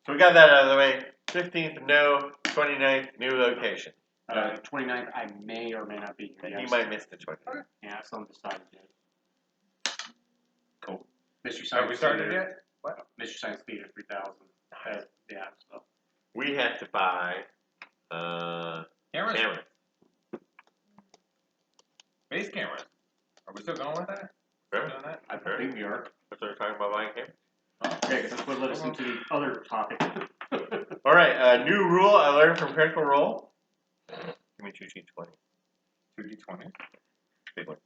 So we got that out of the way. 15th, no. 29th, new location. 29th, I may or may not be here. And you might miss the 29th. Yeah, I still haven't decided yet. Cool. Mystery Science Have we started Theater. yet? What? Mystery Science Theater 3000. Yeah, so. We have to buy Cameras? cameras. Base cameras. Are we still going with that? Sure. Doing that? I think we are. That's what we're talking about buying cameras. Yeah, because that's what led us into the other topic. All right, new rule I learned from Critical Role. Give me 2 G20. 2D20. Big one.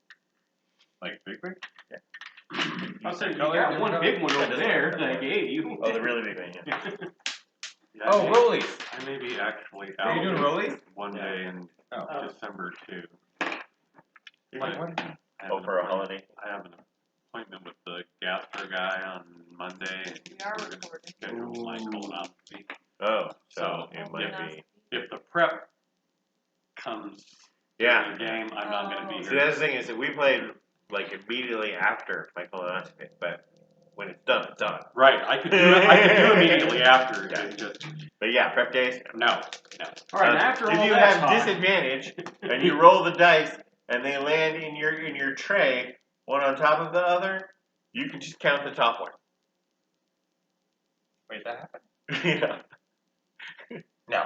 Like big? Yeah. I'll say you got one big one over there that I gave you. Oh, the really big one, yeah. Oh, rollies. I may be actually Are out you doing rollies? one day in December too. Like, What? for a holiday? I have an appointment with the gastro guy on Monday, and we're going to schedule my colonoscopy. Oh, so So, it might be. If the prep comes Yeah. to the game, I'm not going to be See, here. that's the thing is that we played like immediately after my colonoscopy, but when it's done, it's done. Right, I could do it. I could do immediately after. Yeah. It's just But yeah, prep days. no. All right, after all if you that have talk, disadvantage and you roll the dice and they land in your tray, one on top of the other, you can just count the top one. Wait, that happened? Yeah. No.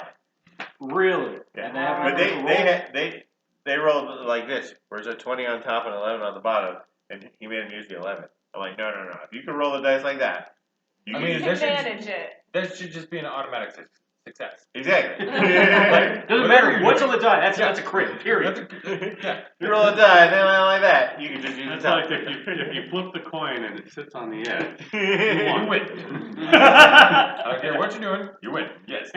really, Yeah. and that But happened they rolled like this. Where's a 20 on top and 11 on the bottom, and he made him use the 11. I'm like, no. If you can roll the dice like that, you I can mean, use Manage it. That should just be an automatic success. exactly. doesn't matter what's on the die. That's a crit. Period. Yeah. You roll a die, and then like that, you can just use It's the top. like if you flip the coin and it sits on the edge, You win. I don't care what you're doing, you win. Yes.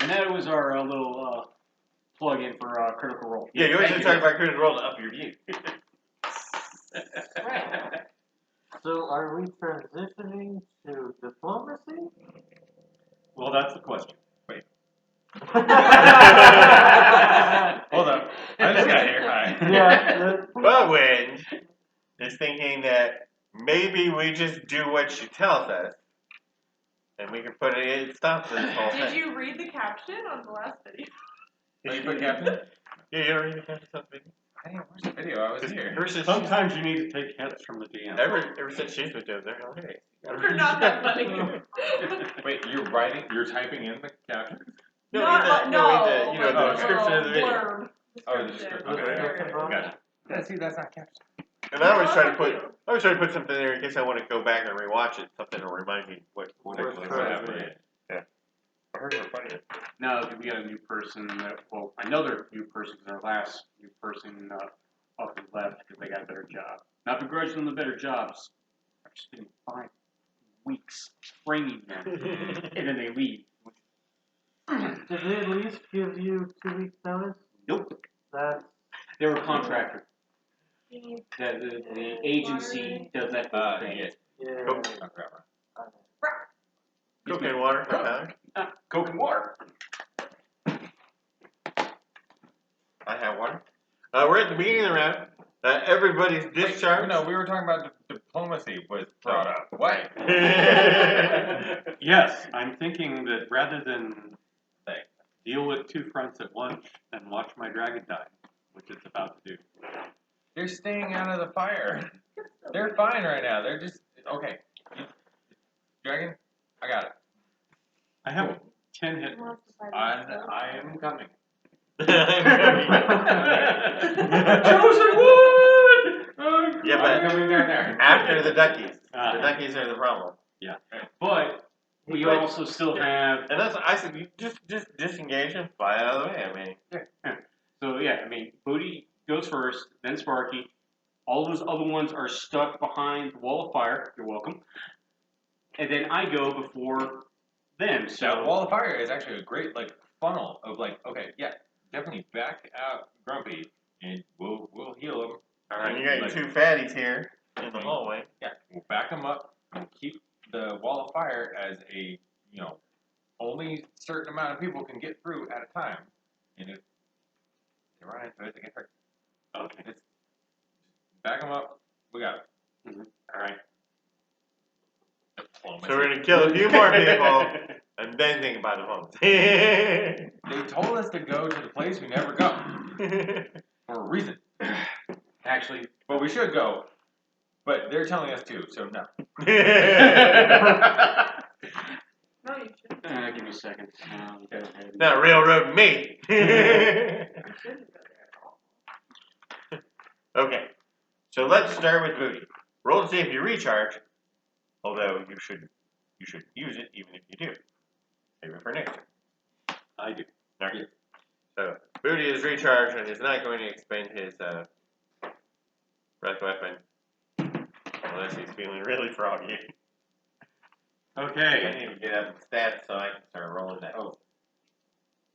And that was our little plug-in for Critical Role. Yeah, you always Thank talk about Critical Role to up your view. Right. So are we transitioning to diplomacy? well, that's the question. Wait. Hold up. I just got here. Hi. Yeah. But when is thinking that maybe we just do what she tells us, and we can put it stop this whole Did thing. you read the caption on the last video? Did you put captain? Yeah, you don't read the caption something. I didn't watch the video. I was here. Ever since Sometimes you need to take hints from the DM. ever since she's been doing, they're hilarious. They're not that funny. Wait, you're typing in the caption? No, No, you know, the like, description of the video. blurb. Oh, the description. Okay. Gotcha. Yeah, see, that's not caption. And I always try to put something there in case I want to go back and rewatch it, something to remind me what What's happened. Yeah. I heard it was funny. No, we got a new person. Another new person. Our last new person up and left because they got a better job. Not begrudging them the better jobs. I've spent 5 weeks training them, and then they leave. Did they at least give you 2 weeks notice? Nope. That's They were a contractor. The agency does that for thing. Yes. yeah. Cool. Coke and water, Tyler. Coke and water. I have water. We're at the beginning of the round. Everybody's discharged. No, we were talking about diplomacy was brought up. What? Yes, I'm thinking that rather than deal with 2 fronts at once and watch my dragon die, which it's about to do. They're staying out of the fire. They're fine right now. They're just okay. Dragon, I got it. I have 10 hit points. I am coming. Chosen one! Yeah, I'm but coming down there. after the duckies. The duckies are the problem. But we also still have. And that's I said, you just disengage and fly out of the way. I mean, So yeah, I mean, Booty goes first, then Sparky. All those other ones are stuck behind the wall of fire. You're welcome. And then I go before them. So So wall of fire is actually a great funnel of okay, yeah, definitely back out Grumpy and we'll heal him. all right, you got your 2 fatties here in the hallway. Yeah, we'll back them up and keep the wall of fire as a only certain amount of people can get through at a time, and if they run into it, they get hurt. Okay. It's back them up. We got it. all right. my So we're secret. gonna kill a few more people and then think about the homes. They told us to go to the place we never go for a reason. Actually, But we should go. But they're telling us to, so no. No, you shouldn't. give me a second. Go ahead. Not railroad me. You shouldn't go there at all. Okay, so let's start with booty. Roll to see if you recharge, although you should use it even if you do. Save it for next turn. I do. Okay. So booty is recharged and is not going to expend his breath weapon unless he's feeling really froggy. I Okay. need to get up the stats so I can start rolling that. Oh.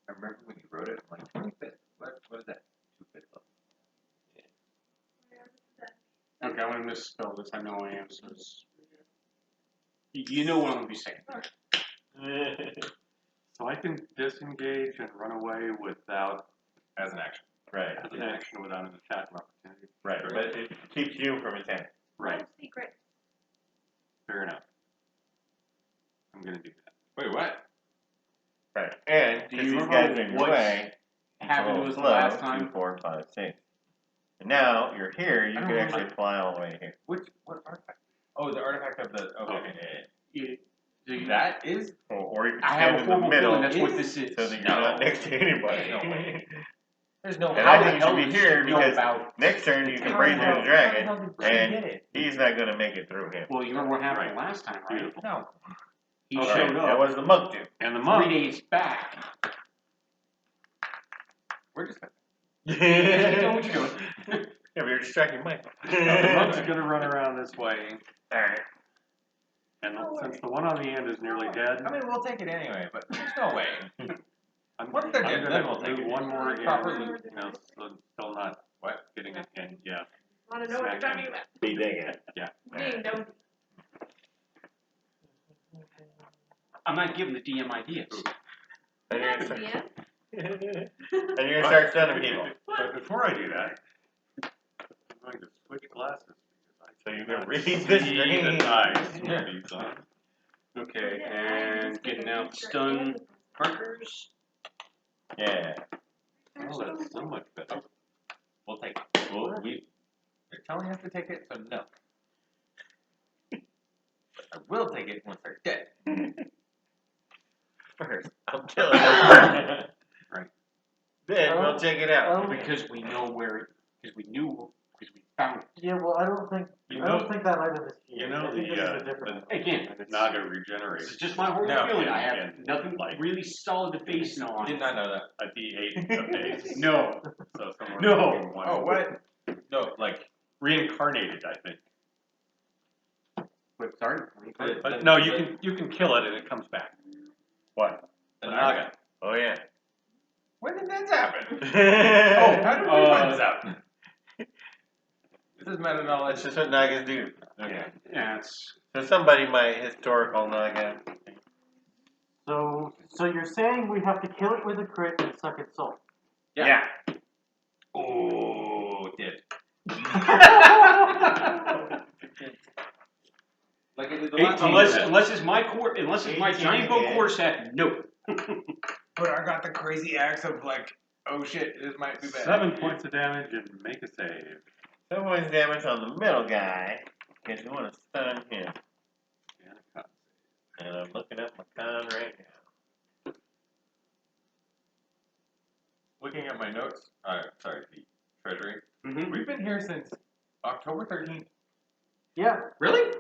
I remember when you wrote it, I'm like, 25th. What is that? 25th level. Okay, I'm gonna misspell this. I know I am. So it's, you know what I'm gonna be saying. So I can disengage and run away without, As an action. Right. as an action without an attack opportunity. Right, but it keeps you from attacking. Right. No secret. Fair enough. I'm gonna do that. Wait, what? Right, and Do because you these guys remember are in your what way, happened to roll us the slow, last 2, time? 4, 5, 6. And now you're here, you I can don't actually remember. fly all the way here. What artifact? Oh, the artifact of the. Okay. That is. Or you can I have stand a in the horrible middle feeling that's what this is. so that you're not next to anybody. There's no way. There's no way. And How I the think you hell should be does here she know because about? next turn you can How braid the through hell- the dragon, how the hell did she and get it? he's not going to make it through him. Well, you remember what happened Right. last time, right? Beautiful. No. He Okay, showed that up was the monk dude. And the 3 monk. days back. We're just. Keep doing what you're doing. Yeah, but you're distracting Mike. The monk's gonna run around this way, Alright. and since the one on the end is nearly dead, I mean, we'll take it anyway, but there's no way. I'm Once they're dead, gonna then we'll take move it. one more again. Proper loot. You know, so still not getting it in. Yeah. Want to know what you're talking about? Be digging it. Being nosy. I'm not giving the DM ideas. And you're That's gonna the start, end. and you're gonna start stunning people. But before I do that, I'm going to switch glasses because So you I can read see the the screen. dice with these on. Okay, and getting out stun markers. Yeah. Oh, that's so much better. We'll take it. They're telling us to take it, so no. But I will take it once they're dead. First, I'll kill it. Right. Then we'll check it out. Because we know where, because we found it. Yeah, well, I don't think that item is here. You know I think this is a the different Again, Naga this regenerates is just my horrible No. feeling. I have And, nothing like- really solid to base it on. Did not know that. a D8 of base. No. So somewhere No. between one Oh, and what? No, like. reincarnated, I think. But sorry. But no, you can kill it and it comes back. What? The Naga. Oh, yeah. When did this happen? Oh, How did we find this out? This is meta knowledge. That's just what Nagas do. Okay. Yeah, it's So somebody might historical Naga. So you're saying we have to kill it with a crit and suck its soul? Yeah. Oh, did. Like I did the last 18. time. unless it's my 18 giant bow again. core set. No. But I got the crazy axe of like, oh shit, this might be bad. 7 points of damage and make a save. 7 points damage on the middle guy, because you want to stun him. And a cut. And I'm looking at my con right now. Looking at my notes, sorry, the treasury. Mm-hmm. We've been here since October 13th. Yeah, Really?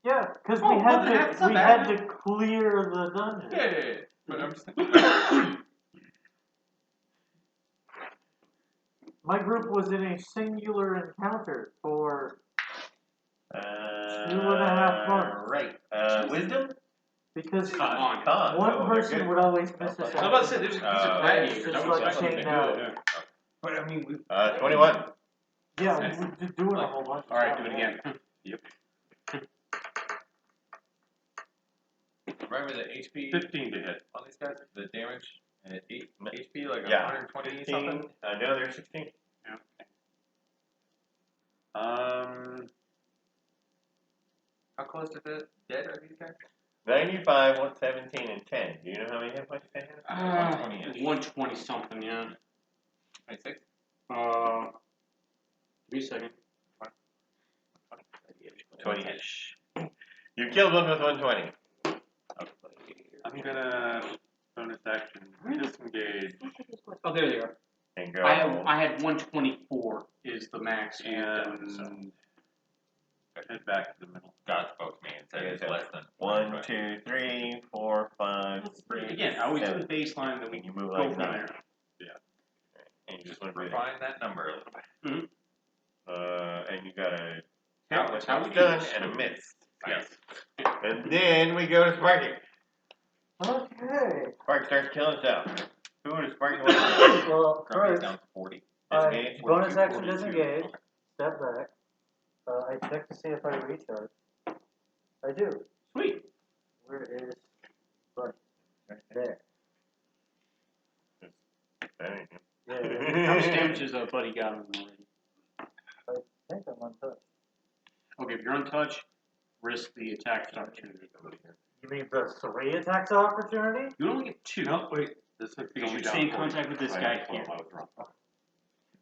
yeah, because Oh, we well, had then it's not we bad. had to clear the dungeon. Yeah. But I'm just thinking. My group was in a singular encounter for 2.5 months. Right. Wisdom? Because Con. Con. one Oh, they're person good. would always miss a So I was about to say, second. these are gladiators. Just I was like expecting chain to now. do it. But I mean, we. 21. Yeah, we're just doing a whole bunch of All right, stuff. do it again. Remember the HP 15 to hit. on these guys? The damage and 8 HP, like Yeah. 120 15. something? No, they're 16. Yeah. Okay. How close to the dead are these guys? 95, 117, and 10. Do you know how many hit points they have? 120-ish. 120 something, yeah. 26? Give me a second. 20-ish. You killed one with 120. I'm gonna bonus action disengage Oh, there they are. And go. I had 124 is the max. and head back to the middle. God spoke to me and said it's less than 1, 2, 3, 4, 5, 6. Again, I always do 7. the baseline, then we And you move go like from that. there. And you just went refine that number a little bit. and you got a How- hit with how a we do stun this. and a miss. Yes. And then we go to Sparky. Okay. Spark starts killing stuff. Who would Sparky want? Well, Grumpy's first, down to 40. Disengage? bonus 42, action 42. disengage. Step back. I check to see if I recharge. I do. Sweet. Where is Buddy? There. There you Yeah, How much damage has Buddy got on him already? I think I'm untouched. Okay, if you're untouched, risk the attack of opportunity. You mean the 3 attacks of opportunity? You only get 2. No, wait. This is Because only you down stay in 40. contact with this I guy had 12, here. I was wrong.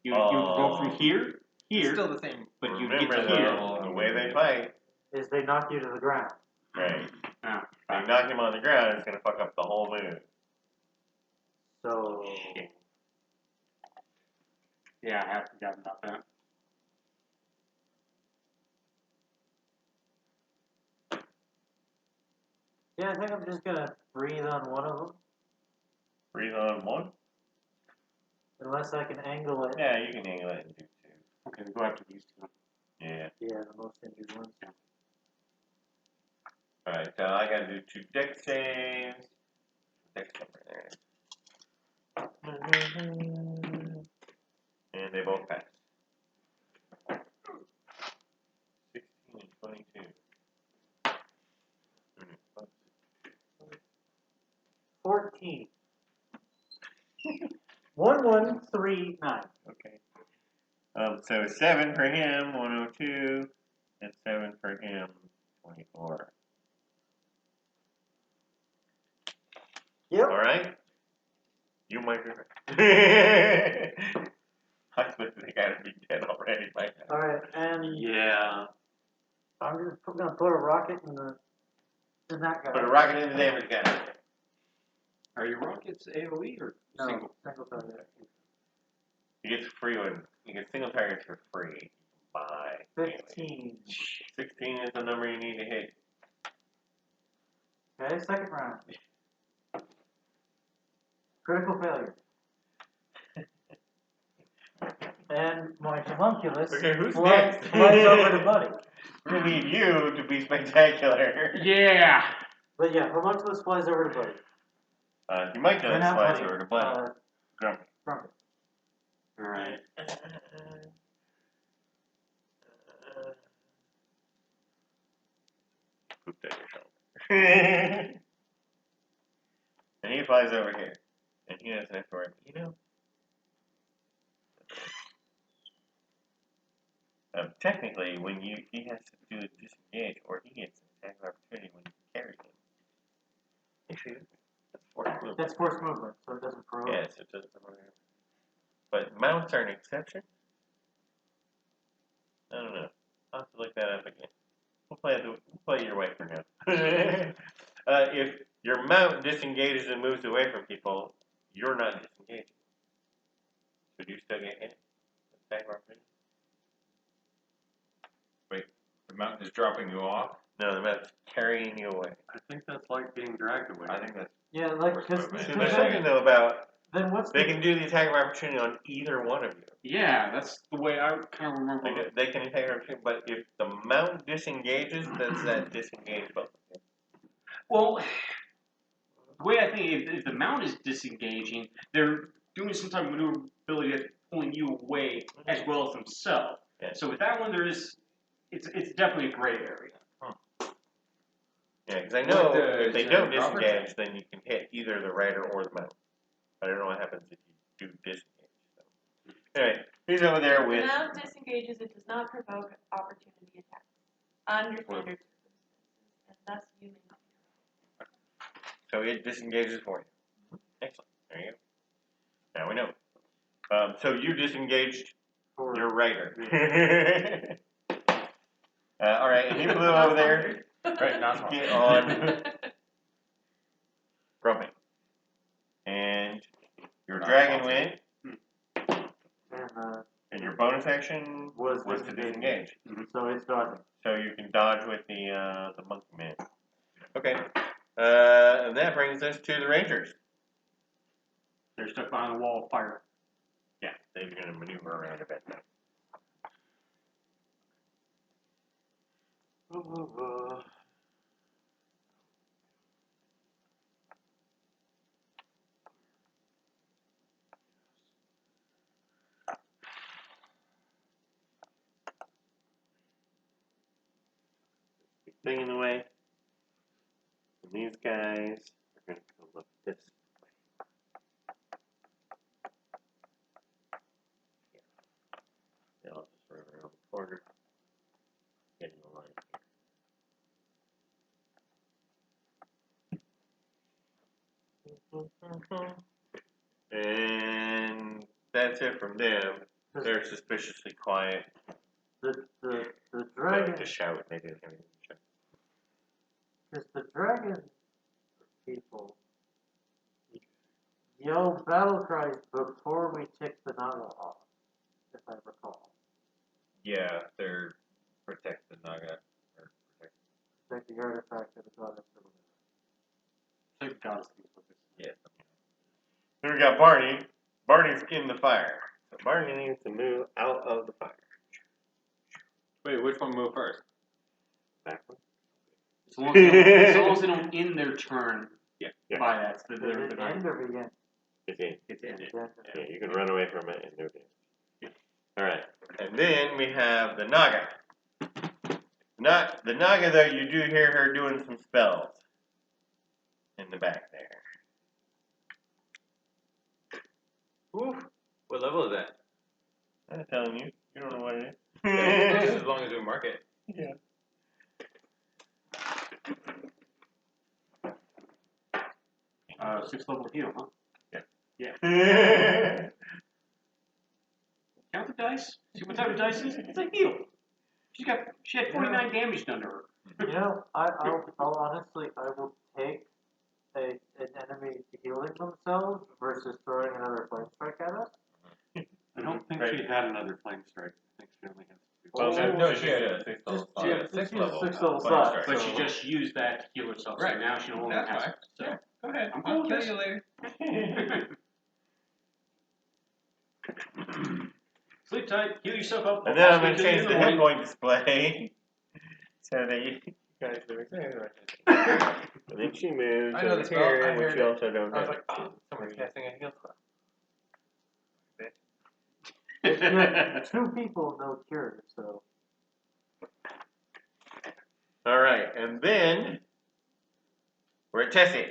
You go from here, It's here, still the same. but you Remember get to here. though, the way they fight, Is they knock you to the ground. right? Ah, They knock him on the ground, it's gonna fuck up the whole move. So, yeah, I have forgotten about that. yeah, I think I'm just gonna breathe on one of them. Breathe on one? Unless I can angle it. Yeah, you can angle it and do 2. Okay, go after these two. Yeah. Yeah, the most injured ones. Alright, so I gotta do 2 dex saves. Dex number there. And they both pass. 16 and 22. 14. 1139. Okay. So 7 for him, 102, and 7 for him, 24. Yep. Alright? You might be right. I suppose they gotta be dead already by now. Alright, and Yeah. I'm just gonna put a rocket in that guy. Put a rocket in the damage guy. Are your rockets AoE or No, single? single target. He gets free one. You get single targets for free. Bye. 15. 16 is the number you need to hit. Okay, second round. Critical failure. And my homunculus Okay, who's flies next? over to Buddy. We're gonna need you to be spectacular. Yeah! But yeah, homunculus flies over to Buddy. You might Or know not flies Buddy, over to Buddy. Grumpy. Grumpy. Alright. Poop down your shoulder. And he flies over here. And he has an worry. You know? Technically, when he has to do a disengage, or he gets an attack of opportunity when you carry him. Actually, that's force movement. That's force movement, so it doesn't provoke. Yes, it does. But mounts are an exception? I don't know. I'll have to look that up again. We'll play your way for now. If your mount disengages and moves away from people, you're not disengaging. Should you still get hit? Attack of opportunity? Wait, the mountain is dropping you off? No, the mount's carrying you away. I think that's like being dragged away. I think that's Yeah, like, Force because movement. So there's something though about then what's they the... can do the attack of opportunity on either one of you. Yeah, that's the way I kind of remember. They can attack of opportunity, but if the mount disengages, that's that disengage button. Well, the way I think, if the mount is disengaging, they're doing some type of maneuverability that's pulling you away as well as themselves. Yeah. So with that one, it's definitely a gray area. Yeah, because I know What, if they is don't there a property? disengage, then you can hit either the rider or the mount. I don't know what happens if you do disengage. So. Anyway, he's over there If with. the mount disengages, it does not provoke opportunity attacks under standard circumstances, and thus you may not. So it disengages for you. Excellent. There you go. Now we know. So you disengaged Or your rider. All right, and he flew over there. Right, not Get on Grumpy. And your Not dragon sponsored. went, and and your bonus action was to disengage. so it's dodging. So you can dodge with the monkey man. Okay. And that brings us to the Rangers. They're stuck behind a wall of fire. Yeah, they're going to maneuver around a bit now. Big thing in the way. And these guys are going to come up this way. Yeah, I'll just run around the corner. Get in the line here. And that's it from them. They're suspiciously quiet. The dragon, To shout, they didn't have anything to shout. because the dragon people yell battle cries before we tick the Naga off, if I recall. Yeah, they're protect the Naga. Or protect. Like the artifact of the goddess or whatever. Take God's things with this. Yeah. Then we got Barney. Barney's in the fire. So Barney needs to move out of the fire. Wait, which one moved first? Backward. As long as they don't end their turn Yeah. by that. So Did they're it end or begin? It's in. It's in. Yeah, you can run away from it and do it. Alright. And then we have the Naga. The Naga, though, you do hear her doing some spells in the back there. Oof. What level is that? I'm telling you. You don't know what it is. Just as long as we mark it. Yeah. Sixth level heal, huh? Yeah. Count the dice. See what type of dice it is. It's a heal. She had 49 damage done to her. You know, I'll honestly, I will take an enemy healing themselves versus throwing another flame strike at us. I don't think Right. she had another flame strike. I think she only has two. Well, No, she had a sixth level. She had sixth a level. sixth level flame slot, strike. But so- she just used that to heal herself. Right. So now she no longer That's has fine. it. So. Yeah, go ahead. I'm I'll cool with kill this. you later. Sleep tight. Heal yourself up. And then I'm going Possibly to kill you change in the morning. hit point display so that you guys do exactly. And then she moves I know over the spell. I here, which heard you it. also don't I was have. like, oh, someone's casting a heal spell. Yeah, two people, no cure, so. Alright, and then we're at Tessie.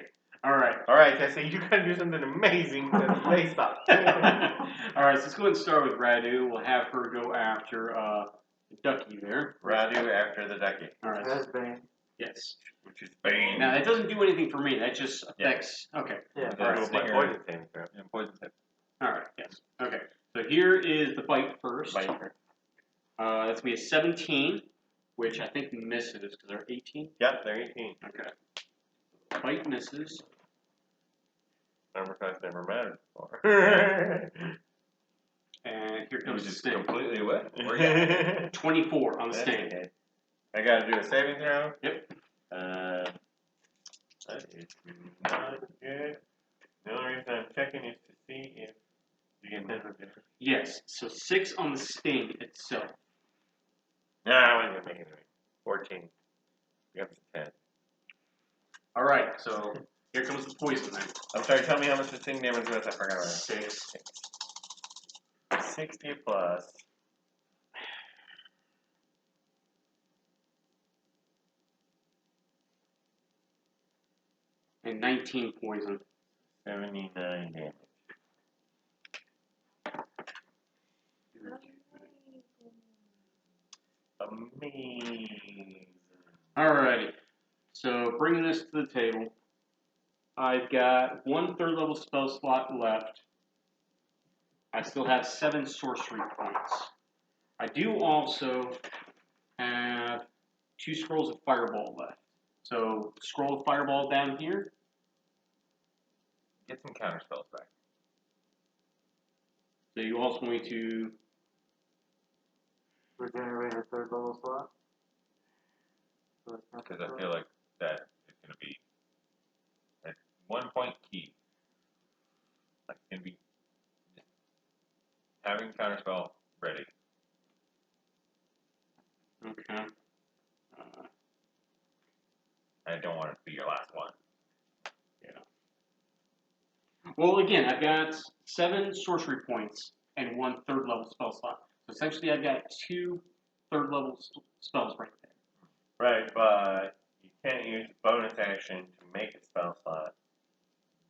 Alright. Alright, Tessie, you gotta do something amazing because they stop. Alright, so let's go ahead and start with Radu. We'll have her go after Ducky there. Radu after the ducky, Alright. Has been. Yes. which is Bane. Now that doesn't do anything for me. That just affects. Okay. Yeah. That's Alright, what my stinger. poison saving throw. Yeah, poison tip. Alright. Yes. Okay. So here is the bite first. Bite her. That's gonna be a 17, which I think misses because they're 18. Yep, they're 18. Okay. Bite misses. Armor class never mattered before. And here It comes was the just sting. completely wet. Or yeah. 24 on the That's sting. okay. I gotta do a saving throw. Yep. That is not good. The only reason I'm checking is to see if the intent different. Yes. So 6 on the sting itself. No, I wasn't gonna make it right. 14. You got to 10. All right. So here comes the poison then. I'm sorry, tell me how much the sting damage was. I forgot already. 6. 60 plus. And 19 poison. 79 damage. Amazing. Alrighty. So bringing this to the table. I've got 1 third level spell slot left. I still have 7 sorcery points. I do also have 2 scrolls of fireball left. So scroll of fireball down here. Get some counter spells back. So you also want me to Regenerate a third level slot. Because I feel like that is going to be at 1 point key. Like, it's going to be having counterspell ready. okay. I don't want it to be your last one. Well, again, I've got 7 sorcery points and 1 third level spell slot. So essentially, I've got 2 third level spells right there. Right, but you can't use bonus action to make a spell slot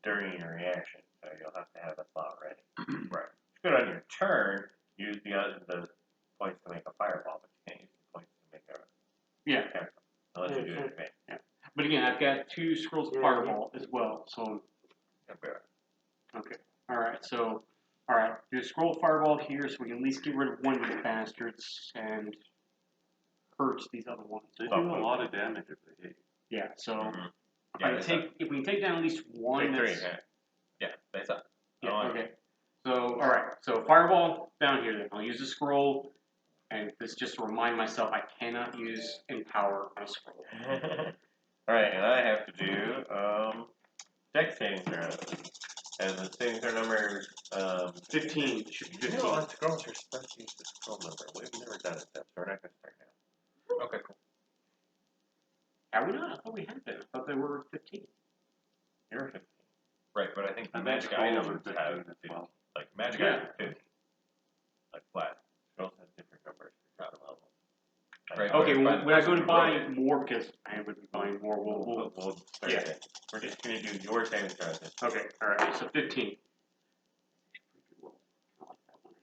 during your reaction, so you'll have to have a slot ready. Right. It's good on your turn. Use the points to make a fireball, but you can't use the points to make a Yeah. counter unless you do it in advance. But again, I've got 2 scrolls of fireball as well. So okay. All right. So all right. Do a scroll of fireball here, so we can at least get rid of one of these bastards and hurt these other ones. They do a lot of damage if they hit. Yeah. So Yeah, if we can take down at least one, Take 3, that's, yeah. yeah, that's up. yeah. Okay. So all right. So fireball down here. Then I'll use the scroll, and this just to remind myself I cannot use empower on a scroll. Alright, and I have to do dex saving throws. And the saving throw number 15 should be 15. You know, on scrolls you're supposed to use the scroll number. We've never done it though, so we're not gonna start now. Okay, cool. Have we not? I thought we had them. I thought they were 15. You're 15. Right, but I think the And magic scrolls items are 15 have as well. like magic Yeah. items 50. Like flat. Scrolls have different numbers for cada level. Right. Okay, By well, the when I person go to who buy wrote it. more, because I would be buying more, We'll start yeah. it. We're just gonna do your saving throws. Okay, alright, so 15. I like that one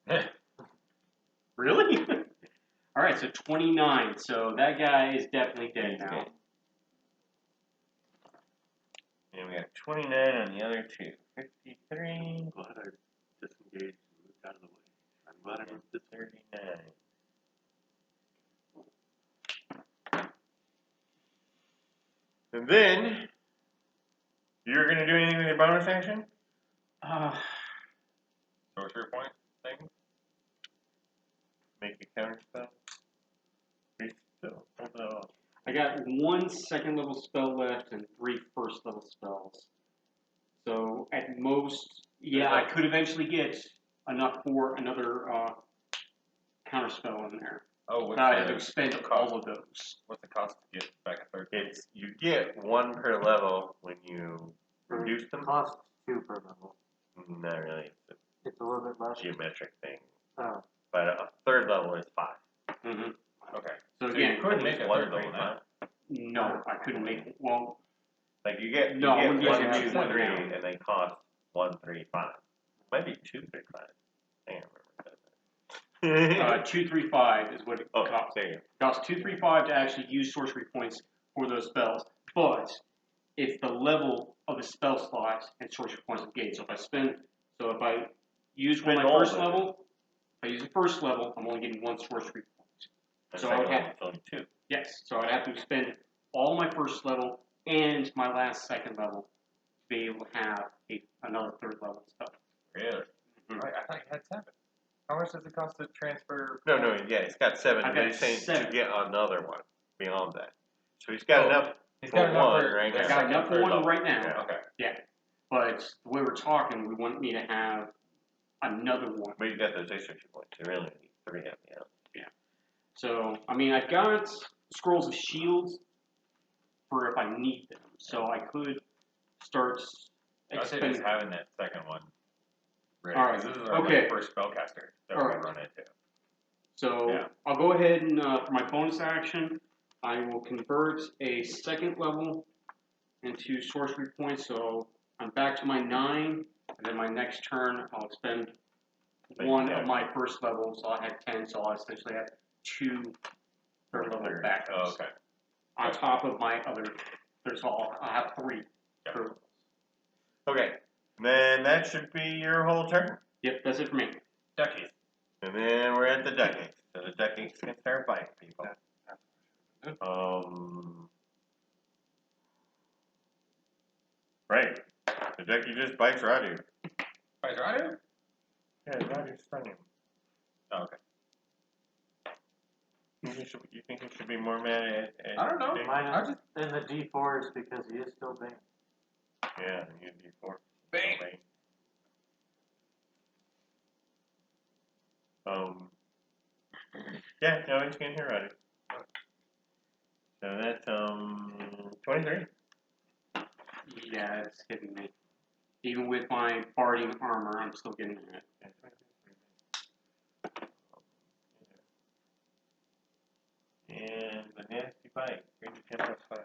right there. Really? Alright, so 29. So that guy is definitely dead now. And we got 29 on the other two. 53. I'm glad I disengaged and moved out of the way. I'm glad I moved this 39. And then, you're gonna do anything with your bonus action? Sorcery point thing? Make a counter spell? We still hold it off. I got 1 second level spell left and 3 first level spells. So at most, yeah, I could eventually get enough for another counter spell in there. Oh, But I have to expend all of those. what's the cost to get back a third? It's, you get 1 per level when you reduce them. Costs 2 per level. Not really. It's It's a little bit a less. geometric thing. Oh. But a third level is 5. Mm-hmm. Okay. So So again, you couldn't make a one third level level now. no, I couldn't make it. Well, Like you get, No, I wouldn't be able to 1, do 2, that 3, now. and they cost 1, 3, 5. Might be 2, 3, 5. I can't remember. 235 is what it Oh, costs. there you It costs 235 to actually use sorcery points for those spells. But it's the level of the spell slot and sorcery points engaged. So if I use one of Spend my all first of it. level, if I use the first level, I'm only getting 1 sorcery point. go. So I would have, It's only 2. yes, so I'd have to spend all my first level and my last second level to be able to have another third level spell. Really? Mhm. Right, I thought you had 7. How much does it cost to transfer? No, yeah, it's got 7. I've But got he's saying 7. to get another one beyond that. So he's got Oh, enough He's for got enough one for right the now. I got second, enough for third one level. right now. Yeah. Okay. Yeah, but the way we're talking, we want me to have another one. But you got those extra 2 points. You really need 3 at the end. So, I mean, I've got scrolls of shields for if I need them. So I could start I would say expending. just having that second one ready. All right, Because this is our okay. first spellcaster that All we right. run into. So Yeah. I'll go ahead and for my bonus action, I will convert a second level into sorcery points. So I'm back to my 9, and then my next turn I'll expend But 1 yeah. of my first level. So I had 10. So I essentially have 2 turtle back. Oh, okay. On top of my other, I have 3 turtles. Okay. Then that should be your whole turn. Yep, that's it for me. Duckies. And then we're at the duckies. So the duckies can start biting people. Right. The ducky just bites Radu. Bites Radu? Yeah, Radu stung him. Oh, okay. You think he should be more mad at I don't know. Jake? I just And the D4 is because he is still banned. Yeah, you D4. bang. Yeah, no, he's gonna hear Radu. So that's 23. Yeah, it's hitting me. Even with my farting armor, I'm still getting it. And the nasty bite. 3d10 plus 5.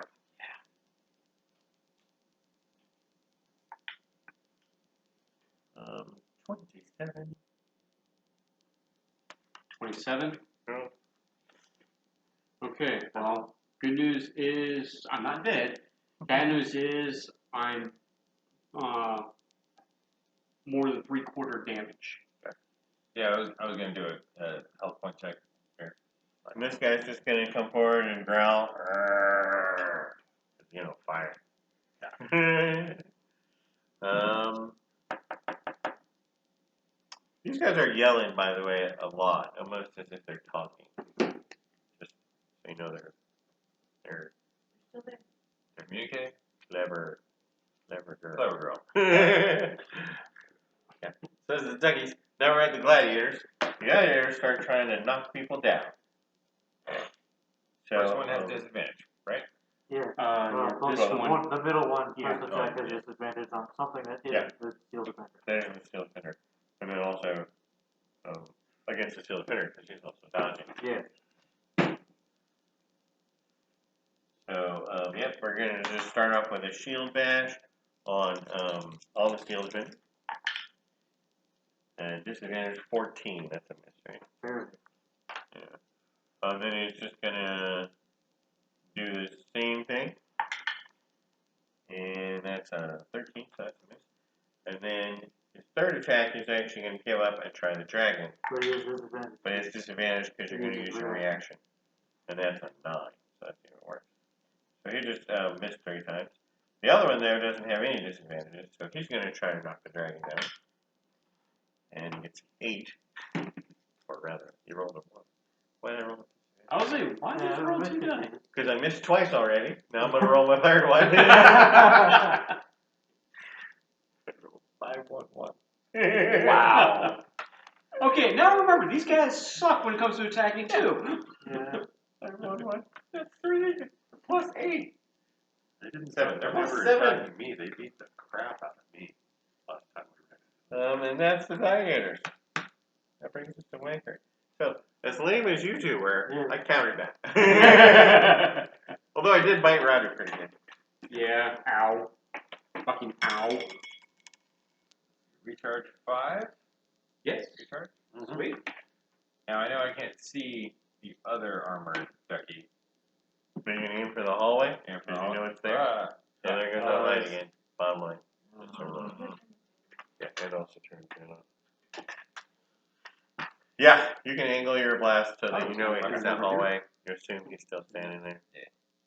27. 27. Girl. Okay, well, good news is I'm not dead. Bad news is I'm more than 3/4 damage. Yeah, I was gonna do a health point check here. And this guy's just gonna come forward and growl. You know, fire. These guys are yelling, by the way, a lot, almost as if they're talking. Just so you know, they're Still there. They're communicating. clever girl. Clever girl. Yeah. So this is the duckies. Now we're at the gladiators. The gladiators start trying to knock people down. So, First one has disadvantage, right? Yeah. Yeah, Both this the one. the middle one, Yeah, first attack has disadvantage on something that isn't Yeah. the steel defender. there's the steel defender. And then also against the steel defender because he's also dodging. Yeah. So, yep, we're going to just start off with a shield bash on all the steel defenders. And disadvantage 14, that's a miss, right? Barely. Yeah. Then he's just going to do the same thing. And that's a 13, so that's a miss. And then his third attack is actually going to kill up and try the dragon. But he has disadvantage. But it's disadvantage because you're going to use your reaction. And that's a 9, so that's even worse. So he just missed 3 times. The other one there doesn't have any disadvantages, so he's going to try to knock the dragon down. And gets 8. Or rather, he rolled a 1. Why did I roll I was like, why did you roll 2 dice? Because I missed twice already. Now I'm going to roll my third one. 5, 1, 1. Wow. Okay, now remember, these guys suck when it comes to attacking too. Yeah. 5, 1, 1. That's 3 plus 8. They didn't Seven. they're Plus never 7. attacking me. They beat the crap out of me last time we were And that's the Gladiators. That brings us to Wanker. So, as lame as you two were, Yeah. I countered that. Although I did bite Ryder pretty good. Yeah, ow. Fucking ow. Recharge 5. Yes. Recharge. Mm-hmm. Sweet. Now I know I can't see the other armored ducky. But you can aim for the hallway, And because you know it's there. So there goes that light again. Bottom line. Yeah, it also turns it on. Yeah, you can angle your blast so that you know it hits that hallway. You assume he's still standing there.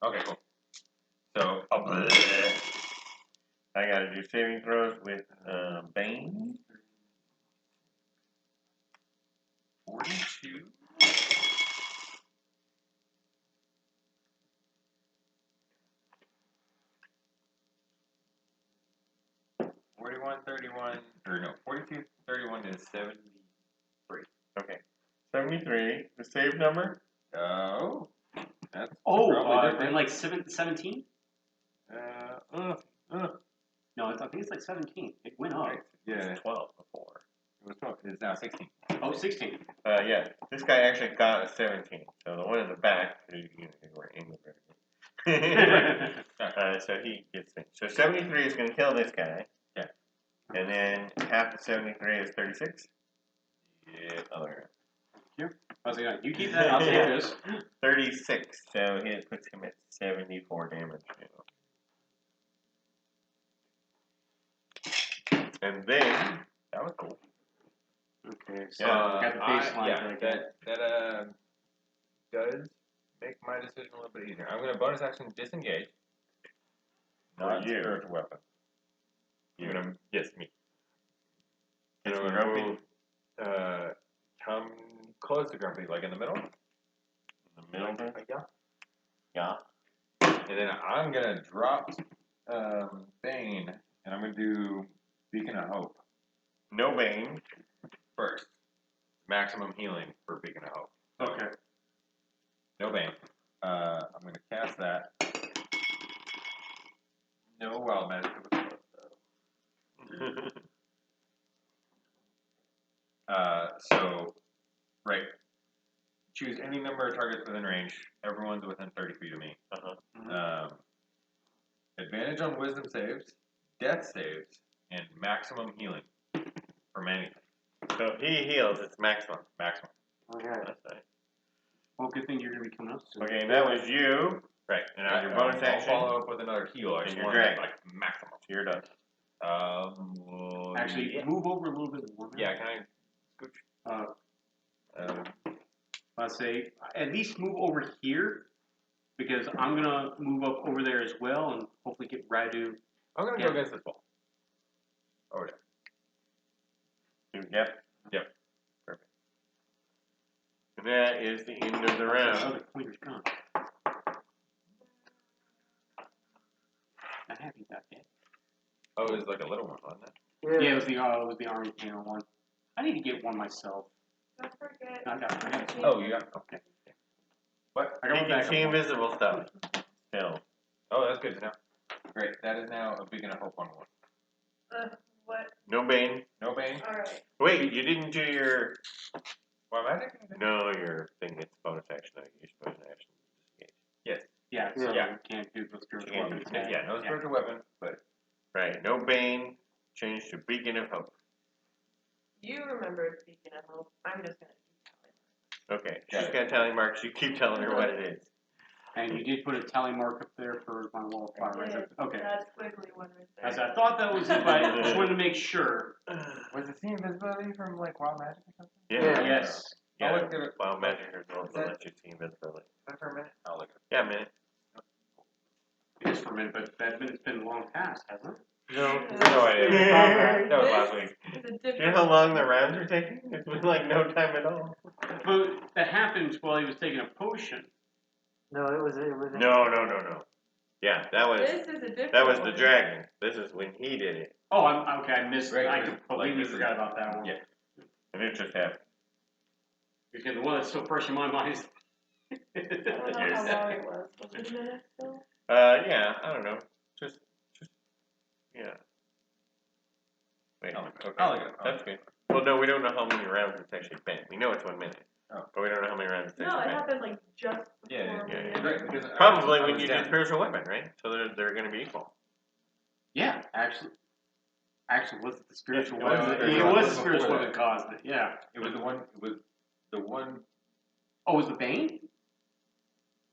Okay, cool. So, I gotta do saving throws with Bane. 42. Or no, 42, 31 is 73. Okay. 73. The save number? Oh, that's Oh, probably then different. like 17? No, No, I think it's like 17. It went up. it was 12 before. It was 12. It's now 16. Oh, 16. Yeah. This guy actually got a 17. So the one in the back, we're English. So he gets it. So 73 is going to kill this guy. Yeah. And then half of 73 is 36. Yeah, other. Here. I was like, you keep that, I'll take this. 36, so it puts him at 74 damage now. And then, that was cool. Okay, so Yeah, got the baseline yeah, that I get. that does make my decision a little bit easier. I'm going to bonus action disengage. Not you. spiritual weapon. You're gonna, yes, me. And It's I'm grumpy. going to come close to Grumpy, like in the middle. In the middle there? Yeah. Yeah. And then I'm going to drop Bane, and I'm going to do Beacon of Hope No Bane. first. Maximum healing for Beacon of Hope. Okay. No Bane. I'm going to cast that. No wild magic. So, right. Choose any number of targets within range. Everyone's within 30 feet of me. Uh-huh. Advantage on wisdom saves, death saves, and maximum healing from anything. So if he heals, it's maximum. Maximum. Okay. That's right. Well, good thing you're going to be coming up soon. Okay, and that was you. Right. And Your bonus I'll action. follow up with another heal. I And just your want drag. like maximum. So you're done. Well, Actually, yeah. move over a little bit more. Yeah, can I scooch? I'd say at least move over here because I'm going to move up over there as well and hopefully get Radu. I'm going to go against this wall. Over there. Yep. Yep. Perfect. And that is the end of the The round. other pointer's gone. Not happy about that. Oh, it was like a little one, wasn't it? Yeah, it was the army panel one. I need to get one myself. Don't forget. I got it. Oh, you got okay. What? I got You one can back. see invisible stuff. Still. Oh, that's good to know. Great. That is now a Beacon of Hope on one. What? No Bane. No Bane. Alright. Wait, you didn't do your... What magic? No, your thing gets bonus action. I use bonus action. Yes. Yeah, so Yeah. you can't do the spiritual You can't weapon do attack. Yeah, no spiritual weapon, but Right, no Bane. Change to Beacon of Hope. You remember Beacon of Hope. I'm just gonna keep telling Okay, Got she's it. got tally marks. You keep telling her what it is. And you did put a tally mark up there for my wall of fire, I right? did. Okay. That squiggly one right there. As I thought that was it, but I just wanted to make sure. was it see invisibility from like wild magic or something? Yeah. Yes. I'll Yeah. look at it. Wild magic results will Is let you see invisibility. For a minute. I'll look at Yeah, a minute. It is for a minute, but that minute's been long past, hasn't it? No. No idea. That was last week. It's a Do different. you know how long the rounds are taking? It's been like no time at all. But that happened while he was taking a potion. No, it was. No. Yeah, that was This is a different. that was the one. dragon. This is when he did it, Oh, I'm okay. I missed. Right, I right. completely Like this forgot about that one. Yeah. and it just happened. Because the one that's so fresh in my mind is. I don't know how long it was. Was it a minute still? Yeah, I don't know. Just, yeah. Wait, I'll okay, look at it. that's good. Well, no, we don't know how many rounds it's actually been. We know it's 1 minute, Oh. but we don't know how many rounds it's No, actually it been. happened like just before. Yeah, we yeah, did yeah. it. Right, because Probably I when was you down. do spiritual weapon, right? So they're going to be equal. Yeah, actually, was it the spiritual Yeah, it was weapon? the It spiritual was weapon the spiritual before weapon that caused it. Yeah. It was the one. It was the one. Oh, was the Bane?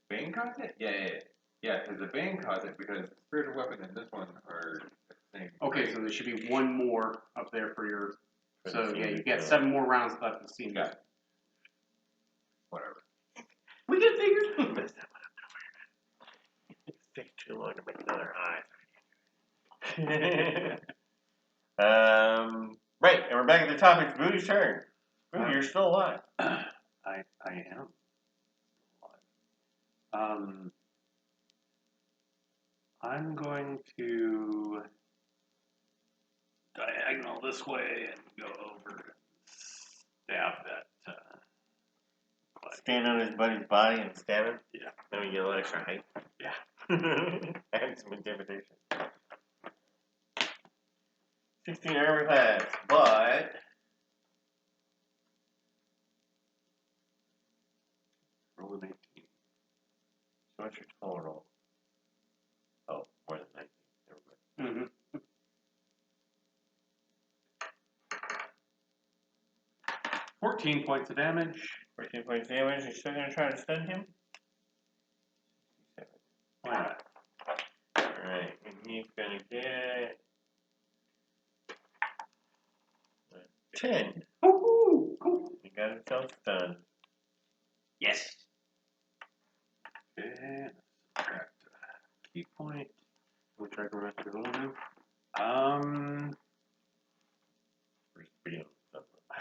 Bane caused it? Yeah. Because the Bane caused it because the spiritual weapon and this one are the same. Okay, so there should be one more up there for your. For So the yeah, scene, you got yeah. 7 more rounds left to see. Yeah. Whatever. We can figure. Messed that one up. It takes too long to make another eye. Right, and we're back at the top. It's Booty's turn. Booty, you're still alive. I am. I'm going to diagonal this way and go over and stab that. Stand on his buddy's body and stab him? Yeah. Then we get a little extra height. Yeah. And some intimidation. 16 armor class, but Roll an 18. so what's your total? Oh, more than 19. Never mind. 14 points of damage. 14 points of damage. You're still gonna try to stun him? Why not? Alright, and he's gonna get 10. Woohoo! Cool. He got himself stunned. Yes. And subtract key point. We'll try to rest the one I'm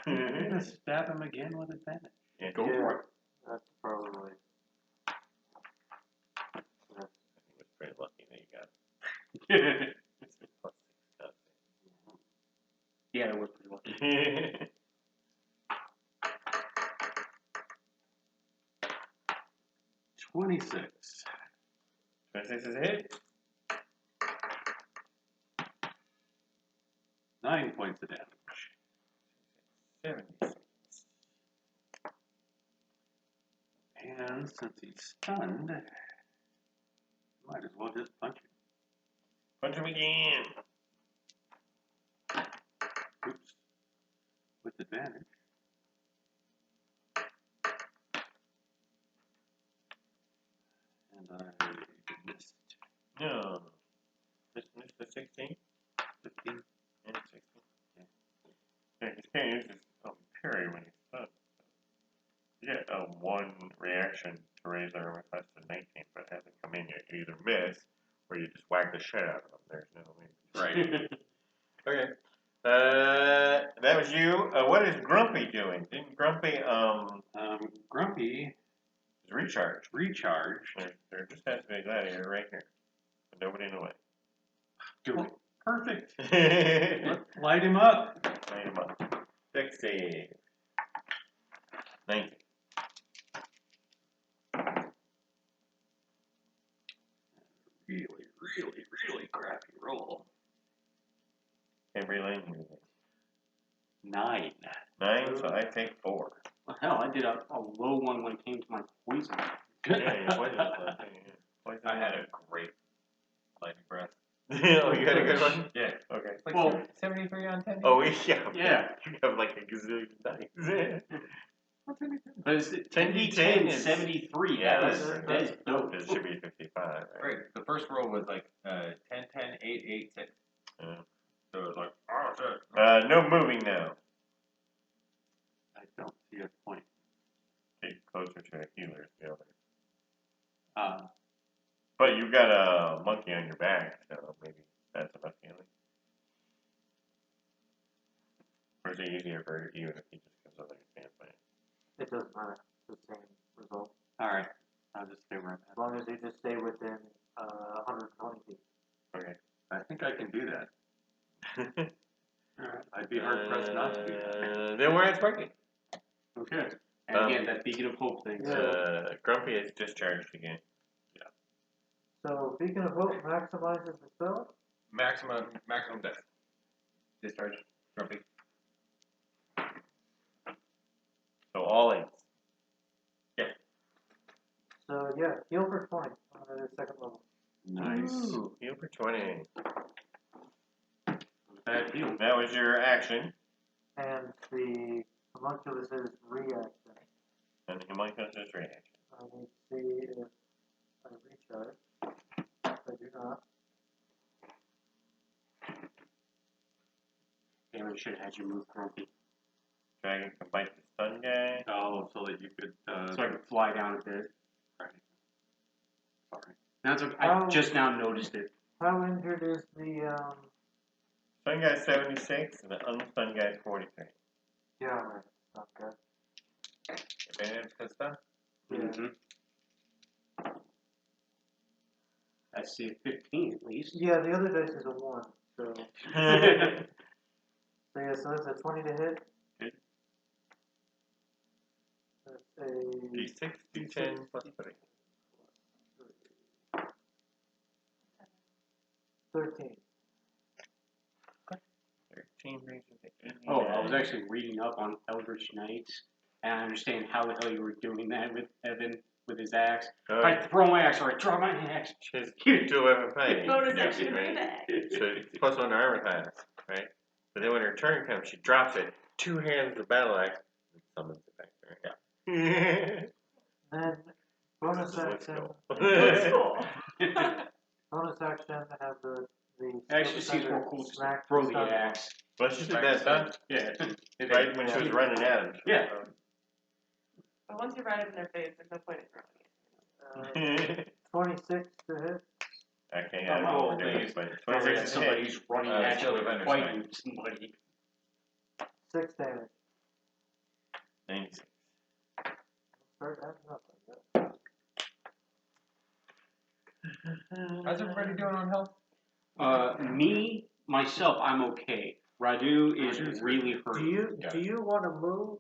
gonna stab him again with advantage. Yeah, Go for it. That's probably. he was pretty lucky that you got it. It's a plus 6 Yeah, it was pretty lucky. 26. 26 is a hit. 9 points of damage. 76. And since he's stunned, might as well just punch him. Punch him again. Oops. With advantage. And I missed. No. Just missed the 16. 15. And 16. Yeah, he can't use his parry when he's stunned. You get a 1 reaction to raise their request to 19, but it hasn't come in yet. You either miss or you just whack the shit out of them. There's no way. Right. Okay. That was you. What is Grumpy doing? Didn't Grumpy Grumpy is recharged? recharged. There just has to be a gladiator right here. But nobody in the way. Do it. Perfect. Light Light him up. him up. Dex save. 19. Really crappy roll. Can't relay anything. 9. 9, so I take 4. Well, hell, I did a low one when it came to my poison. Yeah, your poison is low, too, yeah. Poison I is had low. a great lightning breath. Oh, you had a good one? Yeah. Okay. Like Well- 73 on 10. Oh, yeah. Yeah. You have like a gazillion dice. But it's 10d10 is 73. Yeah, That's dope. It should be 55, right? Right. The first roll was like 10, 10, 8, 8, 6. Yeah. So it was like, oh shit. No moving now. I don't see a point. Get closer to a healer to be able to. Uh, But you've got a monkey on your back, so maybe that's enough healing. Or is it easier for you if he just comes over your standpoint? It doesn't matter. It's the same result. Alright. I'll just stay where I'm As long as you just stay within 120 feet. Okay. at. I think I can do that. Alright. I'd be hard pressed not to do that. Then we're at Sparky. Okay. And again, that beacon of hope thing. Grumpy is discharged again. So Beacon of Hope maximizes the spell. Maximum death. Discharge. Grumpy. So all 8s. So yeah, heal for 20 on the second level. Nice. Ooh, heal for 20. Bad deal. That was your action. And the homunculus is reaction. And the homunculus is reaction. I need to see if I recharge. I do not. Damn, I should have had you move Grumpy. Dragon can bite the stun guy. Oh, so that you could, So I could fly down a bit. right. Sorry. That's okay. I just now noticed it. How injured is the Stun guy's 76, and the unstun guy's 43. yeah, right. Not good. Advantage because stuff. Yeah. Mm-hmm. I see a 15 at least. Yeah, the other dice is a 1, so so yeah, so that's a 20 to hit. Good. That's a D6, D10, plus 3. 13. 13 brings you to 89. Oh, I was actually reading up on Eldritch Knights, and I understand how the hell you were doing that with Evan with his axe. I throw my axe or I drop my axe. His dual weapon fight. Bonus Yeah, action right? attack. So it's plus 1 to armor class, right? But then when her turn comes, she drops it, 2 hands the battle axe, and summons it back there. Yeah. Then bonus This is what's action. cool. Looks cool. Bonus action. Have the Actually, seems more cool just to throw the axe. Let's just do that, huh? Yeah. Right when she was running at him. Yeah. But once you ride it in their face, there's no point in throwing it. 26 to hit. Okay, Oh, yeah, well, we're doing this, but Throw it 26 at is somebody hit. who's running Shield at you of and Defender's fighting somebody. 6 damage. 96. Start adding up, I guess. How's everybody doing on health? Myself, I'm okay. Radu is really hurt. Do you want to move?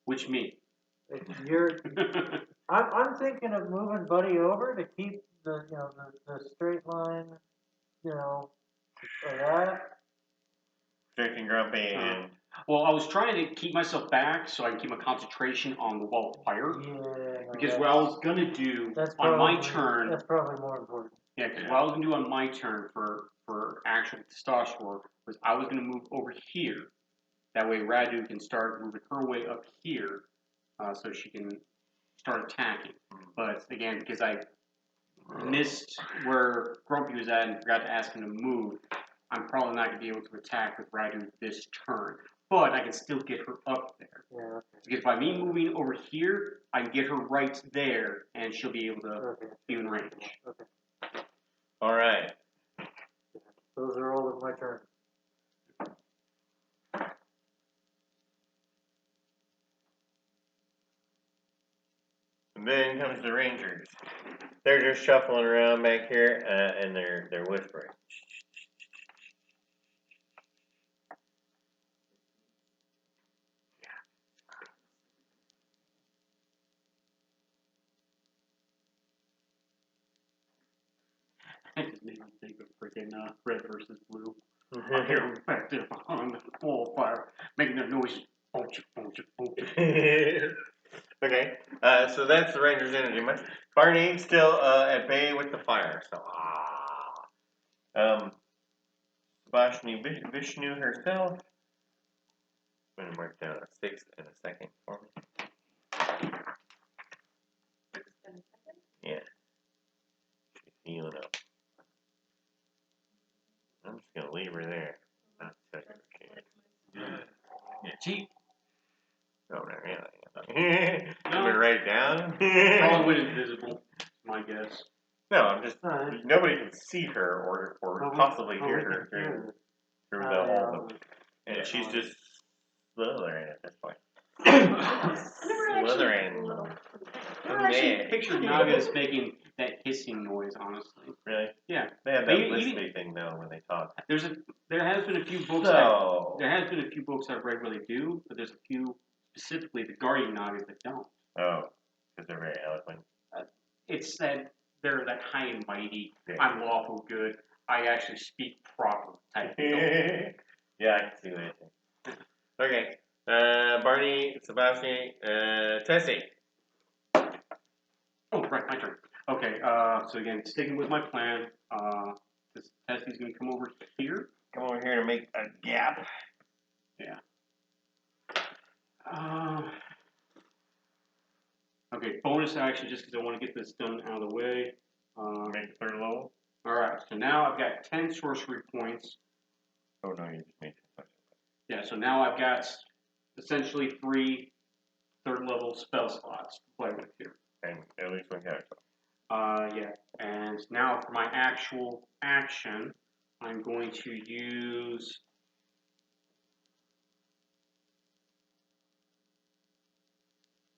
Which me? If you're, I'm thinking of moving Buddy over to keep the straight line, of that. Strict and grumpy and Well, I was trying to keep myself back so I can keep my concentration on the wall of fire. Yeah. No, Because what I was gonna do on my turn, That's probably more important. yeah, because what I was gonna do on my turn for actual testosterone was I was gonna move over here. That way, Radu can start moving her way up here, so she can start attacking. But again, because I missed where Grumpy was at and forgot to ask him to move, I'm probably not gonna be able to attack with Radu this turn. But I can still get her up there. Yeah. Okay. Because by me moving over here, I can get her right there, and she'll be able to be in range. Okay. alright. Those are all of my turns. And then comes the Rangers. They're just shuffling around back here, and they're whispering. I just made me think of freaking red versus blue. I hear them back there behind the wall of fire, making that noise. Bunch, bunch, bunch. Okay, so that's the Rangers' energy. Barney's still at bay with the fire, so Vashni Vishnu herself. I'm gonna mark down a 6 and a second for me. 6 and a second. Yeah. She's healing up. I'm just gonna leave her there. Not touch her. Yeah, cheap. Oh, no, really. I'm No. gonna write it down. Probably went invisible, my guess. No, I'm just. No, Nobody can see her or possibly hear her through the whole. And she's just slithering at this point. Slithering. I actually picture Nagas making that hissing noise, honestly. Really? Yeah. They have They that even- lispy thing though when they talk. There has been a few books I've read where they do, but there's a few specifically the Guardian Nagas that don't. Oh, because they're very eloquent. It's that they're that high and mighty, Yeah. I'm lawful good, I actually speak proper type deal. Yeah, I can see that. Okay. Barney, Sebastian, Tessie. Oh, right, my turn. Okay, so again, sticking with my plan, this Tessie's gonna come over here. Come over here to make a gap. Yeah. Okay, bonus action just because I want to get this done out of the way. Make the third level. Alright, so now I've got 10 sorcery points. Oh no, you just made it. Yeah, so now I've got essentially 3 third level spell slots to play with here. And at least one character. Yeah, and now for my actual action, I'm going to use.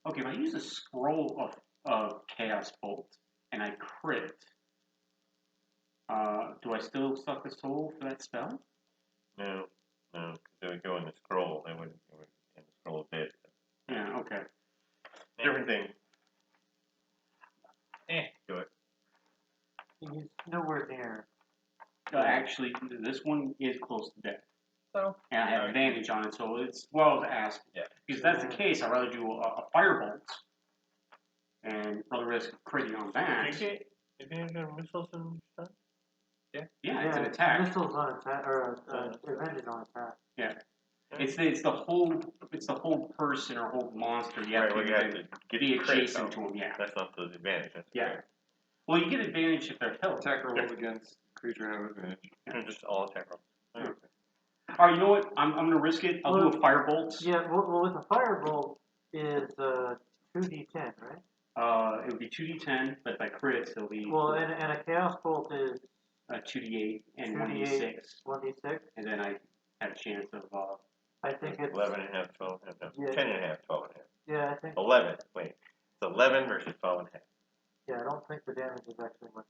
Okay, if I use a scroll of Chaos Bolt and I crit, do I still suck the soul for that spell? No, because they would go in the scroll. They would in the scroll bit. Yeah, okay. Different thing. Do it. He's nowhere near. Actually, this one is close to death. So, And I have advantage on it, so it's well to ask. Yeah. Because if that's the case, I'd rather do a firebolt and run the risk of critting on that. Is it missiles and stuff? Yeah, it's an attack. Missiles on attack, or advantage on attack. Yeah. It's the whole person or whole monster. You have Right, well, you have to be get crit, adjacent though. to them. Yeah. That's not the advantage. That's Yeah. crit. Well, you get advantage if they're health. Attack rolls against creature have advantage. Just all attack rolls. All right, you know what? I'm gonna risk it. I'll do a firebolt. Yeah, well, with a firebolt is 2d10, right? It would be 2d10, but by crits it'll be Well, and a chaos bolt is 2d8 and 2d8, 1d6, 1d6. and then I have a chance of I think it's 11 and a half, 12 and a half. No, Yeah. 10 and a half, 12 and a half. yeah, I think 11. Wait. It's 11 versus 12 and a half. yeah, I don't think the damage is actually much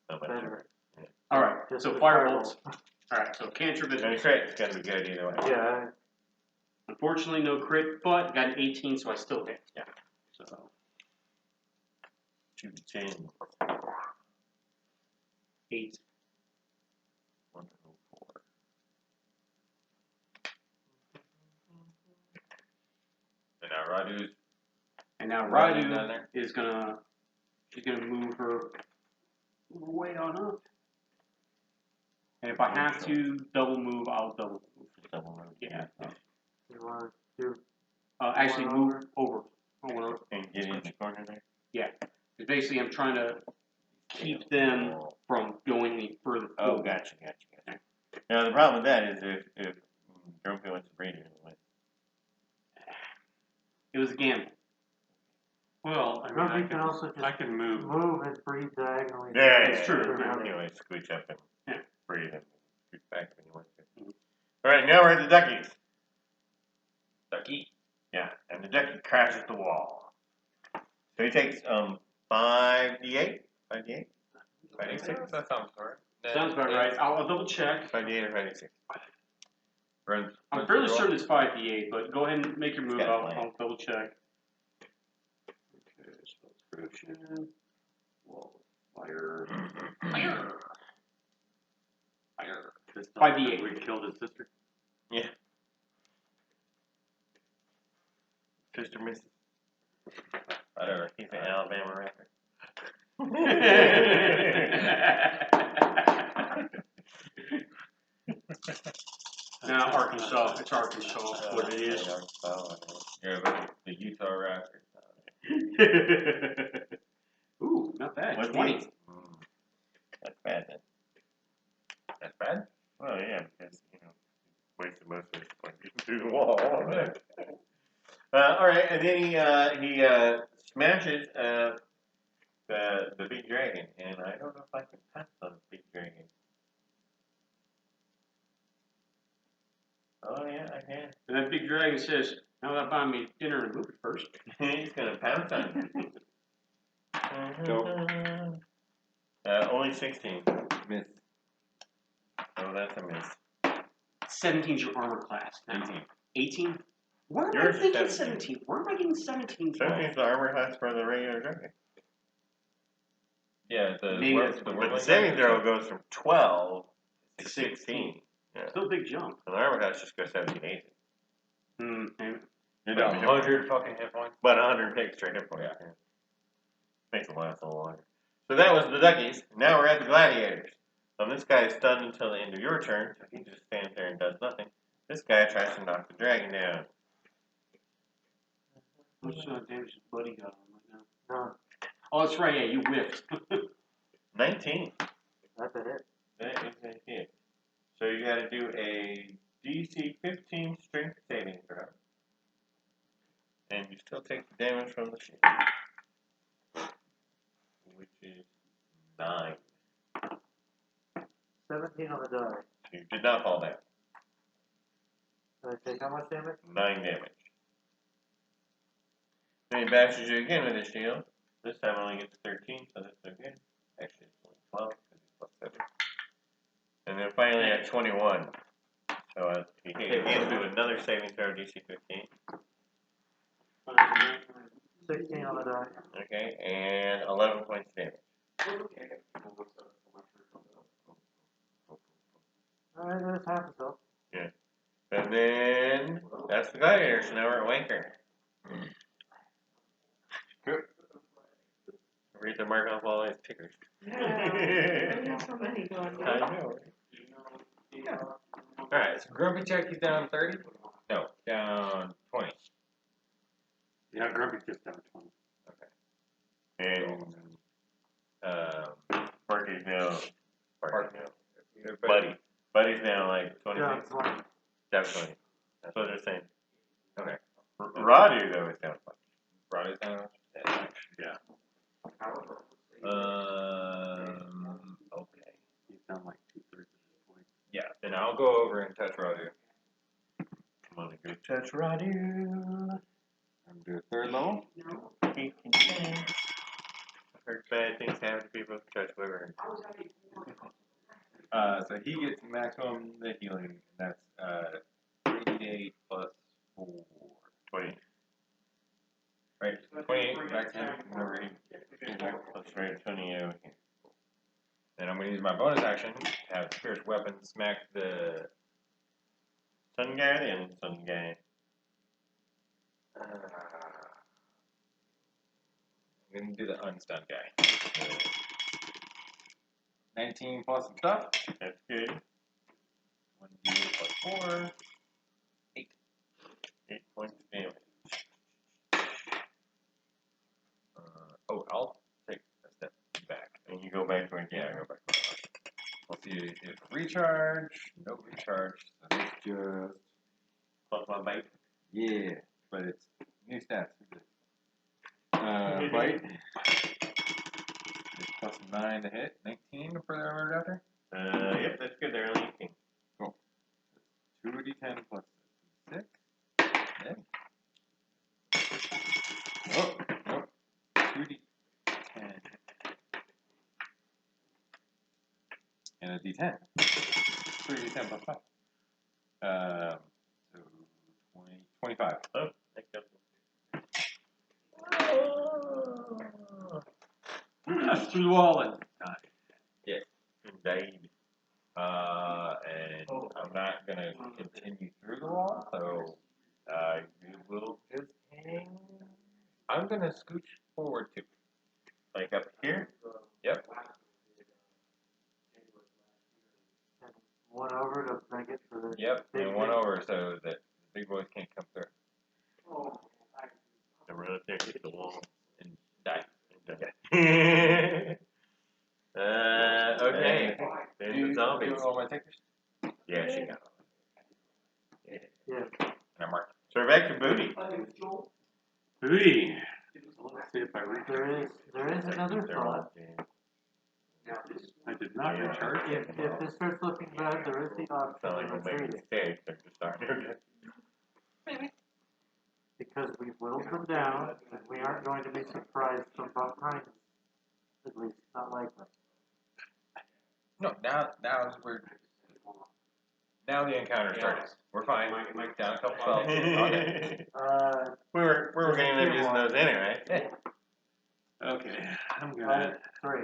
Not much better. different. all right. Just So the firebolt. All right. So cantrip is And a crit is going to be good either way. Yeah, unfortunately no crit, but got an 18, so I still hit. Yeah. So 2 to 10. 8. 1 to 4. And now Radu's. And now Running down Radu there. is she's gonna move her way on up. And if I have to double move, I'll double move. Double move. Yeah. you want to do Actually One move over. And get in the corner there. Yeah. 'Cause basically I'm trying to keep them from going any further Oh, forward. gotcha. Now, the problem with that is if Grumpy wants to breed it, It was a gamble. Well, I mean, Grumpy can also I just can move. move and breathe diagonally. That's true. Anyway, scooch up and Yeah. breathe and scooch back when you want to. Alright, now we're at the duckies. Ducky? Yeah, and the ducky crashes the wall. So he takes 5d8? 5d8? 5d6? That sounds right. Sounds about right. I'll double check. 5d8 or 5d6? I'm fairly certain it's 5d8, but go ahead and make your move. Got it, I'll plan. double check. Okay, spell description. Wall of fire. Fire. Fire. 5d8. We killed his sister. Yeah. Sister misses. Whatever, he's an Alabama rapper. Now Arkansas. It's Arkansas. What it is. Yeah, the Utah Raptors. Ooh, not bad. What's 20. these? That's bad then. That's bad? Well, yeah, because, wasted most of his points through the wall. Alright, and then he smashes the big dragon, and I don't know if I can pass on the big dragon. Oh, yeah, I can. And that big dragon says, "How about buying me dinner and movie first?" He's gonna pounce on you. Go. Only 16. Miss. Oh, that's a miss. 17's your armor class. 18. 18? Where am Yours I is thinking 17. 17? Where am I getting 17 from? 17 is the armor class for the regular dragon. Yeah, Maybe that's But whirling the saving dragon throw goes from 12 to 16. Yeah. Still a big jump. And the armor class just goes 17, 18. You got 100 fucking hit points. But 100 takes straight hit points. Yeah. Makes it last a little longer. So that was the duckies. Now we're at the gladiators. This guy is stunned until the end of your turn, so he just stands there and does nothing. This guy tries to knock the dragon down. How much damage does Buddy got on right now? No, Oh, that's right. Yeah, you whiffed. 19. that's a hit. That is a hit. So you gotta do a DC 15 strength saving throw. And you still take the damage from the shield. Which is 9. 17 on the die. You did not fall down. Did I take how much damage? 9 damage. Then he bashes you again with his shield. This time only gets 13, so that's okay. Actually, it's only 12 because he's plus 7. And then finally at 21. So he again do another saving throw, DC 15. 16 on the die. Okay, and 11 points damage. Alright, that's half a self. And then that's the gladiator. So now we're at Wanker. Read the mark off all his tickers. Yeah. We have so many going on. I know. Alright, so Grumpy Chucky's down 30. down 20. Yeah, Grumpy's just down 20. And Sparky's now. Everybody- Buddy. Buddy's now like 20. Down 20. Down 20. That's what they're saying. Okay. Radu, though, is down 5. Riders down. Yeah. Okay. He's down like 2/3 of his point. Yeah, then I'll go over and touch Radu. Come on, good touch, Radu. I'm do a third level. He can dance. I've heard bad things happen to people who touch liver. So he gets maximum the healing. That's 3d8 plus 4. 20. Right, 28 back to him. Whenever he That's right, 20 over here. Then I'm going to use my bonus action to have Pierce Weapon smack the. Sun guy or the unsung guy? I'm going to do the unstunned guy. 19 plus some stuff. That's good. 1d8 plus 4. 8. 8 points of damage. I'll take a step back. And you go back to where Yeah, go back. We'll see if recharge. No recharge. So it's just. plus my bite. Yeah, but it's new stats. Bite. It's plus 9 to hit. 19 for the armored after. Yep, that's good. They're only 18. Cool. 2d10 plus 6. Yeah. Oh, nope. 2d10. And a d10. 3d10 plus 5. So 20, 25. Oh, thank you. That's through the wall and die. Indeed. And I'm not gonna continue through the wall, so you will just hang. I'm gonna scooch forward too. Like up here? Yep. And one over to make it for the Yep. big And one big- over so that the big boys can't come through And run up there, hit the wall. and die. Okay. There's the zombies. Do all my takers? Yeah, she got it. Yeah. And I marked. So we're back to booty. Booty. Let's see if I reach. There is another They're thought. all I did not Yeah. recharge. If this starts looking bad, there is the option Not like of we'll make retreating. mistakes. They're just starting. Maybe. Because we've whittled them down, and we aren't going to be surprised from behind. At least, not likely. No, now is where. Now the encounter started. We're fine. Down a couple spells. Okay. We were going to end up using those anyway. Okay, I'm gonna 3.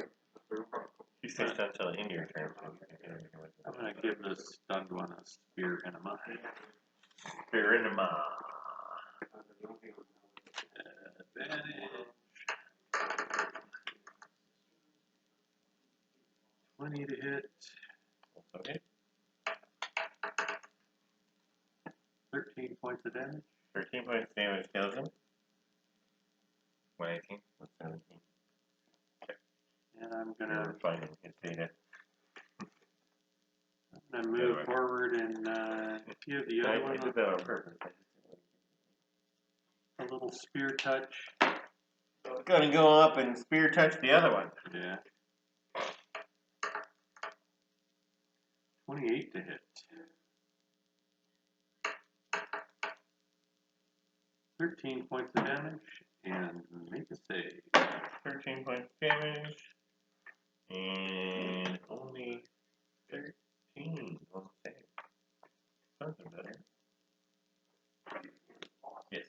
You say stuff till the end of your turn. I'm gonna give this stunned one a spear enema. Fear in the mind. Advantage. 20 to hit. Okay. 13 points of damage. 13 points of damage kills him. 118. 17. And I'm We're gonna finding his data. move forward and give the other I one did that on purpose. a little spear touch. Gonna go up and spear touch the other one. Yeah. 28 to hit. 13 points of damage and make a save. 13 points of damage. And only 13 on the save. Something better. Yes.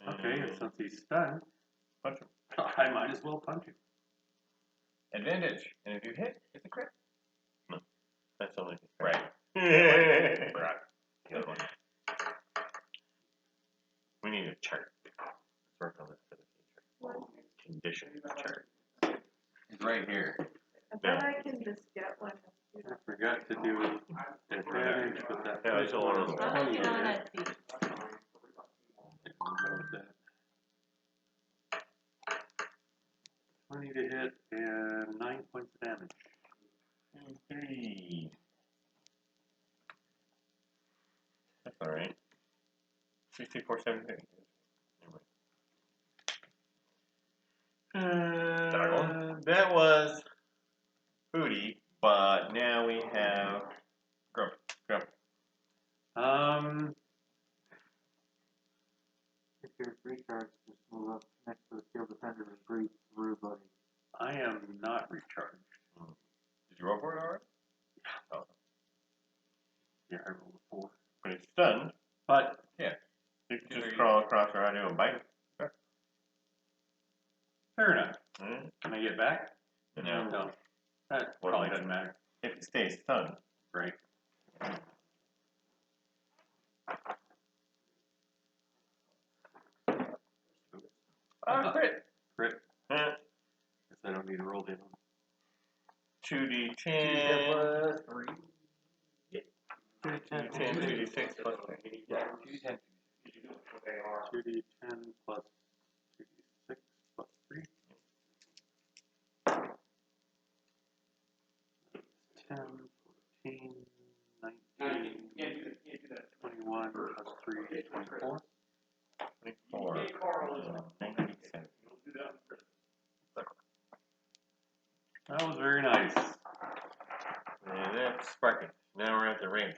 Okay, and since he's stunned, Punch him. I might as well punch him. Advantage. And if you hit, it's a crit. That's only his Right. turn. Right. The other one. We need a chart. Let's work on this for the future. Condition chart. still one of I'm those. looking on Etsy. 20 to hit and 9 points of damage. 2, 3. That's alright. 64, 73. That was Foodie, but now we have Grumpy. If you're recharged, just move up next to the field defender and breathe through, buddy. I am not recharged. Did you roll for it already? Oh. Yeah, I rolled a 4. But it's stunned. But You can just crawl across around you and bite. fair enough. Mm-hmm. Can I get back? No. No. That What probably makes doesn't matter. If it stays stunned. Right. Crit. Crit. Uh, Guess I don't need to roll damage. 2d10. Plus 3. 2d10. 2d6 plus 3. 2d10 plus 2d6 plus 3. 10, 14, 19, 21 plus 3, 24. 24. 97. That was very nice. And that's Sparky. Now we're at the range.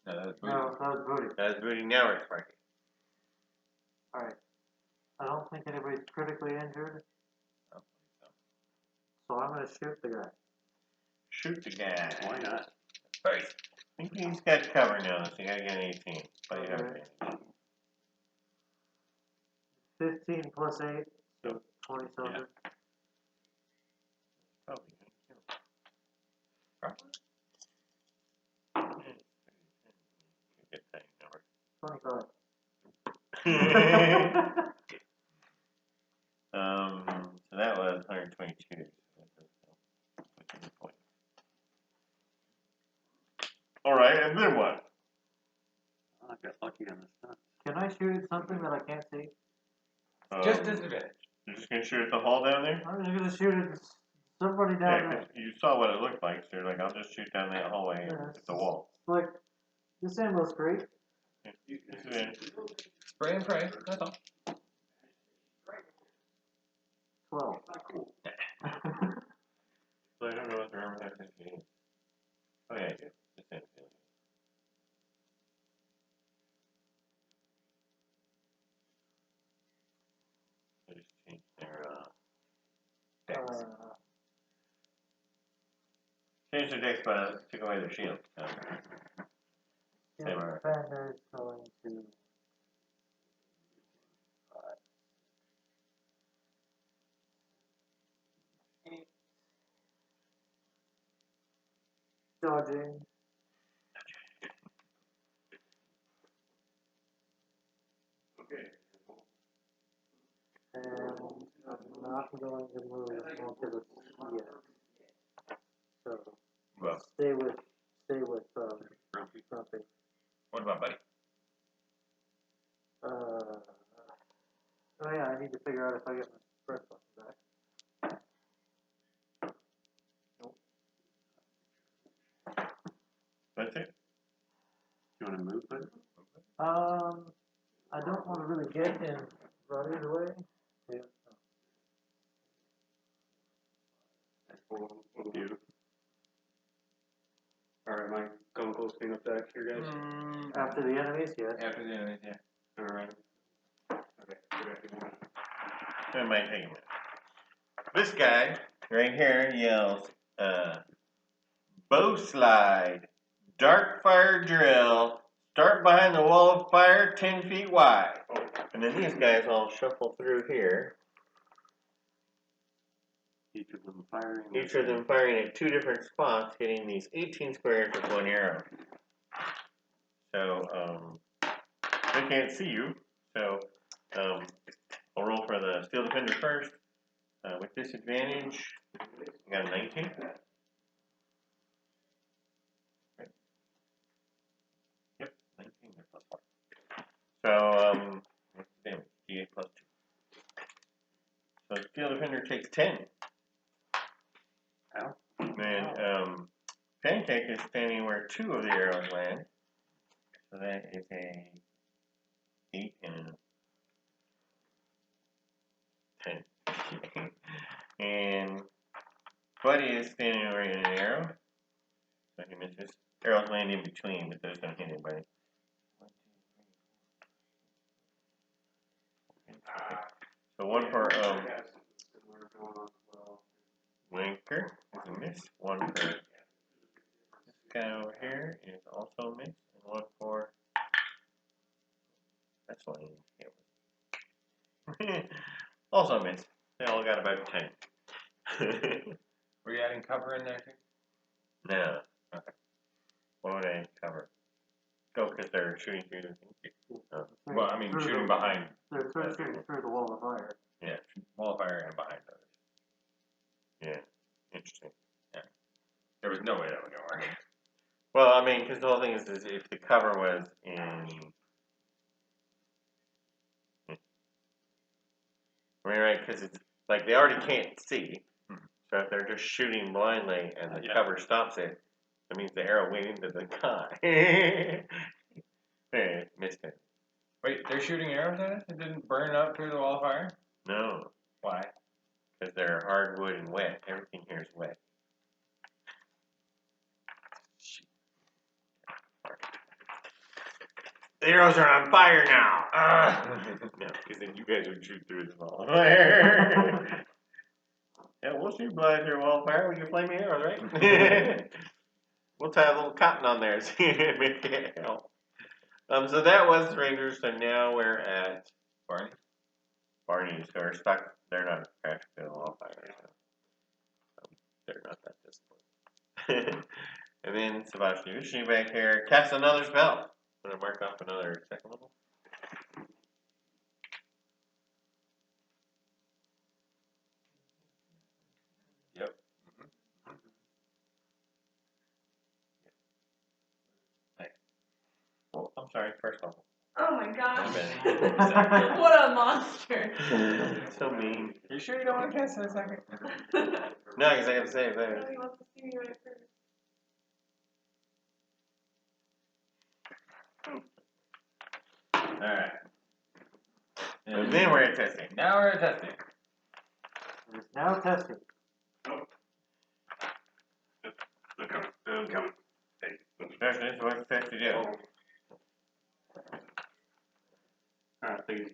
No, that's No, that was booty. That's Booty. Now we're at Sparky. Alright. I don't think anybody's critically injured, so I'm gonna shoot the guy. Shoot the guy. Why not? First. I think he's got cover now, so you gotta get an 18. But you have Okay. advantage. 15 plus 8, so 20 something. Probably gonna kill. Probably. Good thing, number. 25. So that was 122. Alright, and then what? Oh, I got lucky on this time. Can I shoot at something that I can't see? just disadvantage. You're just gonna shoot at the hall down there? I'm just gonna shoot at somebody down Yeah, there. 'cause you saw what it looked like, so you're like, I'll just shoot down that hallway Yeah, at the wall. Like, this ammo's great. Disadvantage. Spray and pray. That's all. 12. So I don't know what the armor has to do. Oh yeah, I do. Disadvantage. I just changed their dex. Changed their dex, but I took away their shield. So. Same armor. Defender's going to. Dodging. And I'm not going to move onto the yet. So Well, stay with Grumpy. Grumpy. What about Buddy? Oh yeah, I need to figure out if I get my breath back. that's it. You want to move, buddy? I don't want to really get in Roddy's way. Yeah. You. Alright, am I going close enough back here, guys? After the enemies, yes. After the enemies, yeah. Alright. Okay, good afternoon. That might take a minute. This guy right here yells, bow slide, dark fire drill, start behind the wall of fire 10 feet wide. And then these guys all shuffle through here, Each of them firing. each of them firing at 2 different spots, hitting these 18 squares with 1 arrow. So, they can't see you, so I'll roll for the steel defender first. With disadvantage, I got a 19. field defender takes 10. Ow. And Pancake is standing where 2 of the arrows land. So that is a 8 and a 10. And Buddy is standing right in an arrow. So he misses. Arrows land in between, but those don't hit anybody. 1, 2, 3, 4. So 1 for Winker is a miss. 1 for this guy over here is also a miss. And 1 for that's one he also a miss. They all got about 10. Were you adding cover in there too? No. Okay. What would I cover? Go because they're shooting through the thing. Oh. Well, I mean, shooting behind. They're shooting through the wall of fire. Yeah. Wall of fire and behind others. Yeah. Interesting. There was no way that was gonna work. Well, I mean, because the whole thing is if the cover was in. I mean, right? Because it's like they already can't see. So if they're just shooting blindly and the cover stops it, that means the arrow went into the guy. Hey, missed it. Wait, they're shooting arrows at us? It didn't burn up through the wall of fire? No, Why? because they're hardwood and wet. Everything here is wet. The arrows are on fire now. No, because then you guys would shoot through the wall of fire. Yeah, we'll shoot blood through a wall of fire. We can flame the arrows, right? We'll tie a little cotton on there so you make it help. So that was the Rangers. So now we're at Barney? Barney's. So we're stuck. They're not crashing through the wall of fire. So they're not that disciplined. And then Sebastian Ushni back here casts another spell. I'm going to mark off another second level. Yep. Oh, I'm sorry, first level. Oh my gosh. My What a monster. So mean. You sure you don't want to cast in a second? No, because I got to save that. He wants to see me right first. Alright. And then we're at testing. Now we're at testing. It is now testing. Testing is what's test to do. Alright, thank you.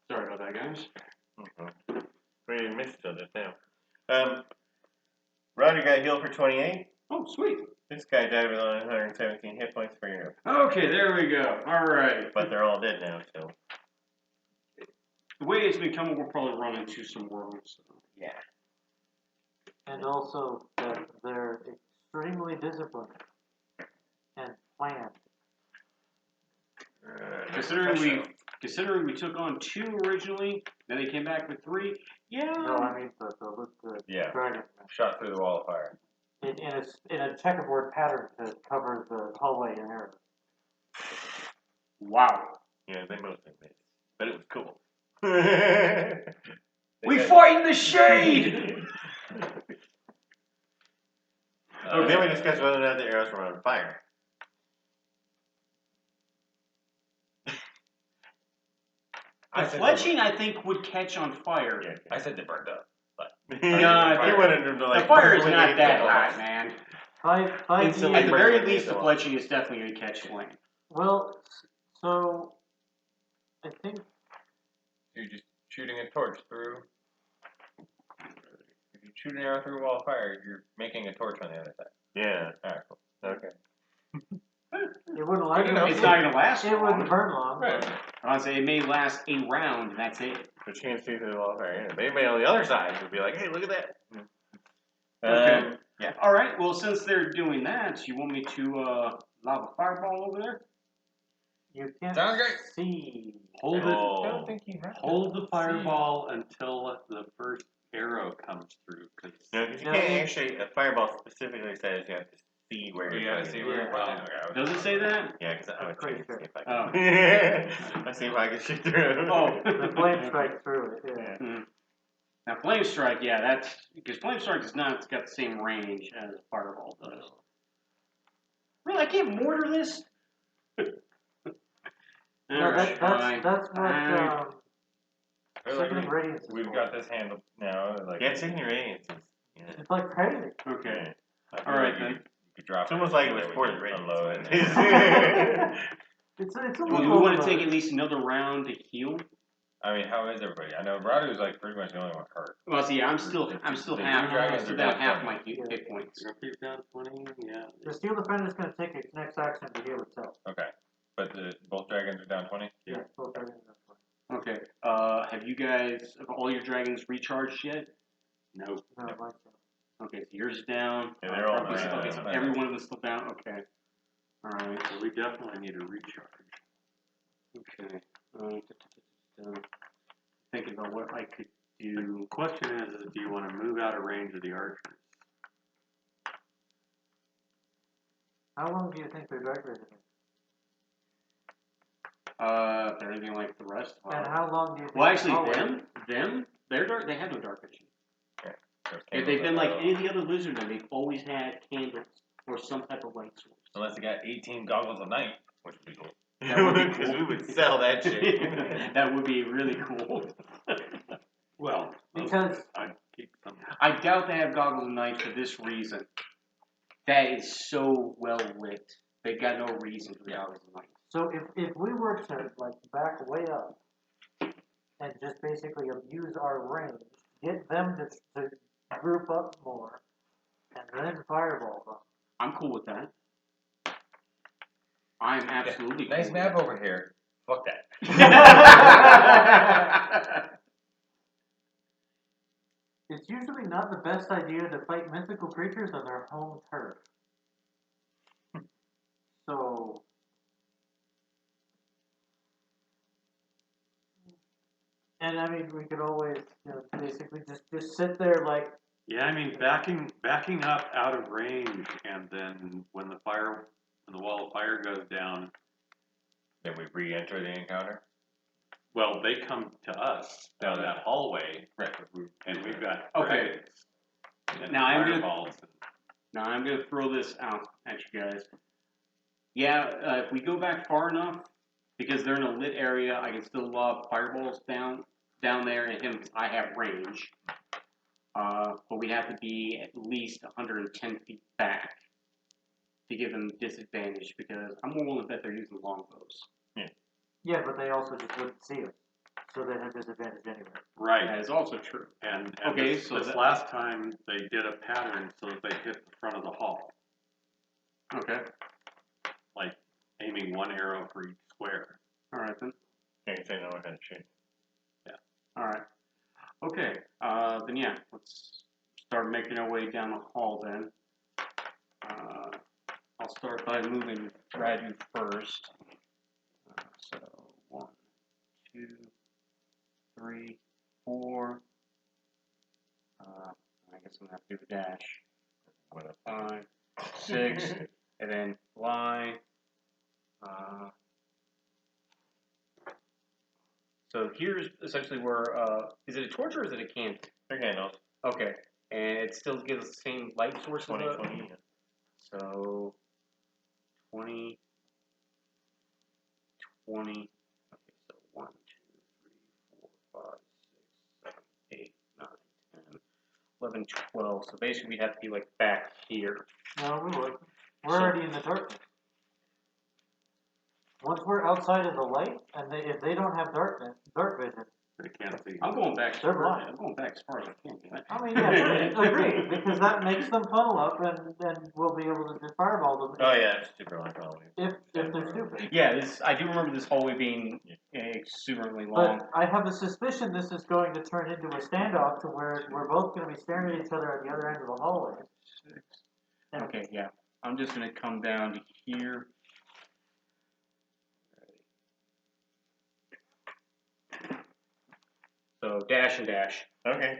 Sorry about that, guys. Mm-hmm. We didn't miss till just now. Roger got healed for 28. Oh, sweet. This guy died with only 117 hit points per year. Okay, there we go. Alright. But they're all dead now, so. The way it's been coming, we'll probably run into some more. So. Yeah. And also that they're extremely disciplined and planned. Considering we took on 2 originally, then they came back with 3. Yeah. No, I mean the dragon. Shot through the wall of fire. In a checkerboard pattern to cover the hallway and arrows. Wow. Yeah, they mostly missed. But it was cool. We fight in the shade! Then we discussed whether or not the arrows were on fire. The fletching, I think, would catch on fire. Yeah, I said they burned up. But they wanted them to the fire is not that hot, hot, man. Five Instantly At the burn very the least, the wall. fletching is definitely going to catch flame. Well, so I think you're just shooting a torch through. If you shoot an arrow through a wall of fire, you're making a torch on the other side. Yeah. Alright, cool. Okay. it wouldn't last. It's not going to last It long. wouldn't burn long. Right. I'd say it may last a round, and that's it. But you can't see through the wall of fire. But anybody on the other side would be like, hey, look at that. Okay. Yeah. All right. Well, since they're doing that, you want me to lob a fireball over there? You can't Sounds great. see. Hold it. I don't think you have to. Hold the fireball until the first arrow comes through. Cause No, because you No, can't actually, a fireball specifically says you have to see where You you're gotta see where you're Yeah. putting it. Okay, Does it say that? Yeah, because I would try to see if I Oh. can. Let's see if I can shoot through. Oh. The flame strike through it, yeah. Yeah. Now, Flame Strike, yeah, that's because Flame Strike does not got the same range as Fireball does. Really, I can't mortar this? No, Alright, fine. that's what, Alright. Sickening Radiance is We've for. got this handled now. Like Yeah, Sickening Radiance is. Yeah. It's like crazy. Okay. I feel Alright like then. You could drop It's almost like it was we Fort could Radiance. unload it. It's a Well, do little we want to overloaded. take at least another round to heal? I mean, how is everybody? I know Bradu's like pretty much the only one hurt. Well, see, I'm still The half, two still dragons are down down half 20. my hit points. Grumpy's down 20, yeah. The Steel Defender is going to take its next action to heal itself. Okay, but both dragons are down 20. Yeah, both are in that one. Okay. Have you guys, have all your dragons recharged yet? No. No, mine's not. Okay, so yours is down. Yeah, they're all Okay, down. okay, so every one of them is still down. Okay. Alright. So we definitely need a recharge. Okay. Thinking about what I could The do. question is do you want to move out of range of the archers? How long do you think their dark vision is? If they're anything like the rest. And how long do you think Well, actually, hallway- they're dark. They have no dark vision. So If they've been like any of the other lizardmen, they've always had candles or some type of light source. Unless they got 18 goggles a night, which would be cool. That would be Because cool. we would sell that shit. That would be really cool. Well, Because I'd keep some. I doubt they have goggles at night for this reason. That is so well lit. They got no reason for goggles at night. so if we were to like back way up and just basically abuse our range, get them to group up more, and then fireball them. I'm cool with that. I'm absolutely Nice cool map with over here. Fuck that. that. It's usually not the best idea to fight mythical creatures on their home turf. So, and I mean, we could always, basically just sit there like, Yeah, I mean backing up out of range, and then when the wall of fire goes down, Then we re-enter the encounter. well, they come to us down that hallway, Right. and we've got Okay. dragons and Now fireballs. I'm gonna throw this out at you guys. Yeah, if we go back far enough, because they're in a lit area, I can still lob fireballs down there and hit them because I have range. But we have to be at least 110 feet back to give them disadvantage because I'm more willing to bet they're using longbows. yeah, but they also just wouldn't see us. So they have disadvantage anyway. Right. That is also true. And Okay, this, so this that- last time they did a pattern so that they hit the front of the hall, Okay. like aiming one arrow for each square. All right then. Can't say no one had shit. All right. Okay. Then yeah, let's start making our way down the hall then. I'll start by moving Radu first. So 1, 2, 3, 4. I guess I'm gonna have to do a dash. 5, 6, and then fly. So here's essentially where, is it a torch or is it a candle? They're candles. Okay, and it still gives the same light source. 20, of the- 20. Yeah. So 20, 20. Okay, so 1, 2, 3, 4, 5, 6, 7, 8, 9, 10, 11, 12. So basically, we'd have to be like back here. No, we would. We're already in the darkness. Once we're outside of the light, and if they don't have dark vision, They can't see. I'm going back. They're blind. I'm going back as far as I can. Man. I mean, yeah, agreed, because that makes them funnel up, and we'll be able to just fireball them Oh yeah, it's super long probably. if they're stupid. Yeah, I do remember this hallway being exuberantly long. But I have a suspicion this is going to turn into a standoff to where we're both going to be staring at each other at the other end of the hallway. And Okay, yeah. I'm just going to come down to here. So dash and dash. Okay.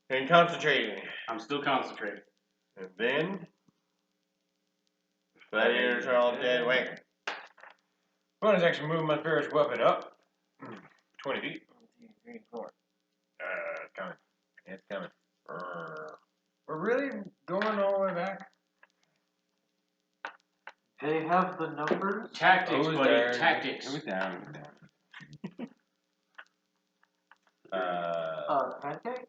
And concentrating. I'm still concentrating. And then, gladiators are all dead. Wait. Bonus action move my ferrous weapon up 20 feet. 1, 2, 3, 4. It's coming. It's coming. We're really going all the way back? They have the numbers. Tactics, Who's buddy. there? Tactics. Who's down? Pancake?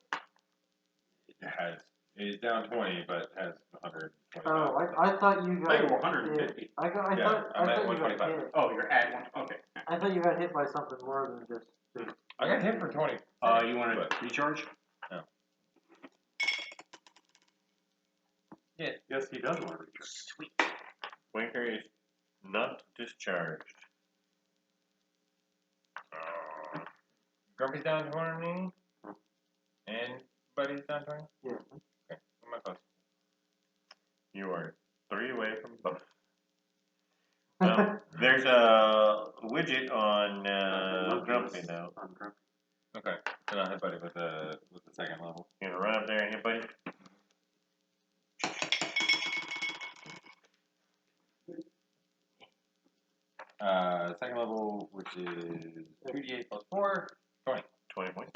It is down 20, but has 125. Oh, I thought you got. I think we're 150. I Yeah, thought I'm at you got 125. hit. Oh, you're at one. Okay. I thought you got hit by something more than just. I got hit for 20. You want to recharge? No. Yes, he does want to recharge. Sweet. Winker is not discharged. Grumpy's down 20. And Buddy's down 20. Yeah. Okay, I'm not close. You are 3 away from both. There's a widget on Grumpy though. On Grumpy. Okay, then I'll hit Buddy with the second level. You gonna run up there and hit Buddy? Second level, which is 2d8 plus 4, 20. 20 points.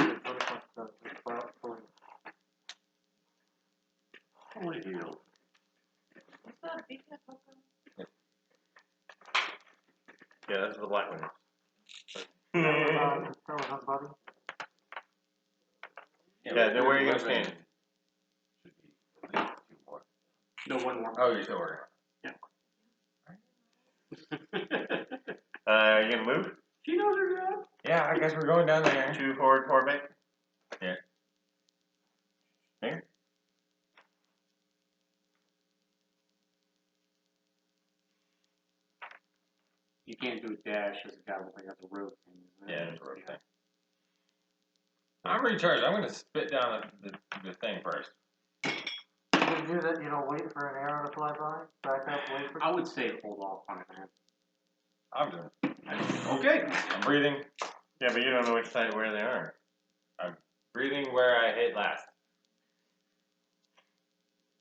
Holy heal. What's that beacon of Pokemon? Yeah, that's the black one. That was on Buddy. Yeah, then where are you gonna stand? Should be at least 2 more. No, one more. Oh, you're still working. You gonna move? She knows her job. Yeah, I guess we're going down there. 2 forward, 4 back. Yeah. There. You can't do a dash as a guy with like the road thing. Isn't it? Yeah, it's a road thing. I'm recharged. I'm going to spit down the thing first. You do that, wait for an arrow to fly by, back up, wait for. I would say hold off on it, man. I'm doing it. Okay. I'm breathing. Yeah, but you don't know which side where they are. I'm breathing where I hit last.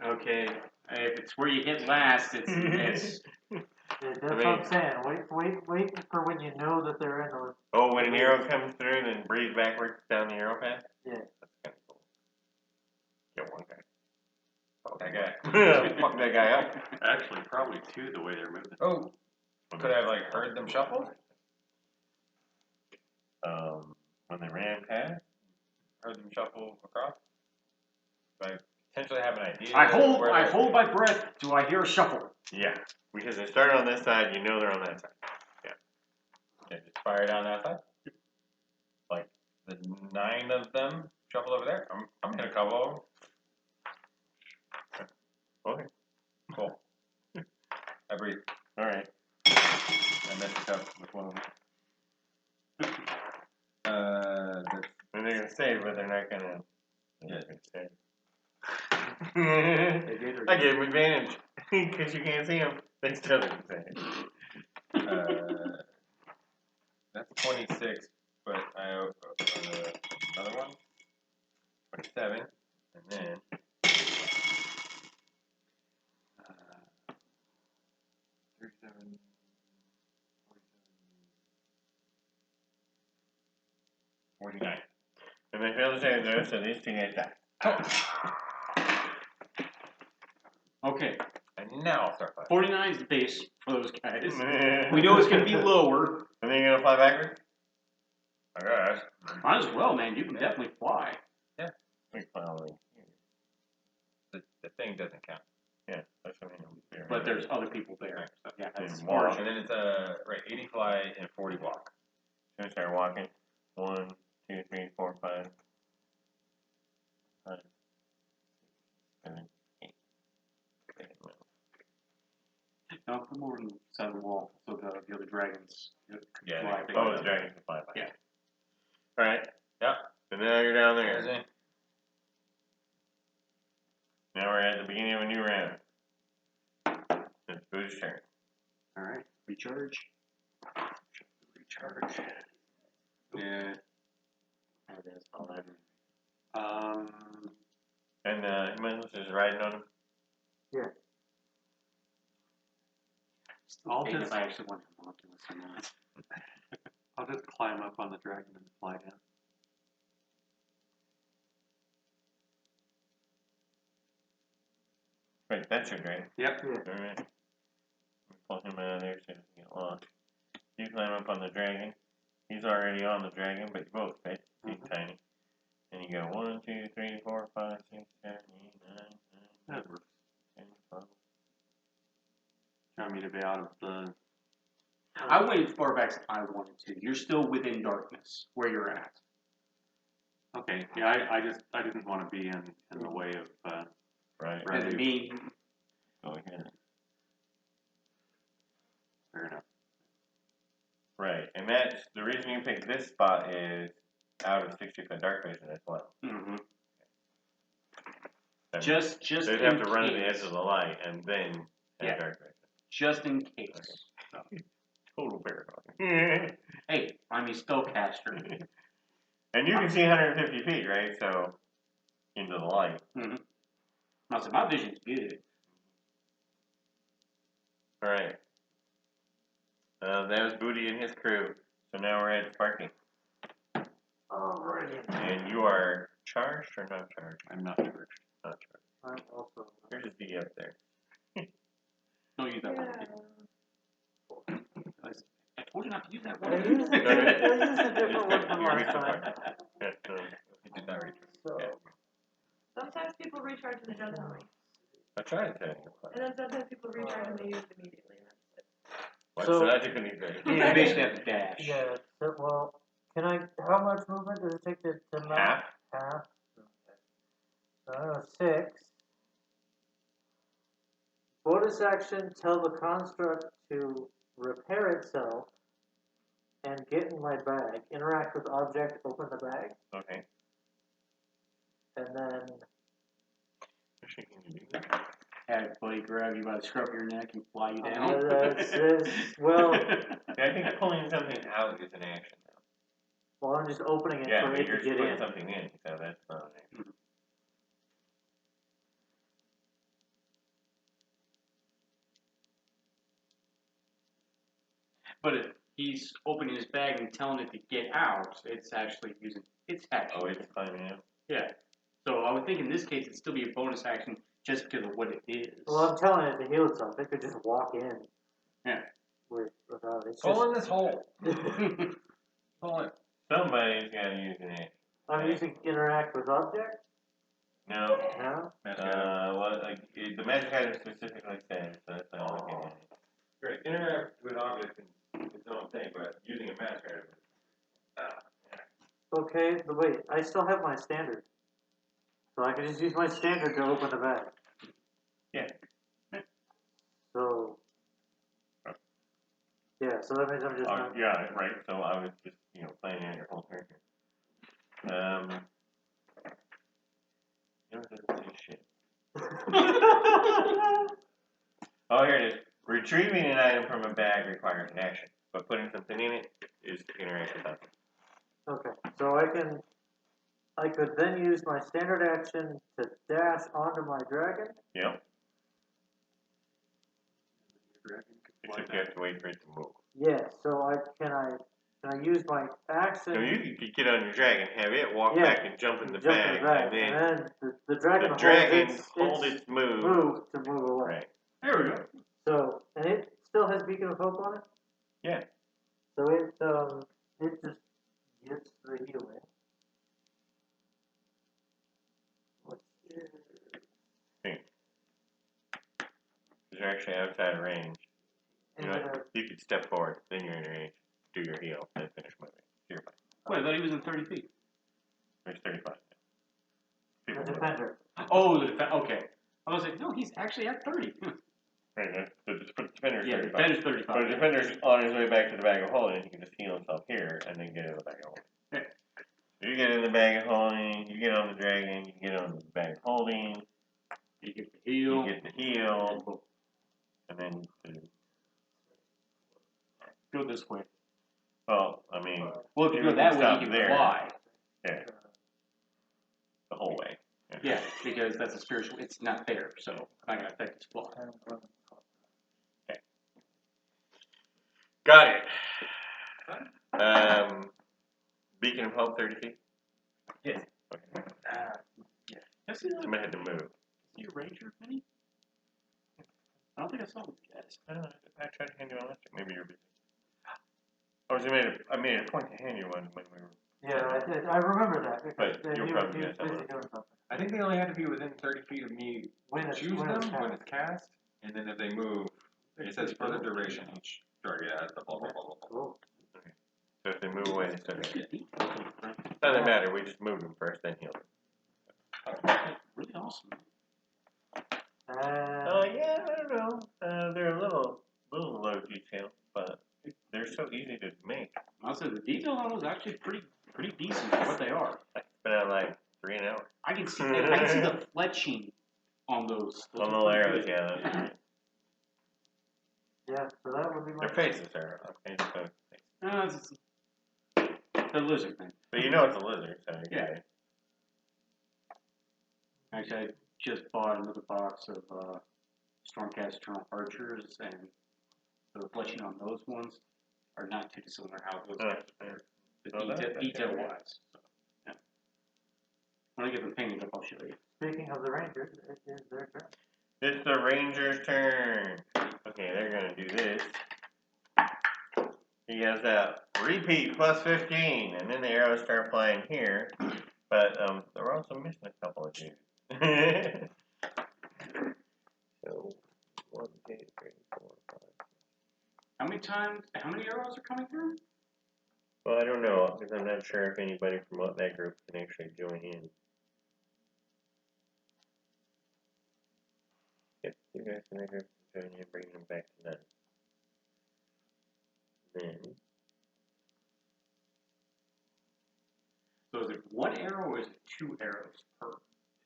Okay. If it's where you hit last, it's miss. Yeah, that's what I'm saying. Wait for when you know that they're in the. Oh, when an arrow comes through, then breathe backwards down the arrow path? Yeah. That's kind of cool. Get one guy. Oh, that guy. Fuck that guy up. Actually, probably 2 the way they're moving. Oh, could I have heard them shuffle? When they ran past? Heard them shuffle across? Do I potentially have an idea? I where hold my breath. Do I hear a shuffle? Yeah. Because they started on this side, you know they're on that side. Okay, just fire down that side. Like the 9 of them shuffle over there. I'm gonna couple of them. Okay. Cool. I breathe. Alright. I messed up with one of them. That's And they're gonna save, but they're not gonna. Yeah. Save. They did or I gave them advantage. Because you can't see them. They still didn't save. that's 26, but I owe another one. 27, and then 37, 49. And they fail to save those, so these 2 guys die. Okay. And now I'll start fighting. 49 is the base for those guys. We know it's going to be lower. And then you're gonna fly backwards? I guess. Might as well, man. You can definitely fly. We fly all the way here. The thing doesn't count. Yeah, that's what I mean. But there's other people there. So yeah, that's And smart. walk. And then it's 80 fly and 40 walk. Gonna start walking. 1, 2, 3, 4, 5. 5, 7, 8. No, put more on the side of the wall so the other dragons can Yeah, fly. they Oh, the dragon can fly by. Yeah. Alright. Yep. And now you're down There's there. it. Now we're at the beginning of a new round. It's Boo's turn. Alright, recharge. Recharge. Yeah. That is all that. And Himalayas is riding on him. Yeah. I'll just- if I actually want homunculus or not. I'll just climb up on the dragon and fly down. Right, that's your dragon. Yep. Alright. Pull him out of there so he doesn't get lost. You climb up on the dragon. He's already on the dragon, but you both fit. He's tiny. And you go 1, 2, 3, 4, 5, 6, 7, 8, 9, 10, That works. 12. You want me to be out of the... I went as far back as I wanted to. You're still within darkness where you're at. Okay, yeah, I didn't want to be in the way of... Right. And Right. me, Go ahead. Fair enough. Right, and that's the reason you picked this spot is out of 60-foot dark vision as well. mm-hmm. That means just they'd in have to run to the case. edge of the light and then have Yeah. dark vision. Just in case. Total paranoid. Hey, I'm a spellcaster. And you can see 150 feet, right? So into the light. Mm-hmm. I said, my vision's good. All right. That was Booty and his crew. So now we're at Sparky. Alrighty. And you are charged or not charged? I'm not charged. Not charged. I'm also. There's a D up there. Don't use that one. Yeah. I told you not to use that I one. used a different one from You last reached the time. part. Yeah, He did not reach. So, Yeah. Sometimes people recharge and they don't tell me. I tried to tell you. And then sometimes people recharge and they use it immediately. And that's it. What? So- So that's a good news. You basically have to dash. yeah, so, well, how much movement does it take to mount? Half. Half? Okay. 6. Bonus action, tell the construct to repair itself and get in my bag. Interact with object, open the bag, Okay. and then Actually, can you do that? Have buddy grab you by the scruff of your neck and fly you down. well, Yeah, I think pulling something out is an action now. well, I'm just opening it Yeah, for but it you're to get putting in. something in, so that's not an action. But if he's opening his bag and telling it to get out, it's actually using its action. Oh, it's climbing out. Yeah. So I would think in this case it'd still be a bonus action just because of what it is. Well, I'm telling it to heal itself. It could just walk in. Yeah. Without it's Fall just. in this hole. Fall in. Somebody's got to use an action. I'm using interact with object. No. No. Well, the magic item specifically says, so that's not looking at it. Great. Interact with objects is its own thing, but using a magic item. Okay, but wait, I still have my standard. So I can just use my standard to open the bag. Yeah. So. Yeah, so that means I'm just not. Yeah, right. So I was just, playing out your whole turn here. It doesn't say shit. Oh, here it is. Retrieving an item from a bag requires an action, but putting something in it is interaction with something. Okay, so I could then use my standard action to dash onto my dragon. Yep. Dragon could fly Except you have to wait for it to move. Yeah, so can I use my action? So you could get on your dragon, have it walk Yeah, back and jump in the bag, and then the dragon, the dragon holds hold its move. to move away. Right. There we go. So, and it still has Beacon of Hope on it? Yeah. So it just gets the healing. Because you're actually outside of range. You could step forward, then you're in range, do your heal, then finish moving. You're fine. Wait, I thought he was in 30 feet. There's 35. The People defender. Oh, the defender. Okay. I was like, no, he's actually at 30. Right, the defender's Yeah, the 35. defender's 35. But the defender's on his way back to the bag of holding, he can just heal himself here and then get in the bag of holding. Yeah. So you get in the bag of holding, you get on the dragon, you get on the bag of holding, You get the heal. you get the heal, and then Go this way. well, I mean, Well, if you go can that way, stop you can there. fly. Yeah, the whole way. Yeah, because because that's a spiritual. It's not there, so I'm not gonna affect its flow. Got it. Beacon of Hope, 30 feet. Yes. Okay. Yeah. I see that. Somebody had to move. See a ranger, Minnie? I don't think I saw him. Yes. I tried to hand you one last time. Maybe you're busy. Oh, I made a point to hand you one when we were. Yeah, I remember that. But you're probably he was gonna busy doing something. I think they only have to be within 30 feet of me When to it's- choose when them it's when cast. it's cast, and then if they move, it says for the duration each target has the blah blah blah blah blah. Cool. So if they move away, they start. Pretty deep. Doesn't matter. We just moved them first, then healed them. Really awesome. Yeah, I don't know. They're a little low detail, but they're so easy to make. I'll say the detail on those actually pretty decent for what they are. It's been out like 3 an hour. I can see the fletching on those. On the are pretty arrows, good. yeah. Yeah, so that would be my. Their faces are okay. So, The lizard man. but you know it's a lizard, so Yeah. Actually, I just bought another box of Stormcast Eternal Archers, and the fletching on those ones are not too dissimilar how those guys are. The detail wise. So, yeah. When I get them painted up, I'll show you. Speaking of the Rangers, it is their turn. It's the Ranger's turn. Okay, they're gonna do this. He has that repeat plus 15, and then the arrows start flying here. But they're also missing a couple of dudes. So 1, 2, 3, 4, 5. How many arrows are coming through? Well, I don't know because I'm not sure if anybody from that group can actually join in. Yep, you guys from that group can join in, bringing them back to 9. Then. So is it 1 arrow or is it 2 arrows per?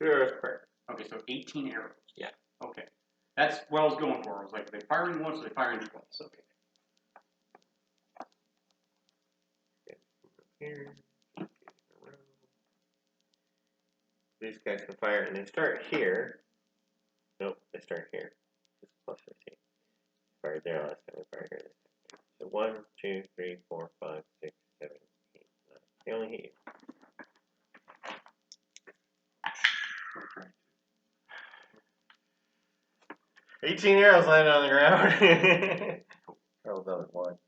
2 arrows per. Okay, so 18 arrows. Yeah. Okay. That's what I was going for. I was like, they firing once, they firing twice. Okay. Here. These guys can fire, and they start here. Nope, they start here. Just plus 15. Fired there last time, we fired here this time. So 1, 2, 3, 4, 5, 6, 7, 8, 9. They only hit you. Okay. 18 arrows landed on the ground. That was only 1.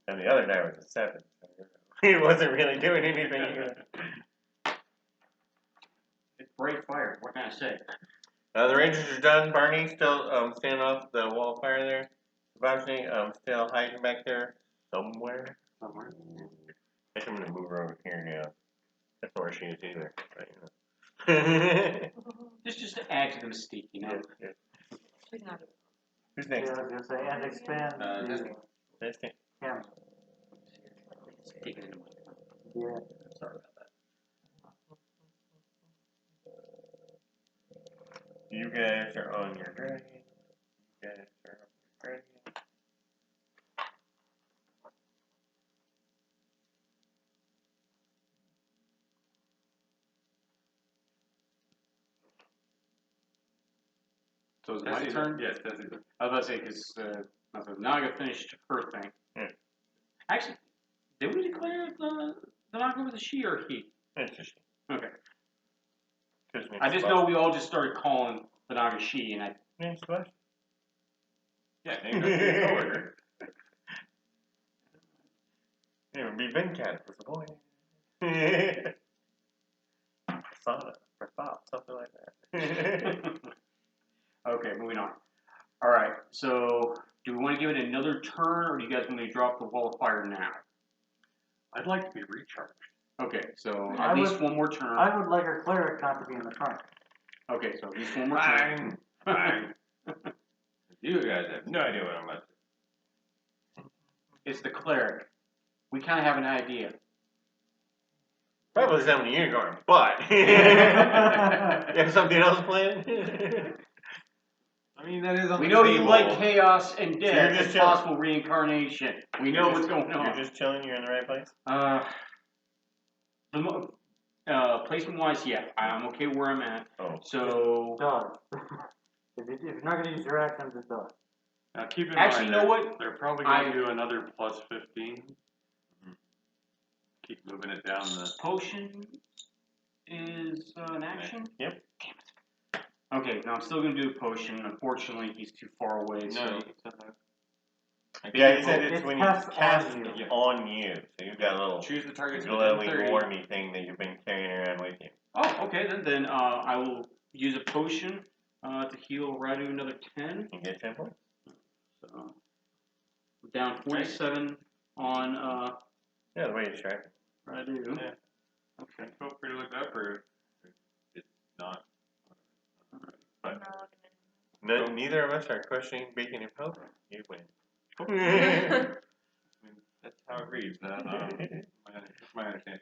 And the other guy was a 7. He wasn't really doing anything either. It's brave fire. What can I say? The Rangers are done. Barney still standing off the wall of fire there. Sebastian still hiding back there somewhere. Somewhere. I think I'm going to move her over here now. That's not where she is either. Right, Just to add to the mystique, you know? Yeah. She's not. Who's Yeah, I next? was gonna say, and expand Disney. the Disney. camera. Take it into my Yeah. Sorry about that. You guys are on your dragon. You guys are on your dragon. So is it my turn? Yes, that's it. I was about to say, because Naga finished her thing. Yeah. Actually, did we declare the Naga was a she or a he? Interesting. Okay. Gives me I just know we all just started calling the Naga she, and I. Name's Sebastian. Yeah, name goes to your coworker. It would be Venkat if it was a boy. Persona, Persona, something like that. Okay, moving on. All right, so do we want to give it another turn, or do you guys want me to drop the wall of fire now? I'd like to be recharged. Okay, so I at least would- one more turn. I would like our cleric not to be in the front. Okay, so at least one more turn. Fine. You guys have no idea what I'm about to do. It's the cleric. We kind of have an idea. Probably something unicorn, but you have something else planned? I mean, that is on We the know table. you like chaos and you're death just and chilling. possible reincarnation. We know what's going on. You're just chilling. You're in the right place. Placement wise, yeah, I'm okay where I'm at. Oh. So Dodge. If you're not gonna use your actions, it's dodge. Now keep in Actually, mind, you know what? they're probably going to do another plus 15. Keep moving it down the. Potion is an action. Yep. Damn it. Okay, now I'm still gonna do a potion. Unfortunately, he's too far away. No, So you can still have. Yeah, he said it's It's when you cast cast on you. it on you. So you've got a little Choose the target's within glowing 30. warmy thing that you've been carrying around with you. Oh, okay. Then I will use a potion to heal Radu another 10. You get 10 points. So we're down 47 on Yeah, the way you track it. Radu. Yeah. Okay. Feel free to look it up, or it's not. I'm not looking No, neither of us are questioning Beacon of Hope. You win. I mean, that's how it reads. That's my understanding.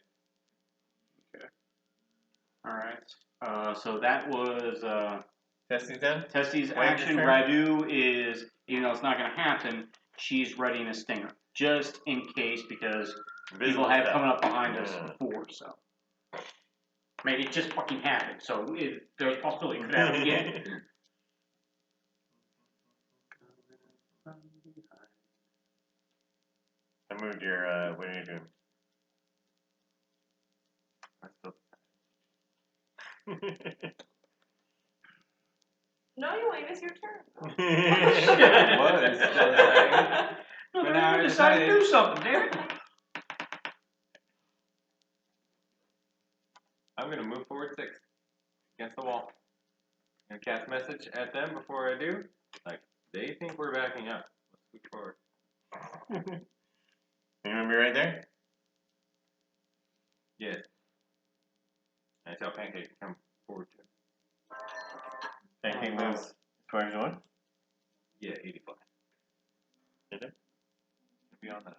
All right. So that was Testy's done? Testy's Wait action. your turn. Radu is, even though it's not going to happen, she's readying a stinger just in case because people Visible have stuff. coming up behind us Yeah. before. So maybe it just fucking happened. So there's a possibility it could happen again. I moved your, what are you doing? No, you ain't. It's your turn. It was still deciding. But now I decided to do something, damn it. I'm gonna move forward 6 against the wall. I'm gonna cast message at them before I do. Like they think we're backing up. Let's move forward. You gonna be right there? Yes. I tell Pancake to come forward too. Pancake moves as far as you want. Yeah, 85. Did it? Beyond that.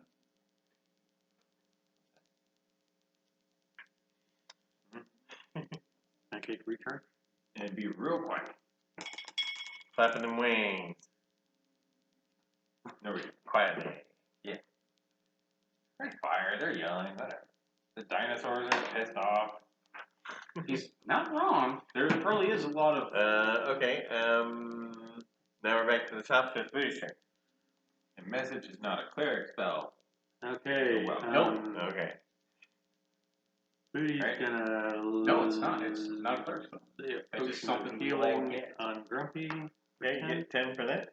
Pancake return. And be real quiet. Flapping them wings. No reason. Quietly. They're fire, they're yelling, whatever. The dinosaurs are pissed off. He's not wrong. There probably is a lot of. Okay, now we're back to the top, so it's Booty's turn. And message is not a cleric spell. Okay. Well, nope. Okay. Booty's Right. gonna. No, it's not. It's not a cleric spell. The It's just potion something of we all healing get. on Grumpy. Okay, you get 10 for that.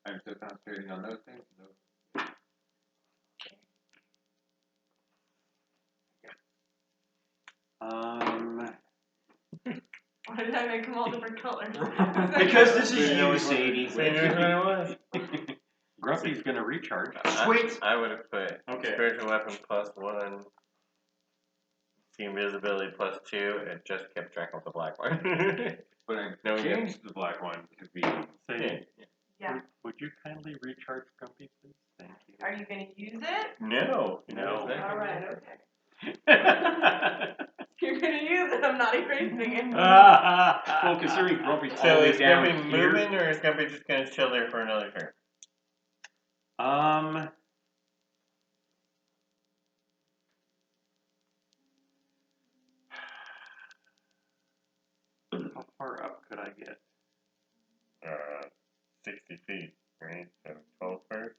I'm still concentrating on those things. No. Why did I make them all different colors? Because this is Didn't know you, which one- Sadie. So you knew which one it was? Grumpy's gonna recharge. Sweet. I would have put Okay. spiritual weapon +1, see invisibility +2, and just kept track of the black one. But I No, changed the black one to be. Say, Yeah. would you kindly recharge Grumpy, please? Thank you. Are you gonna use it? No. No. All right. Okay. You're gonna use it. I'm not erasing it. Well, considering Grumpy's all the So way is down Gumpy here. moving, or is Gumpy just going to chill there for another turn? How far up could I get? 60 feet, right? So 12 first.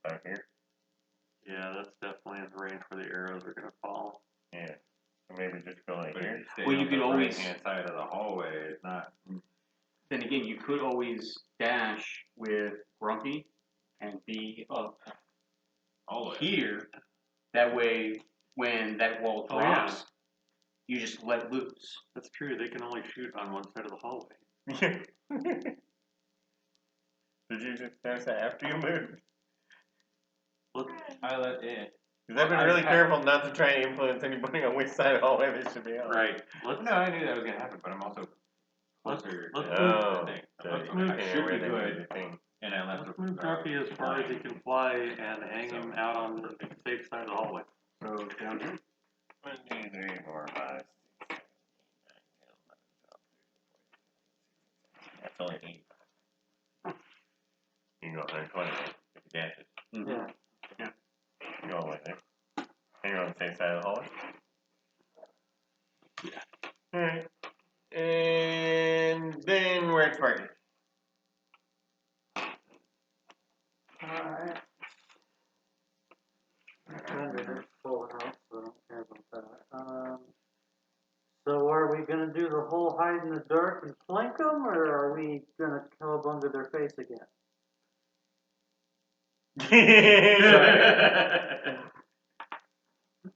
Out here? Yeah, that's definitely in the range where the arrows are gonna fall. Yeah. So maybe just go like But if here. you stay Well, you on could the always- right-hand side of the hallway, it's not. Then again, you could always dash with Grumpy and be up Hallway. here. That way, when that wall Oh, yeah. drops, you just let loose. That's true. They can only shoot on one side of the hallway. Did you just notice that after you moved? I let it. Because I've been I really have- careful not to try and influence anybody on which side of the hallway they should be on. Right. Let's No, I knew that was gonna happen, but I'm also closer. let's to Oh, the thing. so I you move kinda should where be they good, need to be. and I left let's the move Grumpy as far as he can fly and hang him out on the safe side of the hallway. So down here. 1, 2, 3, 4, 5, 6, 7, 8, 9, 10, 11, 12, 13, 14, 15, 16, 17. That's only 8. You can go 120 if you dash it. Mhm. Yeah. Go away there. And you're on the same side of the hallway? Yeah. Alright. And then where it's parking. Alright. Vendors are full house, so I don't care about that. So are we gonna do the whole hide in the dark and flank them, or are we gonna cowabunga their face again?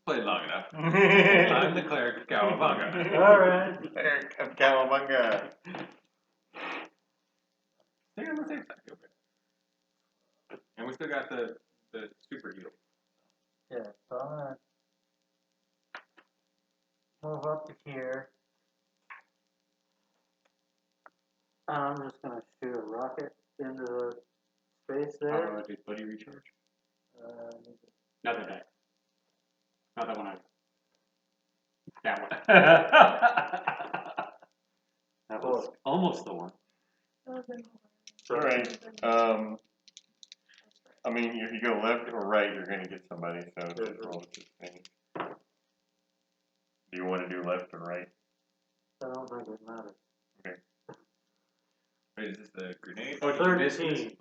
Played long enough. I'm the cleric of Cowabunga. Alright. Cleric of Cowabunga. Stay on the safe side, feel good. And we still got the super heal. Yeah, so I'm gonna move up to here. I'm just gonna shoot a rocket into the space there. Did Buddy recharge? Uh, Not that guy. Not that one. That one. That was almost the one. Alright. I mean, if you go left or right, you're going to get somebody, so just roll with this thing. Do you want to do left or right? I don't think it matters. Okay. Wait, is this the grenade? Oh, did you miss this? 13.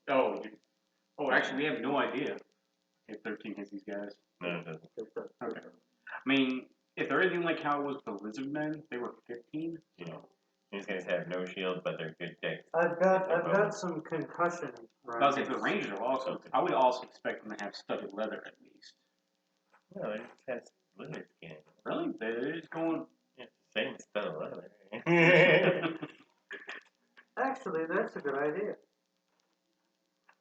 No, Oh, actually, we have no idea if 13 hits these guys. no, it doesn't. Okay. I mean, if they're anything like how it was the lizardmen, they were 15. You know, these guys have no shield, but they're good decks. I've got some concussion. I was saying for the rangers are also. I would also expect them to have studded leather at least. No, they just have lizard skin. Really? They're just going. Yeah, it's the same stuff of leather. Actually, that's a good idea.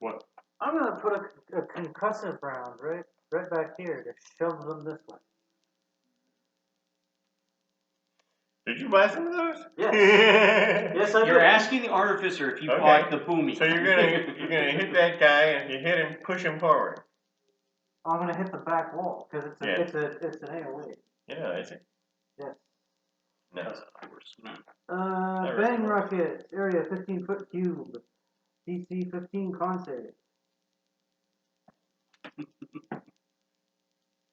What? I'm gonna put a concussive round right back here to shove them this way. Did you buy some of those? Yes. Yes, I You're did. asking the artificer if you Okay. bought the boomy. So you're gonna hit that guy, and if you hit him, push him forward. I'm gonna hit the back wall because it's Yeah. it's an AOE. Yeah, is it? Yes. No. Of course. No. Bang rocket, area 15-foot cube, DC 15 con save.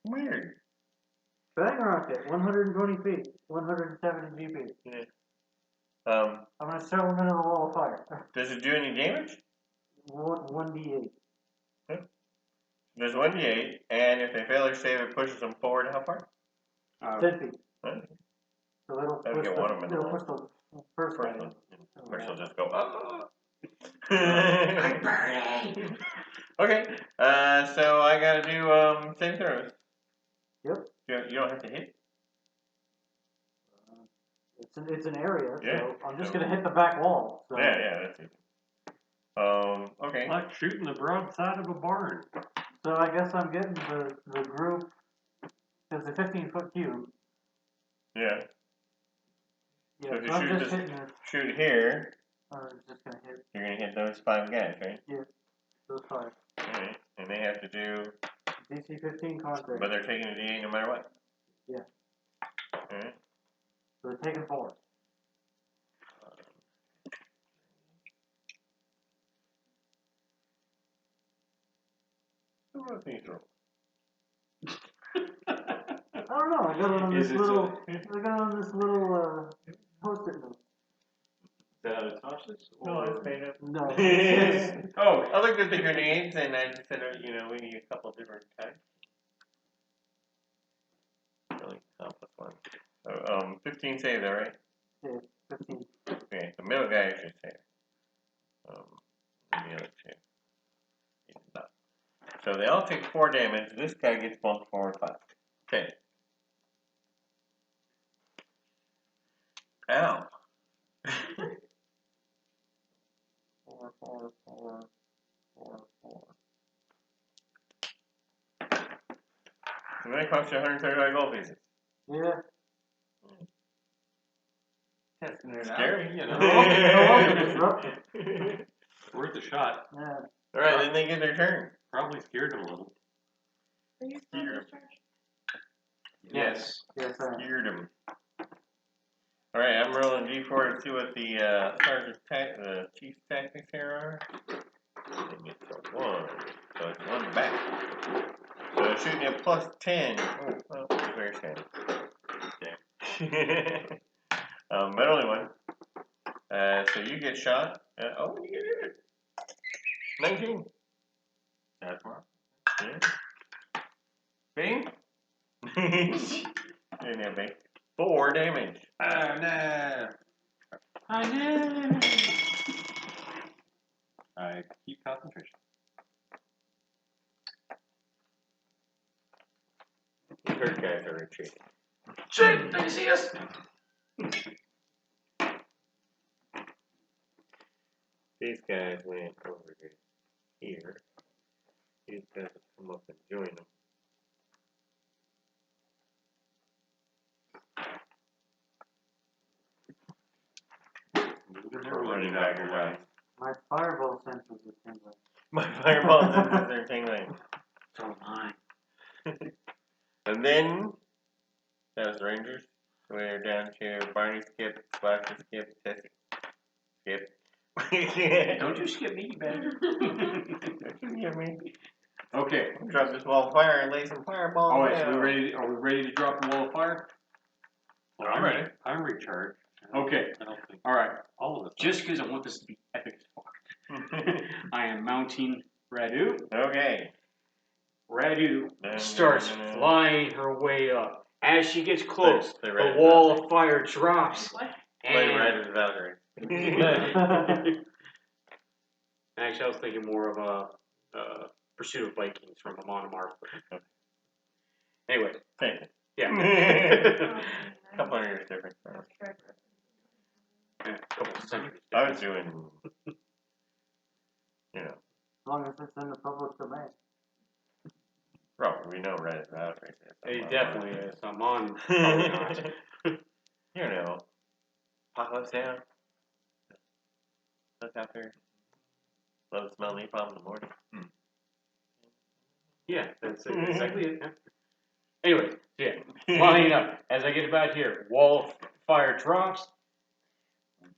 Weird. Bang rocket, 120 feet, 170 GP. Yeah. I'm gonna shove him into the wall of fire. Does it do any damage? 1d8. There's 1d8, and if they fail their save, it pushes them forward how far? 10 feet. Huh? So it'll That'll push get one of them in the it'll wall. push the first First guy. one. Or she'll just go, oh. I'm burning. Okay, so I gotta do save throws. Yep. You don't have to hit? It's an area, Yeah. so I'm just gonna hit the back wall. So. Yeah, that's it. Okay. Like shooting the broadside of a barn. So I guess I'm getting the group, because the 15-foot cube. Yeah. Yeah, So if you so I'm shoot just this- hitting it. Shoot here, I'm just gonna hit you're gonna hit those 5 guys, right? those 5. Alright. And they have to do, DC 15 contact. but they're taking a D8 no matter what? Yeah. Alright. So they're taking 4. Who wrote these rules? I don't know. I got it on Is this it little. I got it on this little post-it note. Is that a Tasha's? No, it's made up. No. It's, Oh, I looked at the grenades and I just said, we need a couple different types. Really complex one. So, 15 save there, right? yeah, 15. Okay, the middle guy should save. And the other 2. He's not. So they all take 4 damage. This guy gets bumped forward 5. Okay. Ow. 4, 4, 4, 4, 4. So that costs you 135 gold pieces. Yeah. Testing it Scary, out, you know. They're also disruptive. Worth a shot. Yeah. Alright, then they get their turn. Probably scared him a little. Are you still Here. discharged? Yes. Yes, I am. Scared him. Alright, I'm rolling D4 to see what the sergeant the chief's tactics here are. I get a 1, So it's 1 back. So it's shooting at plus 10. Oh, well, it's very sad. Okay. But only 1. So you get shot. Oh, you get it. 19. That's more. Yeah. Bing? Didn't have bing. 4 damage. Oh no! I know. I keep concentration. The third guys are retreating. Shit! They see us. These guys went over to here. These guys will come up and join them. We're running back around. My fireball senses are tingling. My fireball senses are tingling. So mine. And then, that was Rangers. We're down to Barney skip, Slasher skip, Tessie skip. Don't you skip me, man. Don't you get me? Okay. Drop this wall of fire and lay some fireballs All right. down. So are we ready to drop the wall of fire? Well, I'm ready. I'm recharged. Okay. I don't think All right. all of us. Just because I want this to be epic as fuck, I am mounting Radu. Okay. Radu starts flying her way up. As she gets close, Play the Riders wall of fire drops. What? Play And Riders Valkyrie. actually, I was thinking more of a Pursuit of Vikings from Amon Amarth. Anyway, Same. yeah. Couple of years different. Yeah, a couple of centuries. I was doing, As long as it's in the public domain. we know Riders Valkyrie. It definitely is. Amon, probably not. You know, apocalypse down. What's out there? Love the smell of napalm in the morning. Yeah, that's exactly it. Yeah. Anyway, yeah, flying up. As I get about here, wall of fire drops.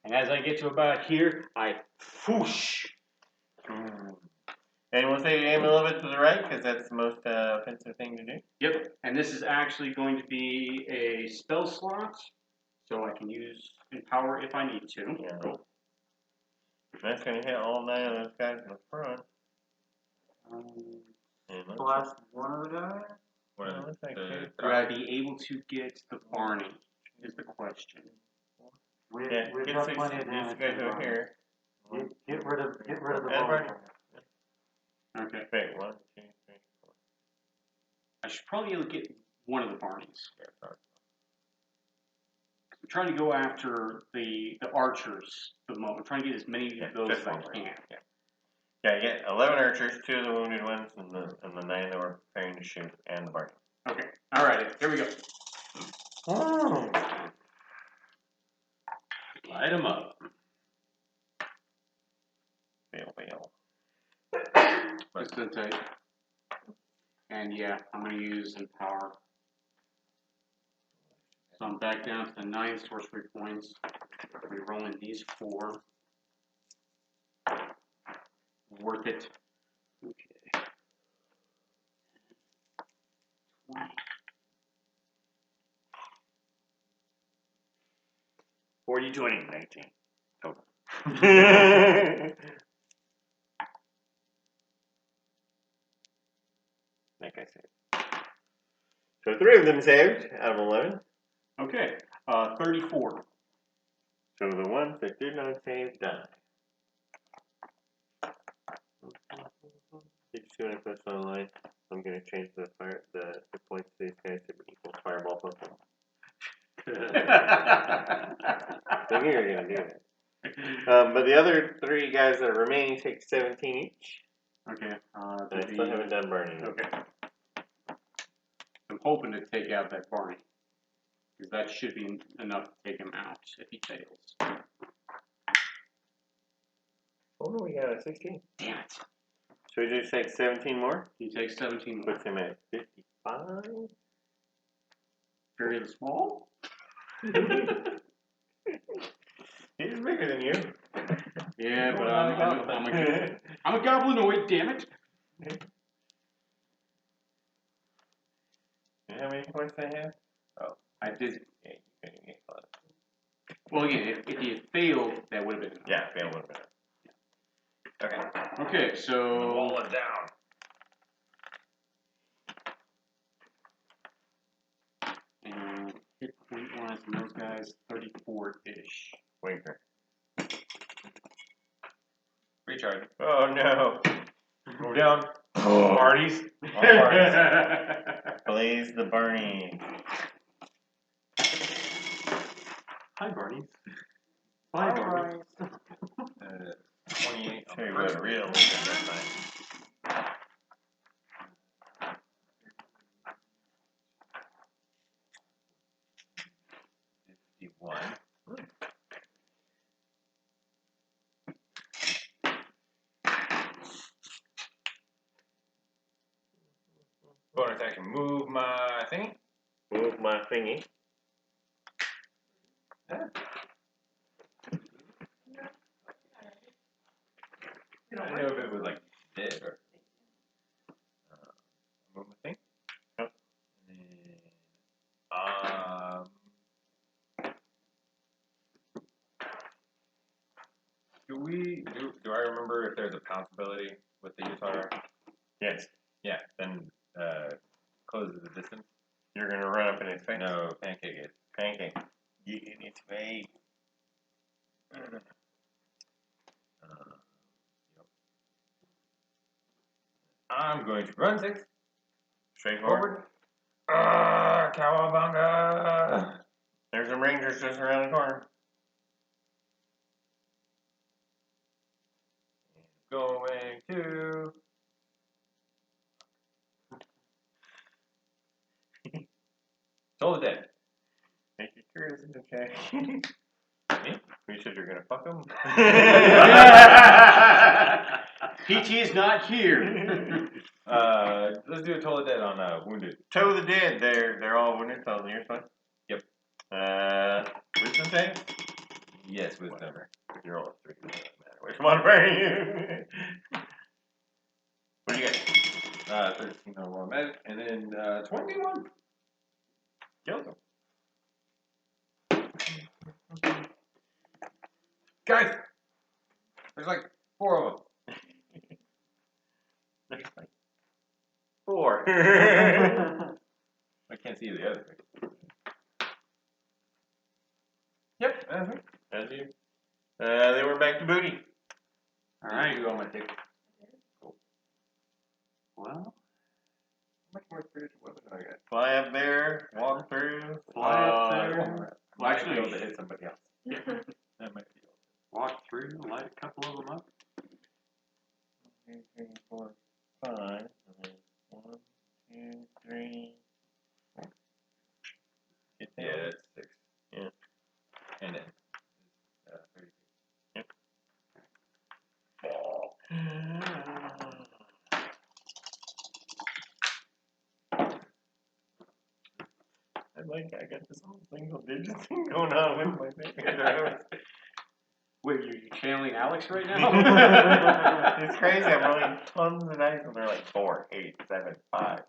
And as I get to about here, I whoosh. And we'll say aim a little bit to the right because that's the most offensive thing to do. Yep, and this is actually going to be a spell slot, so I can use Empower if I need to. Yeah. Cool. That's going to hit all 9 of those guys in the front. And let's Blast one of the guys? well, looks like Would I be able to get the Barney, is the question. We've yeah, got get plenty of these damage. guys to over run. here. Get rid of the And ball. Barney. Okay. Wait, 1, 2, 3, 4. I should probably be able to get one of the Barneys. Yeah, sorry. I'm trying to go after the archers for the moment. I'm trying to get as many of those as I can. Yeah, you get 11 archers, 2 of the wounded ones, and the 9 that were preparing to shoot, and the Barney. Okay. Alright, here we go. Light them up. Fail. Just to take. And yeah, I'm going to use Empower. So I'm back down to the 9 sorcery points. I'll be rolling these 4. Worth it. Okay. 20. 40, 20, 19. Total. Like I said. So 3 of them saved out of 11. Okay. 34. So the ones that did not save die. Did you see when I posted online? I'm going to change the points to these guys to equal fireball plus 1. So here you're going to do that. But the other 3 guys that are remaining take 17 each. Okay. And I still haven't done burning. Okay. I'm hoping to take out that Barney. Because that should be enough to take him out if he fails. Oh no, we got a 16. Damn it. So we just take 17 more? He takes 17 more. Puts him at 55. Very small. He's bigger than you. Yeah, but I'm a goblinoid, damn it. You know how many points they have? Oh, I did. yeah, you couldn't get close. Well, again, if you had failed, that would have been. Yeah, fail would have been. Okay. Okay, The so wall is down. and hit point wise from those guys, 34-ish. Winker. Recharge. Oh no. Move down. Parties. All parties. Blaze the Barney. Hi, Barney. Bye, Barney. 28 on Show you the what first. a real lizard looks like. 51. Bonus action. Move my thingy. Move my thingy. I didn't know if it was like dead or. Move my thing. Yep. And then, do I remember if there's a pounce ability with the guitar? Yes. Yeah, then closes the distance. You're gonna run up in its face. No, pancake it. Pancake. Get in its face. Yep. I'm going to run 6 Straight forward. Cowabunga! There's some rangers just around the corner. Going to. Toll the dead. Make your tourism check. Me? You said you're gonna fuck them? PT's not here. Let's do a toll the dead on wounded. Toe the dead. They're all wounded. So you're fine. Yep. Wisdom save? Yes, wisdom. Whatever. You're all 3. It doesn't matter which one for you. What do you got? 13 on one medic, and then 21. Kills them. Guys, there's like 4 of them. There's like 4. I can't see the other thing. Yep, that's me. As you. They were back to booty. All right. You on my ticket. Well, How much more spiritual weapon do I got? Fly up there. Walk through. fly up there. Well, Well, actually, be actually, able to hit somebody else. That might be. walk through, light a couple of them up. 1, 2, 3, 4, 5. And then 1, 2, 3. Get Yeah, down. that's 6. Yeah. And then 30. I got this whole single digit thing going on with my finger. Wait, you channeling Alex right now? It's crazy. I'm rolling tons of dice and they're like 4, 8, 7, 5.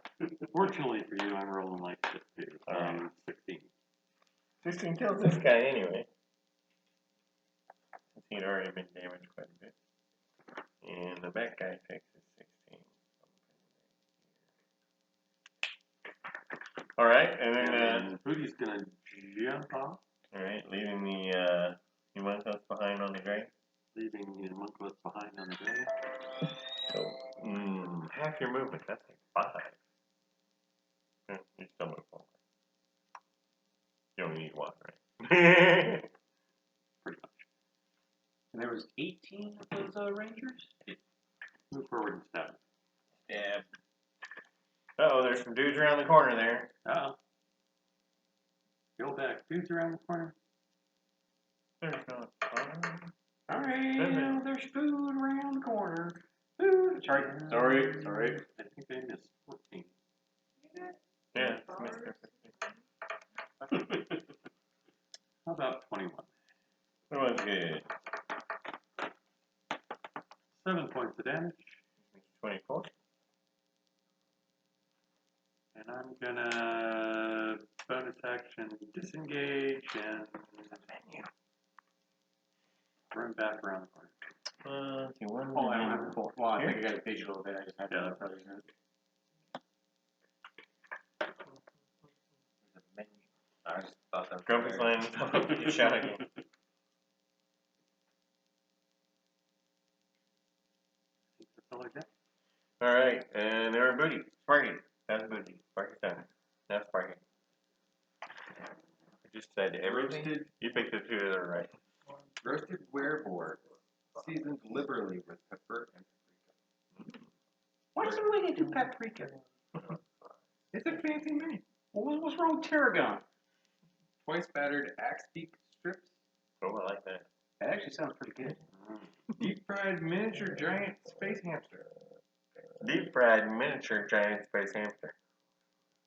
Fortunately for you, I'm rolling like 16. 16 kills this guy anyway. Since he'd already been damaged quite a bit. And the back guy takes his 16. Alright, and then, And Booty's gonna jump off, alright, leaving the, Humancos behind on the grave. leaving the homunculus behind on the grave. So, half your movement, that's like 5. You still move forward. You only need 1, right? Pretty much. And there was 18 of those Rangers? Move forward and step. Yeah. Uh-oh, there's some dudes around the corner there. Uh-oh. Go back. Dude's around the corner. There's no fire. Alright, there's food around the corner. Food. Sorry. I think they missed 14. Yeah, it's Mr. 50. How about 21? That was good. 7 points of damage. 24. bonus action, disengage, and run back around the corner. Let's see, one, Oh, two, four. well, I think I got a digital bit. I just had to probably use it. I just thought that was Grumpy's hilarious. line. Get shot again. That's all I got. All right, and there are booty. Sparky. That's booty. Sparky's done. Now Sparky. I just said everything. Roasted, You picked the two that are right. roasted werewolf, seasoned liberally with pepper and paprika. Why does everybody do paprika? It's a fancy name. Well, what's wrong with tarragon? Twice battered axe beak strips, Oh, I like that. That actually sounds pretty good. deep fried miniature giant space hamster. Deep fried miniature giant space hamster.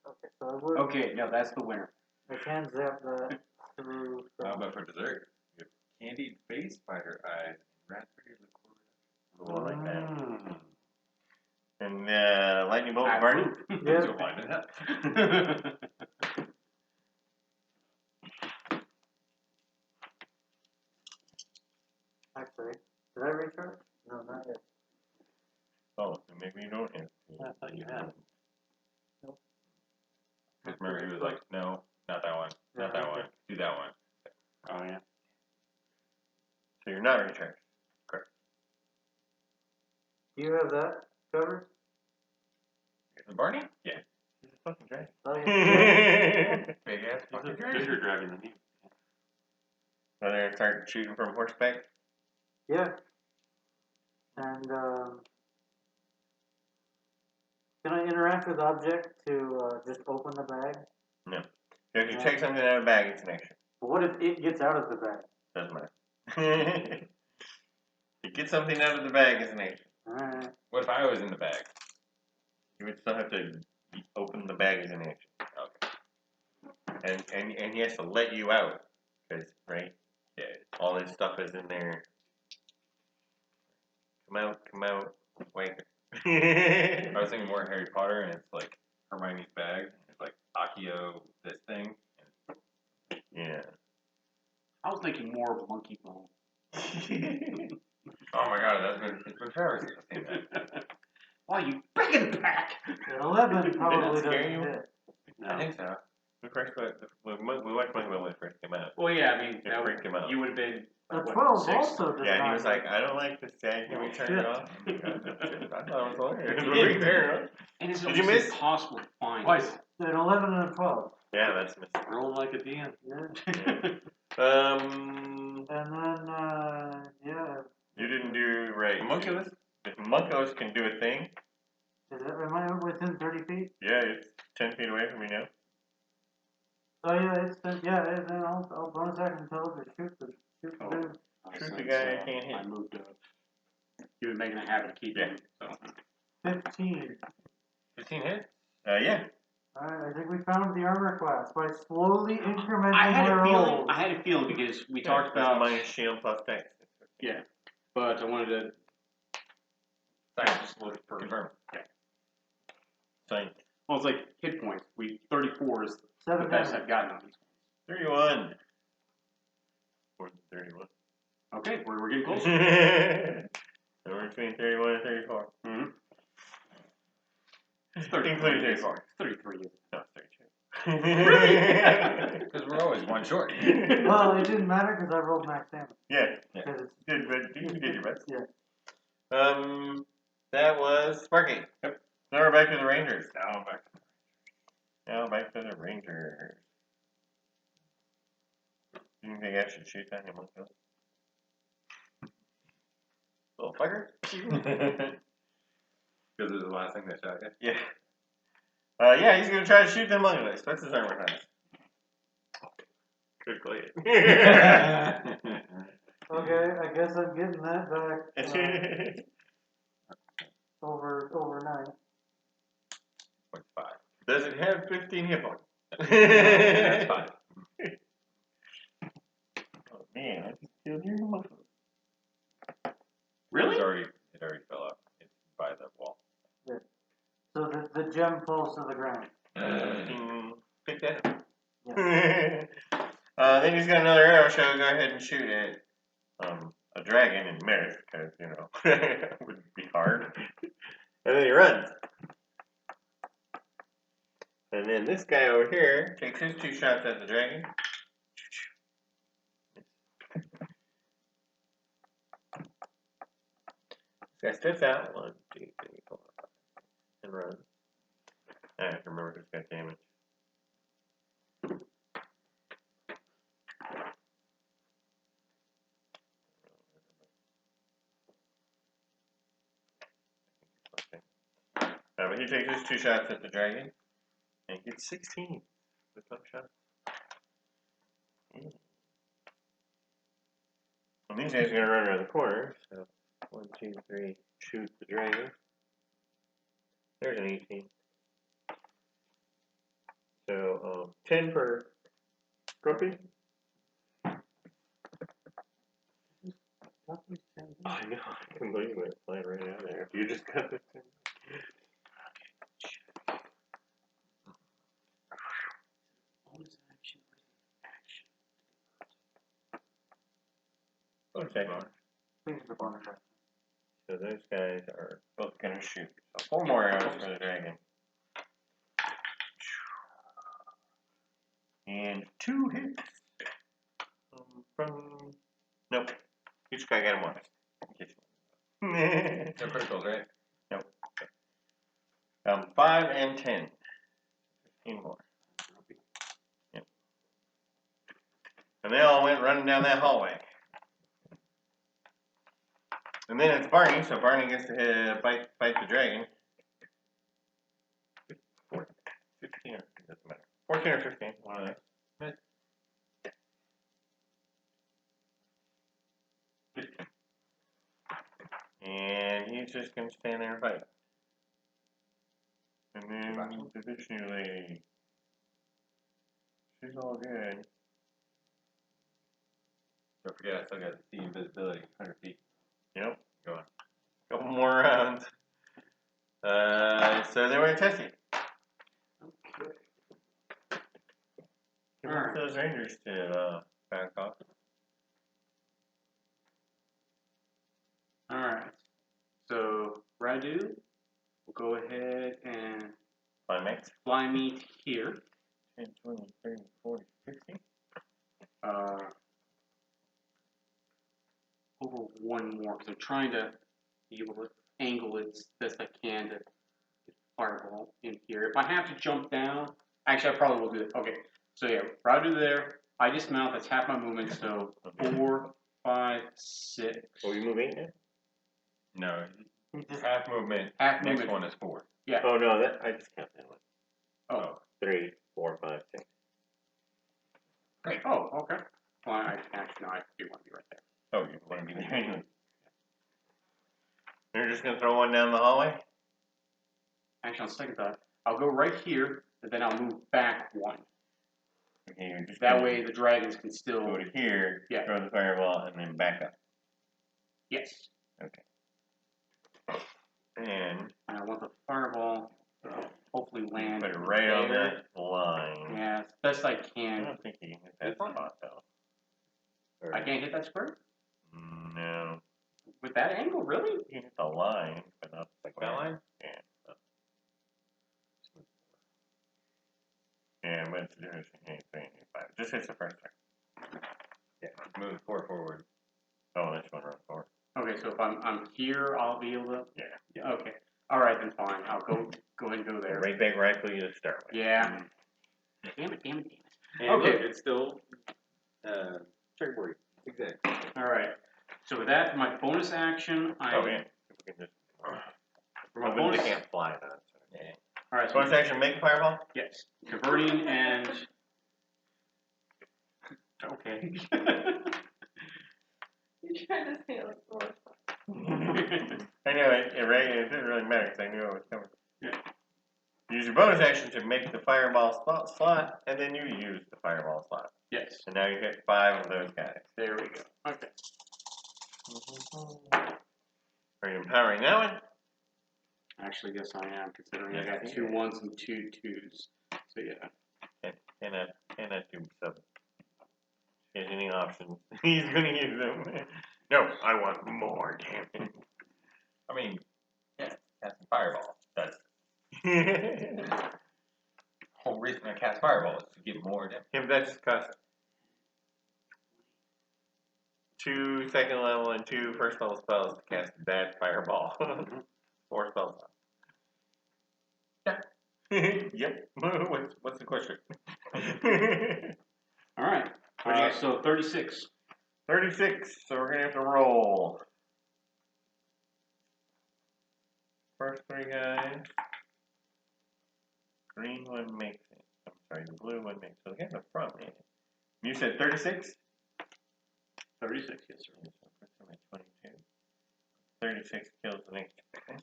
Okay, so I would, Okay, no, that's the winner. I can zap that through. How about for dessert? You have candied face spider eyes and raspberry liqueur. Oh, I like that. Mm. And lightning bolt, I Barney. approve. Yeah. So why not? Actually, did I recharge? No, not yet. Oh, so maybe you don't have. I thought you had. Because remember, he was like, no, not that one, not that one, do that one. Oh, yeah. So you're not recharged. Correct. Do you have that covered? The Barney? Yeah. He's a fucking dragon. Oh, yeah. Big ass He's fucking a dragon. bigger dragon than you. So they're gonna start shooting from horseback. Yeah. And, can I interact with the object to just open the bag? No. So if you take something out of the bag, it's an action. But what if it gets out of the bag? Doesn't matter. You get something out of the bag, it's an action. Alright. What if I was in the bag? You would still have to open the bag as an action. Okay. And he has to let you out. Because, right? Yeah. All his stuff is in there. Come out, wait. I was thinking more Harry Potter, and it's like Hermione's bag. It's like Accio, this thing. Yeah. I was thinking more of monkey bone. Oh my god, it's been forever since I've seen that. Why you back in the pack? An 11 probably scare doesn't you? hit. I think so. We watched Monkey Ball when it first came out. Well, yeah, I mean, It freaked him out. you would have been. A what, 12 6? also does Yeah, not and he was hit. like, I don't like this tag. Can we turn it off? I thought it was hilarious. Yeah. And it's Did you almost miss? impossible to find. Twice. An 11 and a 12. Yeah, that's missing. Rolling like a DM. Yeah. And then, yeah. You didn't do right. Homunculus? If Munkos can do a thing, Am I within 30 feet? yeah, it's 10 feet away from me now. Oh, yeah, then I'll bonus action intelligence, shoot the dude. Shoot the guy I can't hit. I moved up. You've been making a habit of keeping it. So. 15. 15 hits? Yeah. Alright, I think we found the armor class by slowly incrementing I had my a feeling. rolls. I had a feeling because we Yeah, talked that's about. minus shield plus dex. Yeah, but I wanted to. Science, just confirm. Sign. Well, it's like hit points. 34 is the 7 best damage. I've gotten on these. 31. More than 31. Okay, we're getting close. Somewhere between 31 and 34. Mm-hmm. It's 30, including 34. 33. No, 32. Because we're always one short. Well, it didn't matter because I rolled max damage. Yeah. Because it's Good, but you did your best. Yeah. That was Sparky. Yep. Now we're back to the Rangers. Now back. Now back to the Rangers. Do you think I should shoot that him? Little fucker. Because it was the last thing that shot you? Yeah. Yeah, he's gonna try to shoot them anyway. That's his armor class. Good play. Okay, I guess I'm getting that back over 9. 0.5. Does it have 15 hit points? That's fine. Oh man, I just killed your muscle. Really? It already fell off. It's by the wall. So the gem falls to the ground. Pick that up. Then he's got another arrow shot. Go ahead and shoot at a dragon in miss, because, you know, it would be hard. And then he runs. And then this guy over here takes his 2 shots at the dragon. This guy steps out. 1, 2, 3, 4, 5, and runs. I have to remember who's got damage. But he takes his 2 shots at the dragon and gets 16 with 1 shot. And these guys are going to run around the corner. So 1, 2, 3, shoot the dragon. There's an 18. So 10 for Grumpy. I know, I can believe it. Flying right out there. If you just got it. Bonus action. Bonus action. Things are bonus action. So those guys are both going to shoot. So 4 more arrows for the dragon. And 2 hits. Nope. Each guy got 1. No criticals, right? Nope. 5 and 10. 15 more. Yep. And they all went running down that hallway. And then it's Barney, so Barney gets to fight the dragon. 15 or it doesn't matter. 14 or 15, one of those. And he's just going to stand there and fight. And then the Vishnu lady. She's all good. Don't forget, I still got the invisibility, 100 feet. Yep. Go on. Couple more rounds. So they want to test you. Okay. Give one of those rangers to back off. Alright. So, Radu will go ahead and Fine, mates. fly me to here. 10, 20, 30, 40, 50. Over 1 more, because I'm trying to be able to angle it as best I can to get fireball in here. If I have to jump down, actually I probably will do it. Okay, so yeah, Radu there. I dismount, that's half my movement, so 4, 5, 6. Oh, you move 8 now? No, half movement. Half Next movement. one is 4. Yeah. Oh, no, that I just count that one. Oh. 3, 4, 5, 6. Great. Oh, okay. Well, I actually, no, I do want to be right there. Oh, you want to be there anyway. You're just going to throw one down the hallway? Actually, on second thought, I'll go right here, and then I'll move back 1. Okay, you're just That gonna way the dragons can still... go to here, Yeah. throw the fireball, and then back up. Yes. Okay. And I want the fireball to hopefully land put it right on there. that line. Yeah, as best I I can. don't think you can hit that spot, though. Or, I can't hit that square? no. With that angle, really? You can hit the line, but not the Like that line? Yeah. Yeah, but it's different. Just hits the first one. Yeah. Move 4 forward. Oh, this one runs forward. Okay, so if I'm here, I'll be able to... Yeah. Okay. Alright, then fine. I'll go ahead and go there. Right back rifle you to start with. Yeah. Damn it. And Okay. look, it's still checkerboard. Exactly. Alright. So with that, my bonus action, Oh, yeah. We can just, For my but bonus... they can't fly, though. So. Yeah. Alright, so... Bonus action, make a fireball? Yes. Converting and... Okay. You're trying to say it like the worst I know, it didn't really matter because I knew it was coming. Yeah. Use your bonus action to make the fireball slot, and then you use the fireball slot. Yes. And now you hit 5 of those guys. There we go. Okay. Are you empowering that one? Actually, yes, I am, considering I got 2 1s and 2 2s. So, yeah. Cannot do sub. He has any options. He's gonna use them. No, I want more damage. I mean, yeah, casting fireball. That's the whole reason I cast fireball is to get more damage. Him, that's cost 2 second level and 2 first level spells to cast that fireball. 4 spells. Yeah. Yep. What's the question? All right. What'd you get? So 36. 36. So we're gonna have to roll. First 3 guys. Green one makes it. I'm sorry, the blue one makes it. So we have the front man. You said 36? 36, yes, sir. So first time at 22. 36 kills the next guy.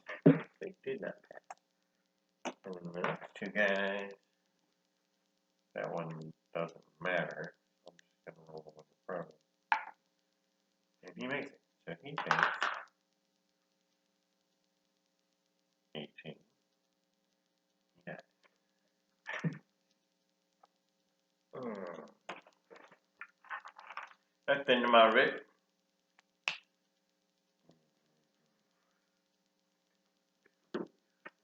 They did not pass. And then the next 2 guys. That one doesn't matter. I'm just gonna roll with the pro. And he makes it. So he takes 18. Yeah. That's the end of my writ.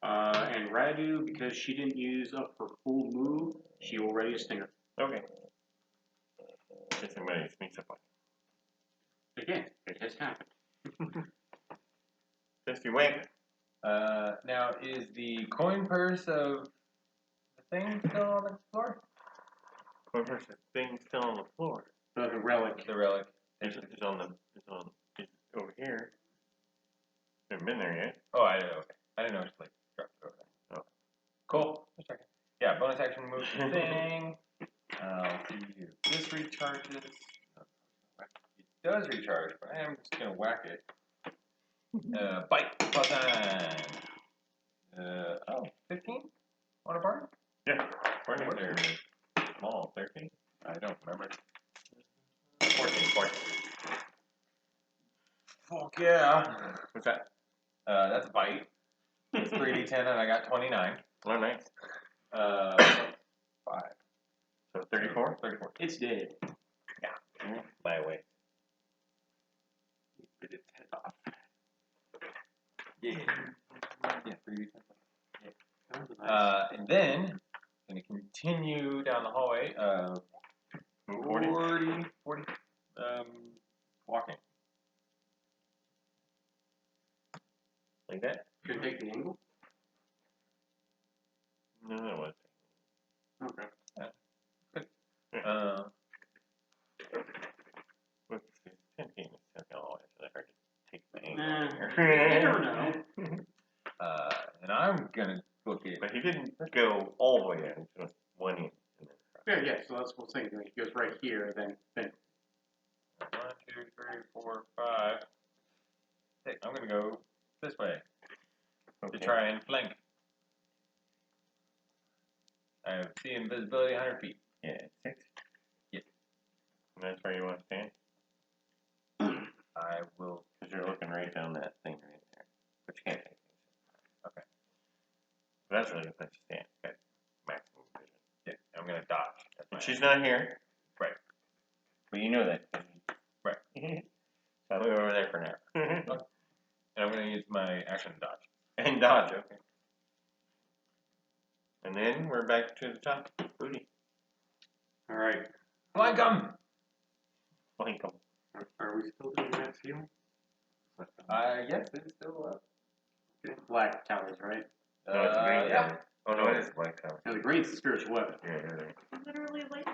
And Radu, because she didn't use up her full move, she will ready a stinger. Okay. If somebody sneaks up on Again, it has happened. you. Just you wait. Now, is the coin purse of the thing still on the floor? Whoever's the thing still on the floor. The relic. The relic. It's over here. Haven't been there yet. Oh, I didn't know. Okay. I didn't know it's like dropped it over there. Oh. Cool. Just checking. Yeah, bonus action move the thing. Let's see here. This recharges. It does recharge, but I am just gonna whack it. Bite plus 9. 15 on a bar? Yeah. Where is there? Small. 13? I don't remember. 14. Fuck yeah. What's that? That's a bite. It's 3d10 and I got 29. Oh, nice. 5. So 34? 34. It's dead. My way. Bit its head off. Yeah. Yeah, 3d10. That was nice. And then, I'm going to continue down the hallway. 40, walking. Like that? Could take the angle? No, that was. Okay. Whoops. 15 is still always so hard to take the You angle. never know. And I'm going to book it. But he didn't go all the way in, just 1 inch. Yeah, so that's what I'm saying. He goes right here, then 1, 2, 3, 4, 5. 6. I'm going to go this way to try and flank. I have sea invisibility 100 feet. Yeah, 6. Yeah. And that's where you want to stand? I will. Because you're looking right down that thing right there. But you can't take it. Okay. So that's really good place to stand. Okay. Maximum vision. Yeah, I'm going to dodge. And she's not here. Right. But you know that. Right. So I'll move over there for now. And I'm going to use my action to dodge. And dodge, okay. And then we're back to the top. Booty. All right. Flank 'em! Blink 'em. Are we still doing max healing? Yes, it's still up. Okay. Black towers, right? No, it's green. Yeah. Oh, no, it is black tower. Now the green's the spiritual weapon. Yeah, you're right. Literally like.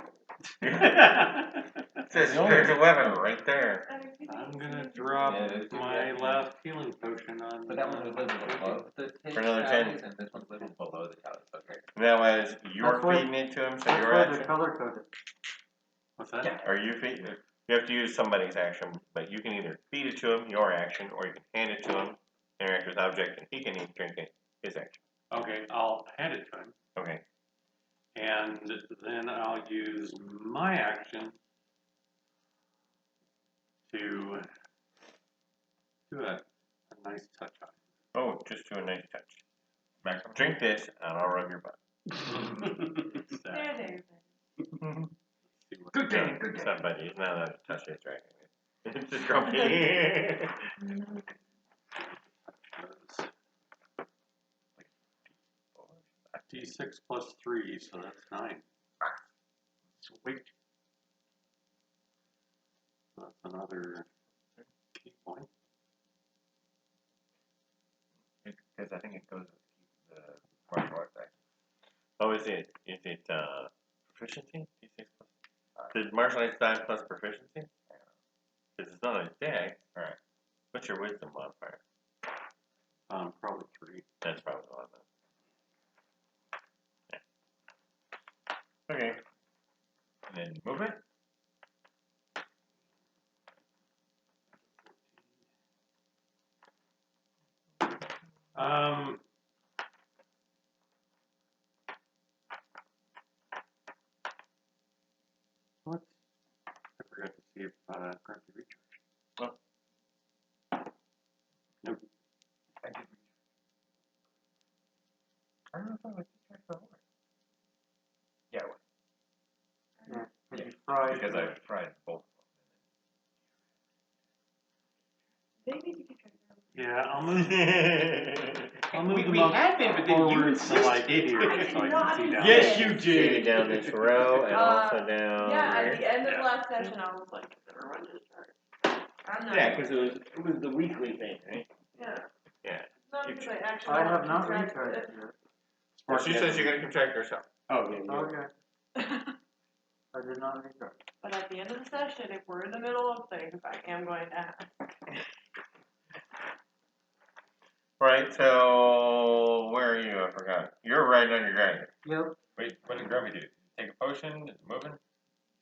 It says spiritual weapon right there. I'm gonna drop Yeah, it is, my yeah. last healing potion on. But that one was living above the For another 10. tallies, and this one's living below the tallies. Okay. That was you're That's why- feeding it to him, so That's your why action. they're color coded. What's that? Yeah. Are you feeding it? You have to use somebody's action, but you can either feed it to him, your action, or you can hand it to him, interact with object, and he can even drink it, his action. Okay, I'll hand it to him, Okay. and then I'll use my action to do a nice touch on Oh, just do a nice touch. Maximum. Drink this, and I'll rub your butt. There, there. Good game, good game. Somebody is not allowed to touch his dragon. It's just grumpy. D6 plus 3, so that's 9. Sweet. That's another key point. Because I think it goes with the martial arts act. Oh, is it proficiency? D6 plus. Did martial arts die plus proficiency? Because it's not a dex. Alright. What's your wisdom modifier? Probably 3. That's probably the one then. Yeah. Okay. And then movement. What? I forgot to see if Grumpy recharged. Oh. Nope. I did reach. I don't know if I was discharged before. Yeah, I was. Because you fried. Because I fried both of They need to get Yeah, I'll move. I'll move We them up had been, but then you forward to like insisted. here, I so I did can not see down. Yes, there. you See did. down this row and also down Yeah, at here. the end of Yeah. last session, I was like, everyone just started. I'm not. Yeah, because it was the weekly thing, right? Yeah. Yeah. Not because I actually. I want have to not contract recharged it. yet. Well, she says you're gonna contract herself. Oh, yeah, yeah. Okay. I did not recharge. But at the end of the session, if we're in the middle of things, I am going to ask. Right, so where are you? I forgot. You're riding on your dragon. Yep. Wait, what did Grumpy do? Take a potion? Is it moving?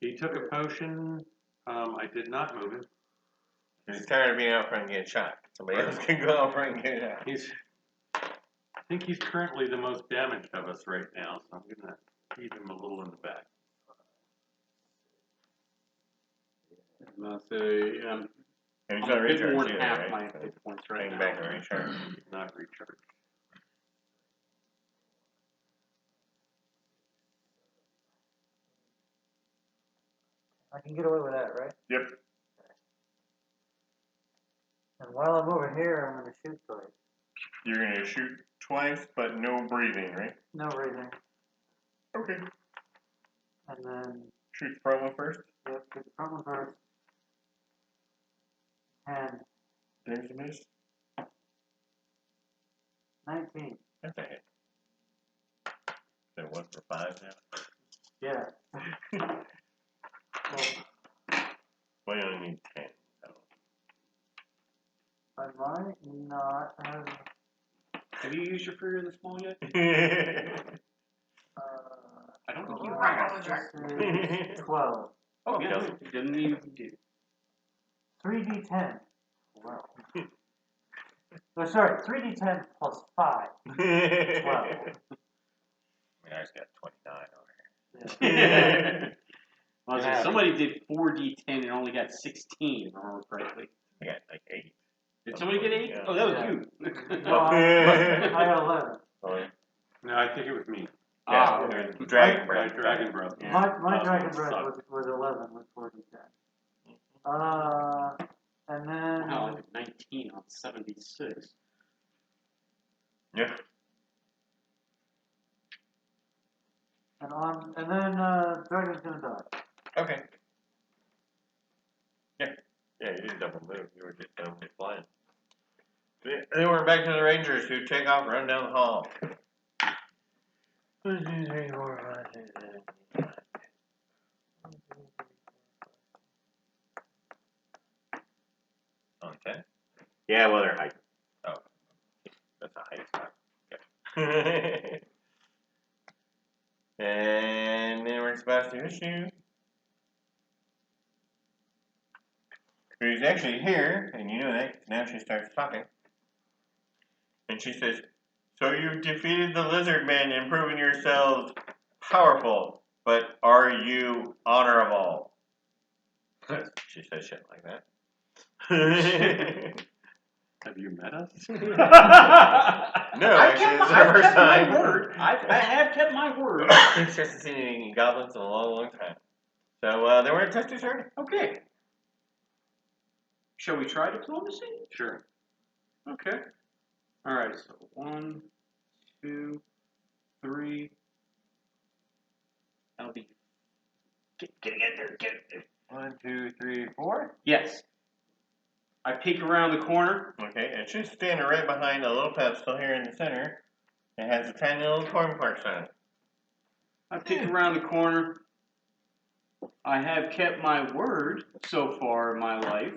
He took a potion. I did not move him. He's tired of being out front and getting shot. Somebody else can go out front and get shot. I think he's currently the most damaged of us right now, so I'm gonna keep him a little in the back. So And he's I'm not a bit more recharged than either, half right? my So hit points right hang now. back and recharge. He's not recharged. I can get away with that, right? Yep. And while I'm over here, I'm going to shoot twice. You're gonna shoot twice, but no breathing, right? No breathing. Okay. And then, Shoot the front one first. yep, get the front one first. And There's a miss. 19. That's a hit. So 1 for 5 now. Yeah. Well, you only need 10. So. I might not have. Have you used your Fury in the Small yet? I don't think you Oh, have. This is 12. Oh, yeah. It doesn't even do. 3d10. Wow. Oh, sorry, 3d10 plus 5. 12. I mean, I just got 29 over here. Well, I was like, somebody did 4d10 and only got 16, if I remember correctly. I got like 8. Did somebody get 8? Yeah. Oh, that was Yeah. you. No, I got 11. Oh, No, I think it was me. yeah, okay. it was Dragon My Breath. dragon breath. My dragon Sucked. breath was 11 with 4d10. And then. Wow, like 19 on 76. Yeah. And then dragon's gonna die. Okay. Yeah, you didn't double move. You were just flying. Then we're back to the Rangers who take off, run down the hall. 1, 2, 3, 4, 5, 6, 7, 8. On 10? Yeah, well, they're hiking. Oh. That's a hike spot. Yeah. And then we're supposed to shoot. Who's actually here, and you know that 'cause now she starts talking. And she says, "So you've defeated the lizardmen and proven yourselves powerful, but are you honorable?" She says shit like that. Have you met us? No, I've actually, kept, this is my, our I've first kept time. my word. I have kept my word. He starts to see any goblins in a long, long time. So they weren't test his turn. Okay. Shall we try diplomacy? Sure. Okay. All right. So 1, 2, 3. That'll be. Get there. Get there. 1, 2, 3, 4. Yes. I peek around the corner. Okay, and she's standing right behind a little pedestal here in the center. It has a tiny little corn parks on it. I peek around the corner. I have kept my word so far in my life.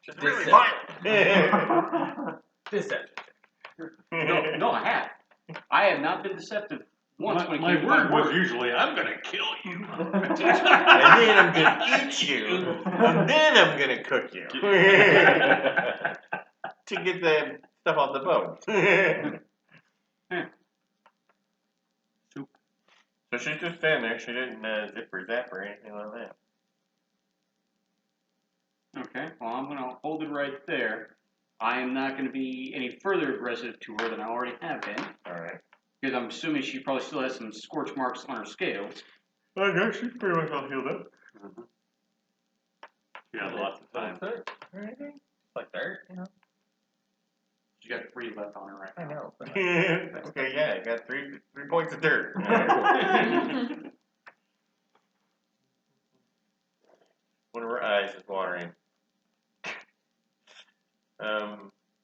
She's really fun. Deception. No, I have. I have not been deceptive once when it My came to my word was word. usually, I'm going to kill you. And then I'm gonna eat you. And then I'm gonna cook you. To get the stuff off the boat. Soup. So she's just standing there. She didn't zip or zap or anything like that. Okay, well, I'm going to hold it right there. I am not going to be any further aggressive to her than I already have been. Alright. Because I'm assuming she probably still has some scorch marks on her scales. I guess she's pretty much all healed up. You have lots of time. Like dirt, you know. She's got 3 left on her right I now. know. But Okay, yeah, I got three points of dirt. One of her eyes is watering.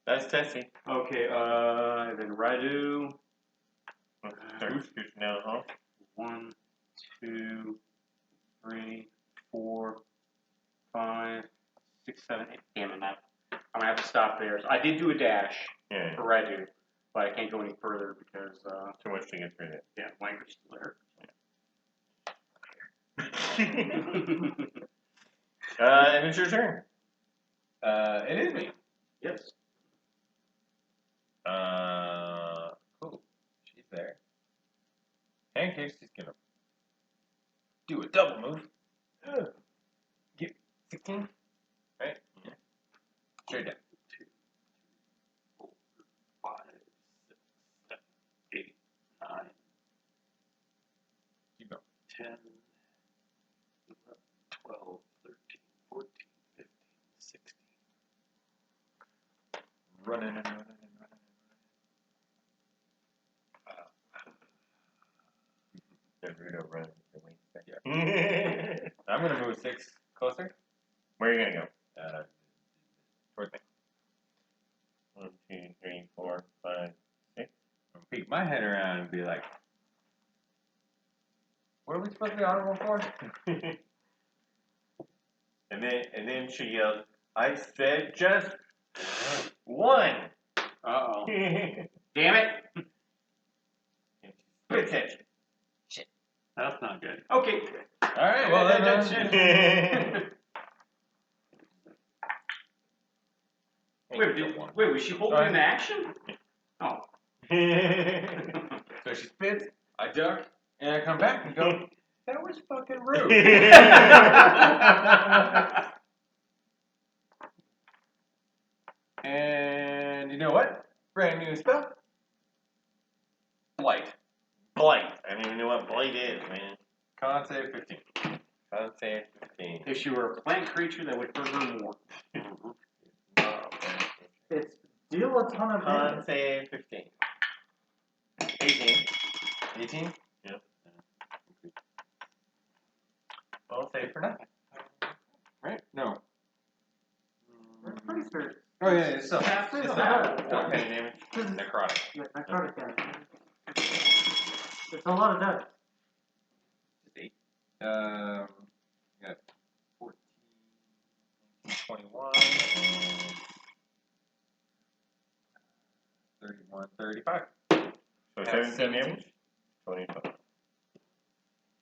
That's Tessie. Okay, then Raidu. Start scooching down the hall. 1, 2, 3, 4, 5, 6, 7, 8. Damn it, I'm gonna have to stop there. So I did do a dash Yeah, for Raidu, but I can't go any further because too much to get through that. yeah, language still hurt. And it's your turn. it is me. Yes. Cool. She's there. Pancake's just gonna do a double move. Get 16. Right? Yeah. Straight down. 2, 4, 5, 6, 7, 8, 9, Keep going. 10, 11, 12, 13, 14, 15, 16. Running and running and running. Naruto runs the wings back. Yeah. I'm gonna move 6 closer. Where are you gonna go? Towards me. 1, 2, 3, 4, 5, 6. I'll peek my head around and be like, what are we supposed to be honorable for? And then she yells, I said just 1. Uh-oh. Pay Damn it. attention. That's not good. Okay. Alright, well then. Wait, was she holding an action? Oh. So she spits, I duck, and I come back and go, that was fucking rude. And you know what? Brand new spell. Blight. Blight. I don't even know what blight is, man. Con save 15. Con save 15. If she were a plant creature, that would hurt her more. It's deal a ton of Con damage. save 15. 18. 18? Yep. Well, save for nothing. Right? No. That's pretty serious. Oh yeah, it's still. Yeah, It's still not. bad. What kind of damage? Necrotic. Yeah, necrotic damage. It's a lot of dice. 8. Got 14, 21, and 31, 35. So That's 17 damage? 25.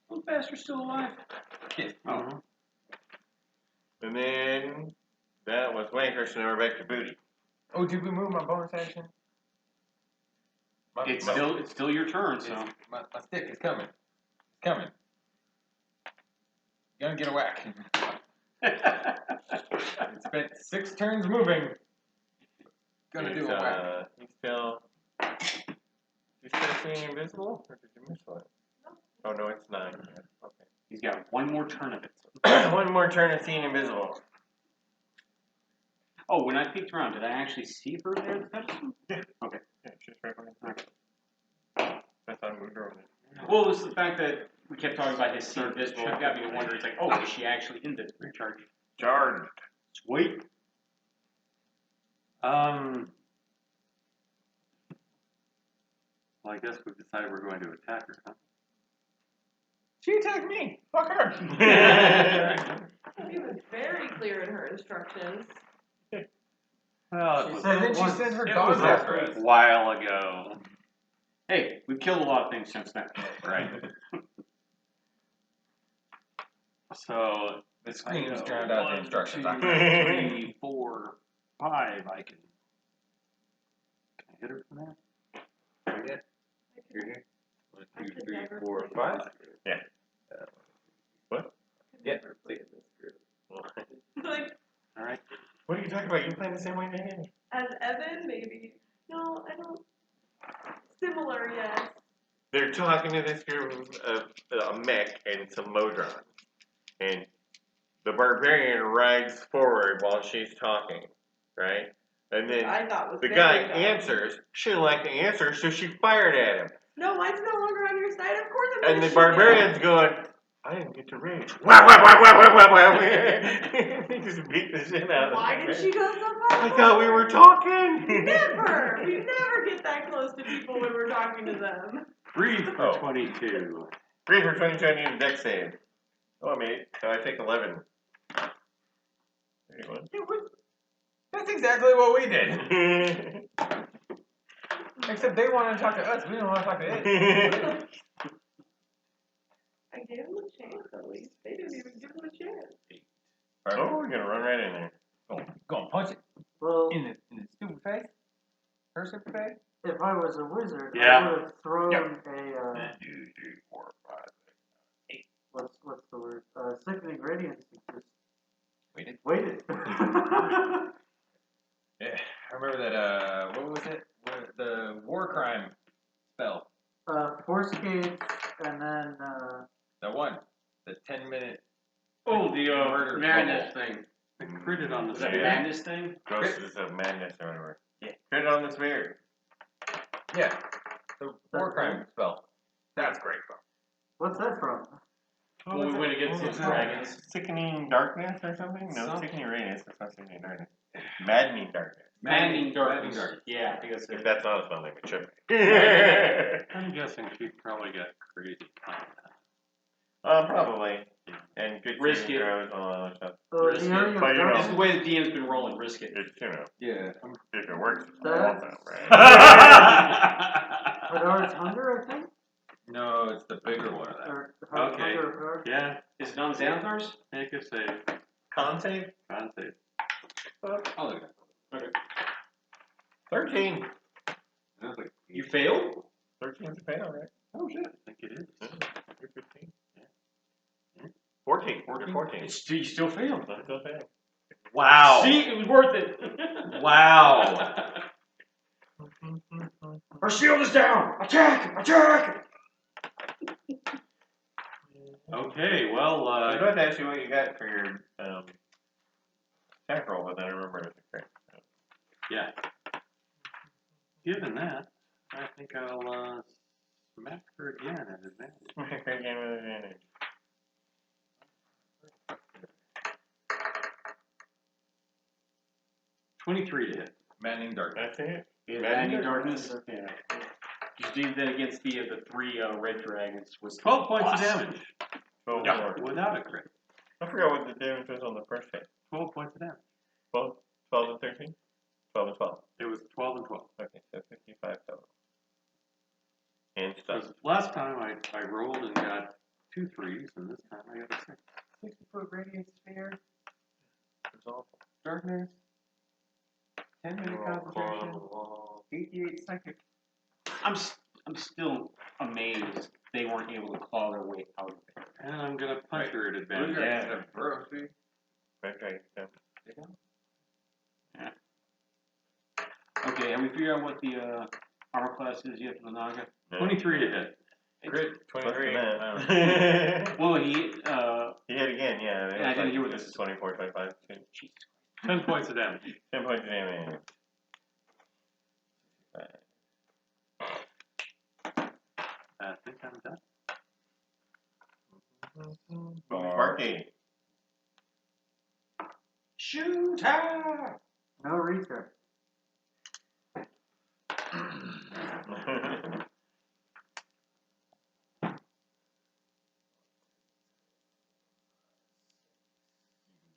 Those bastards still alive? Yes. Oh. And then that was Wankers, and now we're back to Booty. Oh, did we move my bonus action? It's still your turn, so. My stick is coming. It's coming. Gonna get a whack. It spent 6 turns moving. Gonna do a whack. He's still seeing invisible, or did you miss one? Oh no, it's 9. Yeah. Okay. He's got one more turn of it. One more turn of seeing invisible. Oh, when I peeked around, did I actually see her there at the pedestal? Yeah. Okay. Yeah, she's right behind the I thought I moved her over there. Well, it was the fact that we kept talking about his seeing invisible. It got me to wonder. It's like, oh, is she actually in the recharge? Charged. Sweet. Well, I guess we've decided we're going to attack her, huh? She attacked me. Fuck her. She was very clear in her instructions. Well, She it was said And then it she once. sent her it dogs was after a us. while ago. Hey, we've killed a lot of things since then. Right. So The screams I go, drowned out the 1, instructions. 2, 3, 4, 5. I can I hit her from there? Yeah. You're here. 1, I 2, could 3, never 4, play 5. this group. Yeah. What? I could Yeah. never play in this group. Like, All right. What are you talking about? You playing the same way they did? as Evan, maybe. No, I don't. Similar, yes. They're talking to this group of a mech and some Modrons. And the barbarian rides forward while she's talking, right? And then I thought was the very guy dumb. answers. She didn't like the answer, so she fired at him. No, mine's no longer on your side. Of course I'm And gonna the shoot barbarian's going, I didn't get to rage. Wah, wah, wah, wah, wah, wah, wah. He just beat the shit out you. of Why him. did she go so far? I thought we were talking. Never! We never get that close to people when we're talking to them. Breathe for Oh. 22. 3 for 22, I need a dex save. Oh, I made it. So I take 11. 31. That's exactly what we did. Except they want to talk to us. We don't want to talk to it. I gave them a chance at least. They didn't even give them a chance. Oh, we're gonna run right in there. Go and punch it Well, in the stupid face. Her stupid face. if I was a wizard, Yeah. I would have thrown Yep. a 1, 2, 3, 4, 5. what's the word? Sickening radiance. and Just Waited. waited. Yeah, I remember that. What was it? The war crime spell. Force gates, and then The one. The 10-minute. Oh, the Murder madness thing. I critted on the Was that Yeah. madness thing? Ghosts of Madness or whatever. Yeah. Crit on the spear. Yeah. The war crime spell. That's great. what's that from? When we went against What those was that? dragons. Sickening darkness or something? No, Something. sickening radiance. It's not sickening darkness. Maddening darkness. Maddening darkness. Maddening darkness. Yeah, I think that's If it. that's not a spell name, it should be. I'm guessing she probably got crazy. Probably. And good Risk saving it. throws and all that other stuff. Risk The it. area of But you know- This is darkness. the way the DM's been rolling. Risk it. It's, you know, Yeah. if it works, it's That- all that, right? Hadara's Hunger, I think? No, it's the bigger one of that. Or Hadara's Okay. Hunger or Hadara's- Yeah, Is it on Xanathar's? make a save. Con save? Con save. I'll look at it. Okay. 13. I was like, You failed? 13's a fail, right? Oh shit, I think it is. You're 15. 14. 14? 14. You still failed. I'm still failing. Wow. See, it was worth it. Wow. Our shield is down. Attack! Attack! Okay, well, I was about to ask you what you got for your attack roll, but then I remembered it's a crit. yeah. Given that, I think I'll smack her again at advantage. Make her again with advantage. $23 to hit. Maddening darkness. That's it. Yeah, Maddening Maddening darkness. Yeah. You did that against the 3 red dragons. Was 12 points awesome. of damage. 12 Yeah, more. without a crit. I forgot what the damage was on the first hit. 12 points of damage. 12 and 13? 12 and 12. It was 12 and 12. Okay, so 55 total. And stuff. Because last time I rolled and got 2 3s, and this time I got a 6. 60-foot radiant sphere. It's awful. Darkness. 10-minute concentration. 88 seconds. I'm still amazed they weren't able to claw their way out of it. And I'm going to punch her at Blue advantage. dragons have burrow speed. Red dragon stone. Okay, have we figured out what the armor class is yet for the Naga? No. 23 to hit. Crit, 23. Well, he He hit again, yeah. Yeah, I didn't hear what this this is 24, 25. 10 points of damage. 10 points of damage. I think I'm done. Sparky. shoot her. No return.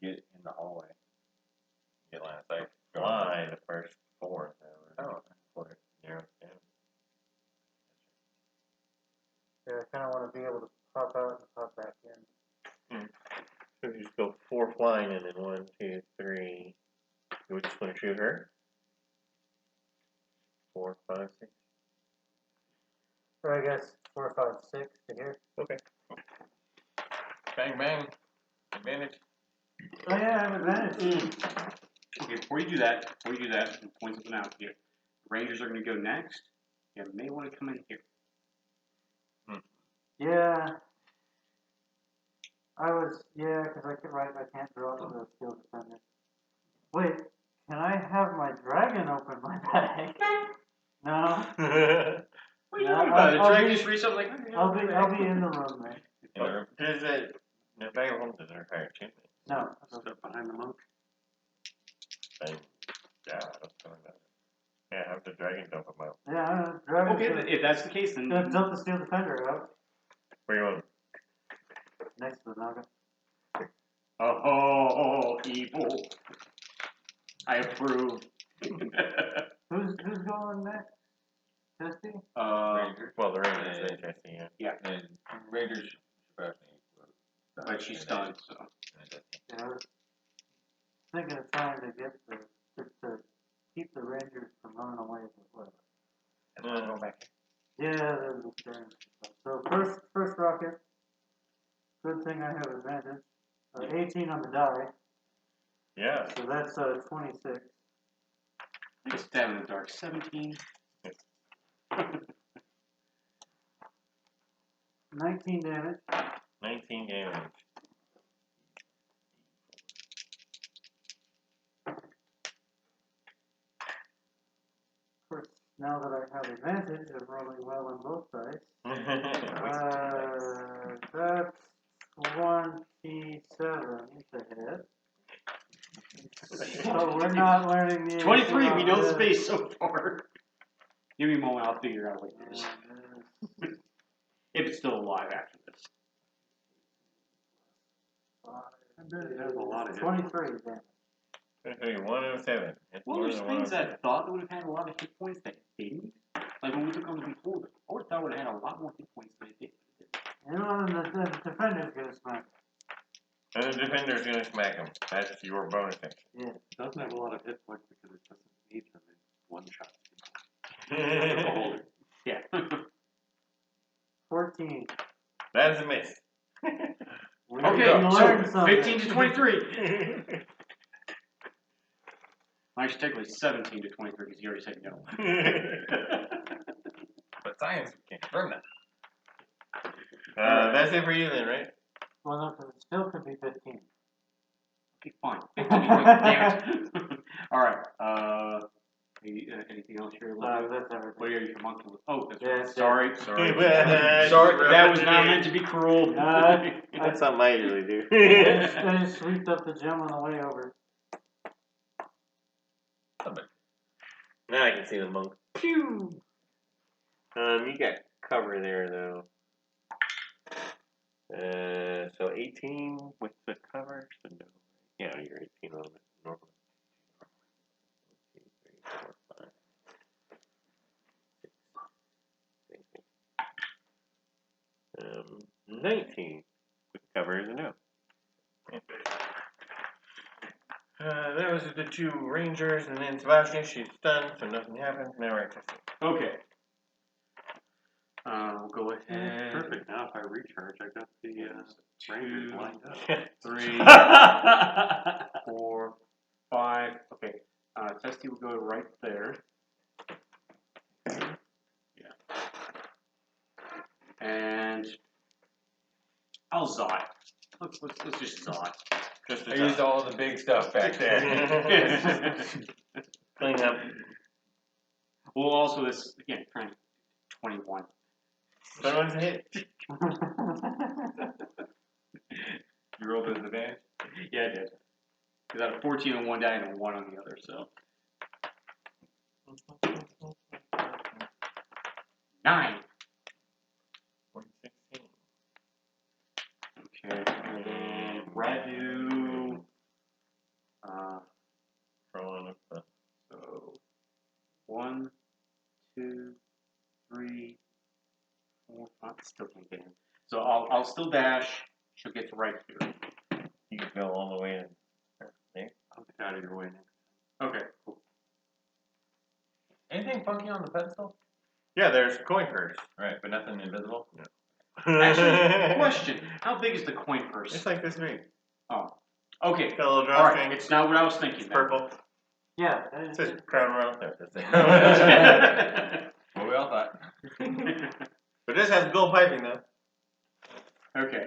Get in the hallway. Get last. I fly the first 4. Oh, Yeah. Yeah, I kind of want to be able to pop out and pop back in. So you just go 4 flying and then 1, 2, 3. You just want to shoot her? 4, 5, 6. Or I guess 4, 5, 6 to here. Okay. bang, bang. Advantage. Oh yeah, I have advantage. Okay, before you do that, I'm point something out here. Rangers are going to go next. You may want to come in here. Yeah. Because I can't draw to the steel defender. Wait, can I have my dragon open my bag? No. What are you No, talking about? The I'll dragon be- just reached up like. I'll be in the room then. Does it? The bag of holding does it require achievement? No. Step behind the monk. Yeah, that's something that. Yeah, have the dragon dump him out. Yeah, dragon. Okay, if that's the case, then. Dump the steel defender out Where you want? next to the Naga. Oh, evil. I approve. Who's going next? Testy? Ranger. Well, the Rangers are interesting, yeah. And Rangers should probably But she's stunned, so. Yeah, I was thinking of trying to get to keep the Rangers from running away with whatever. Go back. Yeah, there's the turn. So first rocket. Good thing I have advantage. 18 on the die, Yeah. so that's 26. I think stab in the dark. 17. 19 damage. 19 damage. Of course, now that I have advantage, I'm rolling well on both sides. That's 27 to hit. So we're not learning the 23, we know the AC. space so far. Give me a moment, I'll figure out what it is. If it's still alive after this. I bet it has a lot of hit. 23 damage. 107. It's Well, more there's than things 107. that I thought that would have had a lot of hit points that didn't. Like when we took on the beholder. I would have thought it would have had a lot more hit points than it did. You know, and the defender's gonna smack. And the defender's gonna smack him. That's your bonus action. Yeah. It doesn't have a lot of hit points because it doesn't need them in one shot. Beholder. Yeah. 14. That is a miss. Okay, learned so something. 15 to 23. Actually, technically 17 to 23 because you already said no. But science can't confirm that. That's it for you then, right? Well, no, because it still could be 15. Okay, fine. 15 to 23. Damn it. Alright, anything else here? That's everything. What are you homunculus? Oh, that's Yeah, right. it's Sorry. Sorry, That was not meant to be cruel. That's something I usually do. I just sweeped up the gem on the way over. Now I can see the monk. Pew! You got cover there though. So 18 with the cover. So no. Yeah, you're 18 on it normally. 1, 2, 3, 4, 5, 6, 19 with cover is a no. That was the 2 rangers, and then Sebastian, she's stunned, so nothing happens. Now we're at Tessie. Okay. We'll go ahead. Perfect. Now if I recharge, I got the rangers lined up. 3, 4, 5. Okay. Testy will go right there. Yeah. And I'll Zod. Let's just Zod. I used all the big stuff back there. Clean up. Well, also this again, trying 21. Someone's hit. You rolled with advantage? Yeah, I did. Because I had a 14 on one die and a 1 on the other, so. 9. 16. Okay, and then Radu. Rolling up the. So 1, 2, 3, 4, 5. Still can't get in. So I'll still dash. She'll get to right here. You can go all the way in. There. I'll get out of your way now. Okay, cool. Anything funky on the pedestal? Yeah, there's coin purse. Right, but nothing invisible? No. Actually, question: how big is the coin purse? It's like this big. Oh, okay. Got a little All drawstring. right, it's not what I was thinking. It's then. purple. Yeah. It says crown royal. No, that's it. What we all thought. But this has gold piping though. Okay.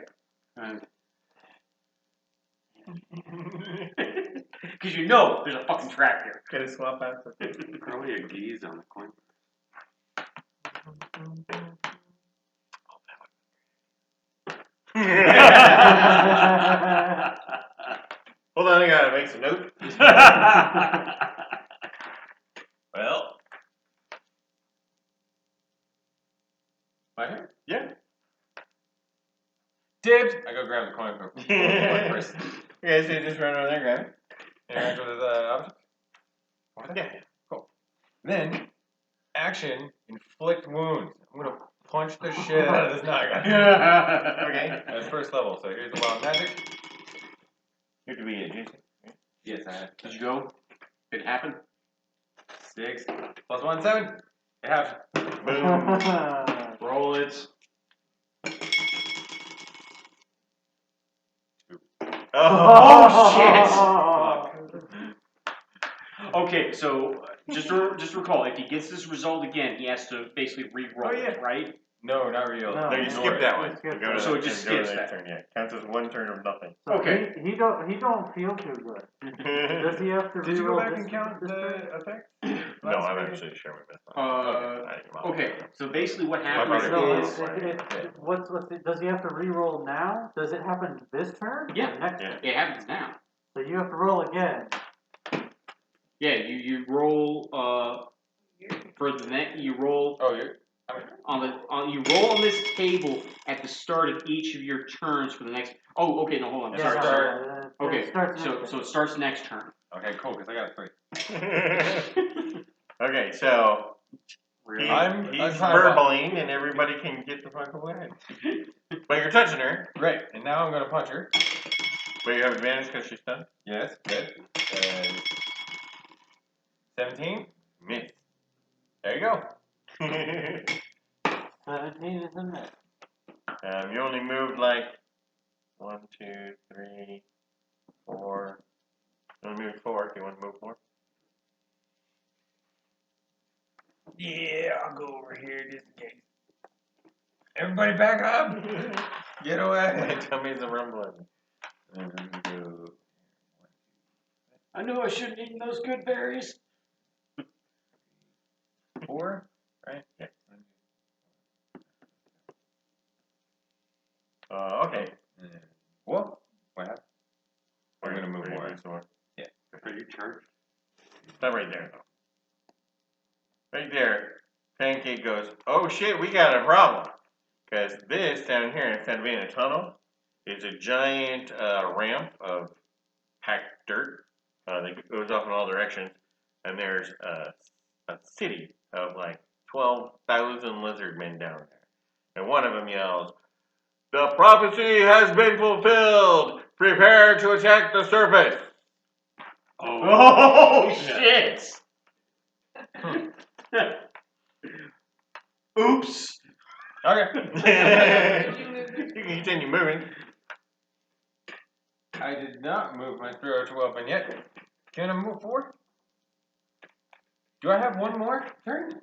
Because you know there's a fucking trap here. Get a swap out. Probably a geese on the coin. Hold on, I gotta make some notes. Well. My turn? Yeah. Dibs! I go grab the coin first. Okay, so you just run over there, grab it. Interact with his object. Yeah. Cool. Then, action, inflict wounds. I'm gonna punch the shit out of this Naga. Okay. That's first level, so here's the wild magic. You have to be a Jason. Yes, I have. Did you go? Did it happen? 6 plus 1, 7. It happens. Boom. Roll it. Oh, Okay, so just recall, if he gets this result again, he has to basically re-roll it, right? No, not real. No. No, you skip that one. Skip You go to that. So it the- just go to skips the that. turn, yeah. Counts as one turn of nothing. So Okay. He don't feel too good. Does he have to Did you go reroll back this- and count this turn? the effects? No, I'm actually sure we missed one. Okay, so basically what My happens brother- is... Does he have to reroll now? Does it happen this turn? Or Yeah. next Yeah. turn? It happens now. So you have to roll again. Yeah, you roll for the next. You roll Oh, you're. you roll on this table at the start of each of your turns for the next. Oh, okay, no, hold on. Yeah, Sorry. Okay, It starts so next it starts next turn. Okay, cool, because I got a 3. Okay, so Really? he's fine. burbling and everybody can get the fuck away. But you're touching her, Right, and now I'm going to punch her. but you have advantage because she's stunned. Yes, good. And 17. Miss. There you go. 17 is a miss. You only moved like 1, 2, 3, 4. You only moved 4 if you want to move more. Yeah, I'll go over here just in case. Everybody back up. Get My away. tummy's a rumbling. I knew I shouldn't eat those good berries. 4, right? Yeah. Okay. What? What happened? We're going to move more. Yeah. Are you charged? Stop right there, though. Right there, Pancake goes, oh shit, we got a problem. Because this down here, instead of being a tunnel, is a giant ramp of packed dirt that goes off in all directions. And there's a city of like 12,000 lizardmen down there. And one of them yells, the prophecy has been fulfilled! Prepare to attack the surface! Oh shit! Oops. Okay. Did you move You can continue moving. I did not move my spiritual weapon yet. Can I move forward? Do I have one more turn?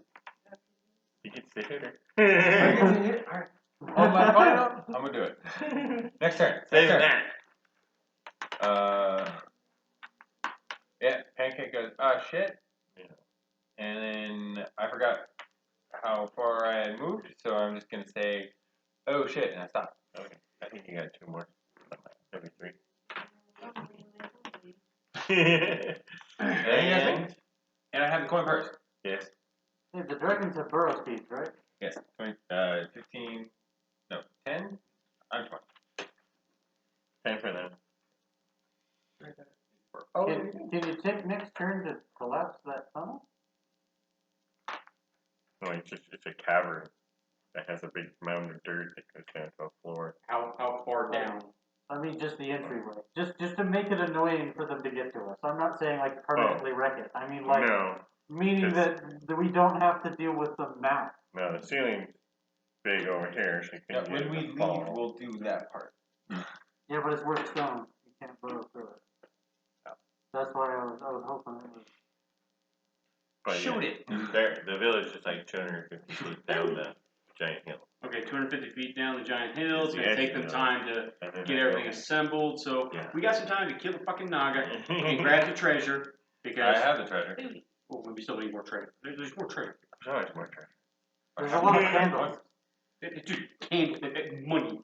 You get to hit I her. get to hit. Alright. On my final, I'm gonna do it. Next turn. Save Next turn. that. Yeah, pancake goes, shit. Yeah. And then I forgot how far I had moved, so I'm just gonna say, oh shit, and I stop. Okay. I think you got 2 more. Maybe 3. And I have the coin first. Yes. Hey, the dragons have burrow speeds, right? Yes, 20, 15, no, 10? I'm 20. 10 for them. Oh, Can you take next turn to collapse that tunnel? No, it's a cavern that has a big mound of dirt that goes down to a floor. How far down? I mean, just the entryway. Just to make it annoying for them to get to us. I'm not saying like permanently wreck it. I mean like No, meaning that we don't have to deal with them now. no, the ceiling's big over here, so you yeah, can when we leave, we'll do that part. Yeah, but it's worth stone. You can't burrow through it. That's why I was hoping it was. But Shoot yeah, it. The village is like 250 feet down the giant hill. Okay, 250 feet down the giant hill. It's The gonna edge take of them the time to And then get that everything hill. assembled. So Yeah. we got some time to kill the fucking Naga and grab the treasure because. I have the treasure. Well, we still need more treasure. There's more treasure. There's always more treasure. There's a lot of candles. Dude, money.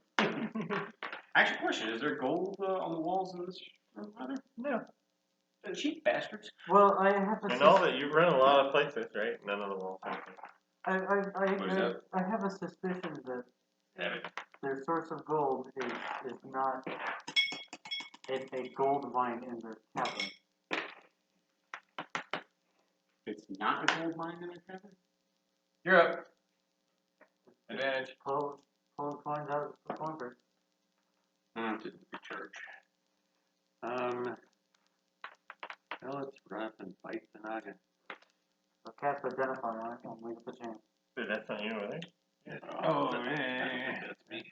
Actual question: is there gold on the walls in this room? Either? No. Cheap bastards. Well, I have a And all that, you run a lot of places, right? None of the walls. I have a suspicion that their source of gold is not a gold mine in their cavern. It's not a gold mine in a cavern. You're up. Advantage. Close coins out of the convert. To the church. Well, let's run up and fight the Naga. So cast identify on it and leave the chance. Dude, that's not you, are they? Oh, that's, yeah. that's me.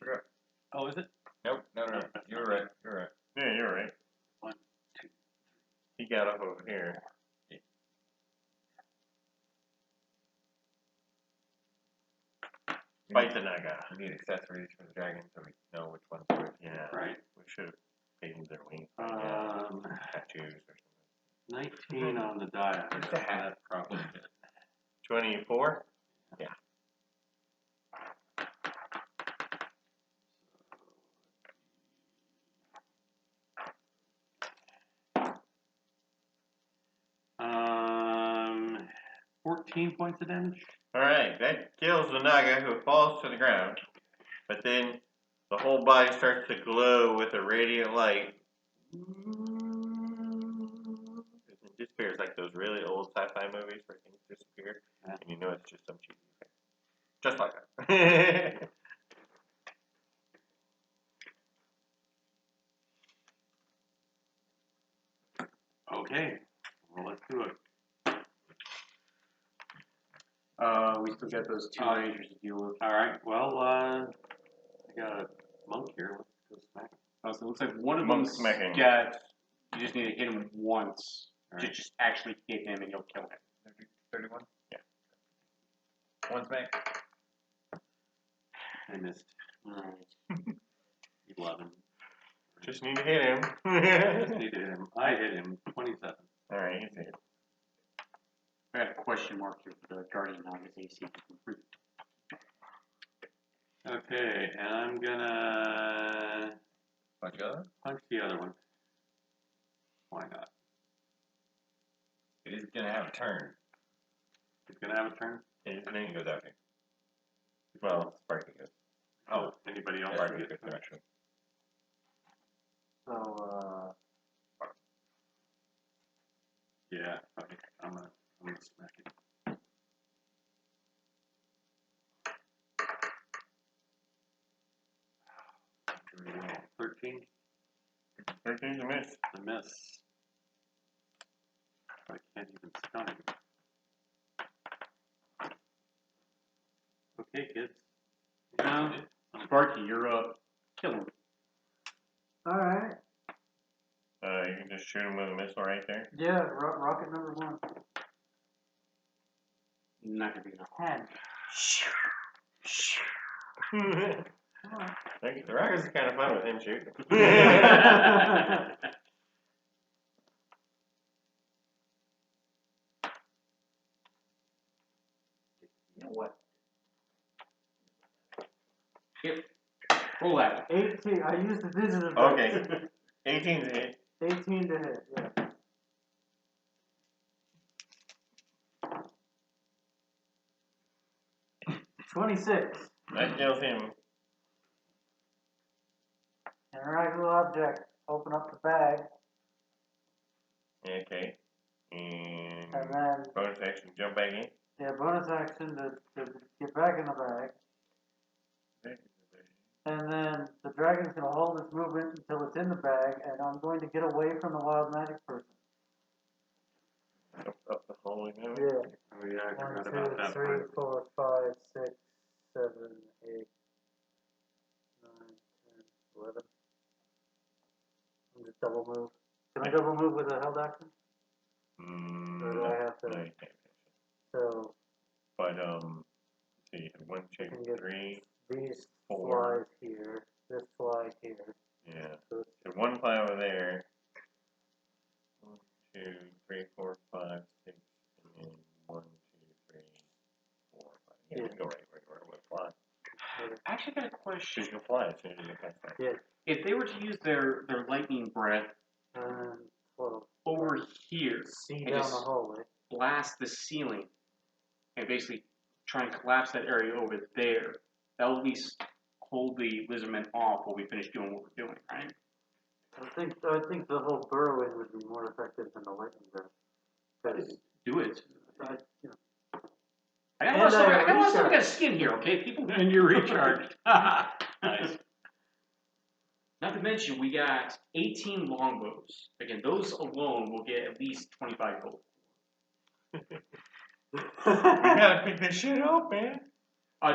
Oh, is it? Nope, no. You're right. You're right. Yeah, you're right. 1, 2. He got up over here. Fight the Naga. We need accessories for the dragon so we know which one's which. Yeah. Right. We should have painted their wings. Tattoos or 19 on the die. Where's the hat? That's probably good. 24? Yeah. Um, 14 points of damage. Alright, that kills the Naga who falls to the ground. But then the whole body starts to glow with a radiant light. It disappears like those really old sci-fi movies where things disappear. Yeah. And you know it's just some cheesy effect. Just like that. Okay. Well, let's do it. We still got those two rangers to deal with. All right. Well, I got a monk here. Let's go smack him. Oh, so it looks like one of Monk them's smacking. got. You just need to hit him once. All right. Just actually hit him and you'll kill him. 31? Yeah. One smack. I missed. All right. 11. Just need to hit him. Just need to hit him. I hit him. 27. Alright, he's hit. I got a question mark here for the Guardian Naga's AC. Okay, and I'm gonna Punch the other? punch the other one. Why not? It is gonna have a turn. He's gonna have a turn. His It name goes after you. well, Sparky goes. Oh, anybody else? Sparky Get goes actually. So Yeah. Okay. I'm gonna smack it. Roll 13. 13's a miss. A miss. I can't even stun him. Okay, kids. Now, Sparky, you're up. Kill him. Alright. You can just shoot him with a missile right there. Yeah, rocket number 1. Not gonna be enough. 10. The rockets are kind of fun with him shooting. You know what? Here. Roll that. 18. I used the digital. Okay. 18's a hit. 18 to hit, yeah. $26. That kills him. Interactable object. Open up the bag. Okay. And And then, bonus action, jump back in. yeah, bonus action to get back in the bag. And then the dragon's going to hold its movement until it's in the bag, and I'm going to get away from the wild magic person. Up the hallway now. Yeah. Oh yeah, I 1, forgot 2, about that 3, part. 4, 5, 6, 7, 8, 9, 10, 11. I'm just double move. Can I double move with a held action? Or do I have to? No, you can't. So But let's see, 1, 2, can get 3. these 4. flies here, this fly here. Yeah. So So 1 fly over there. 1, 2, 3, 4, 5, 6, and then 1, 2, 3, 4, 5. Yeah, you can go right where it would fly. I actually got a question. Because you'll fly as soon as you get past that. yeah, If they were to use their lightning breath and 12. over here, See and down the just hallway. blast the ceiling, and basically try and collapse that area over there, that'll at least hold the lizardmen off while we finish doing what we're doing, right? I think the whole burrowing would be more effective than the lightning breath. Because Do it. you know, I got a lot of And stuff. I I got a lot of stuff I got recharge. to skin here, okay, people. And you're recharged. Nice. Not to mention, we got 18 longbows. Again, those alone will get at least 25 gold. We gotta pick this shit up, man.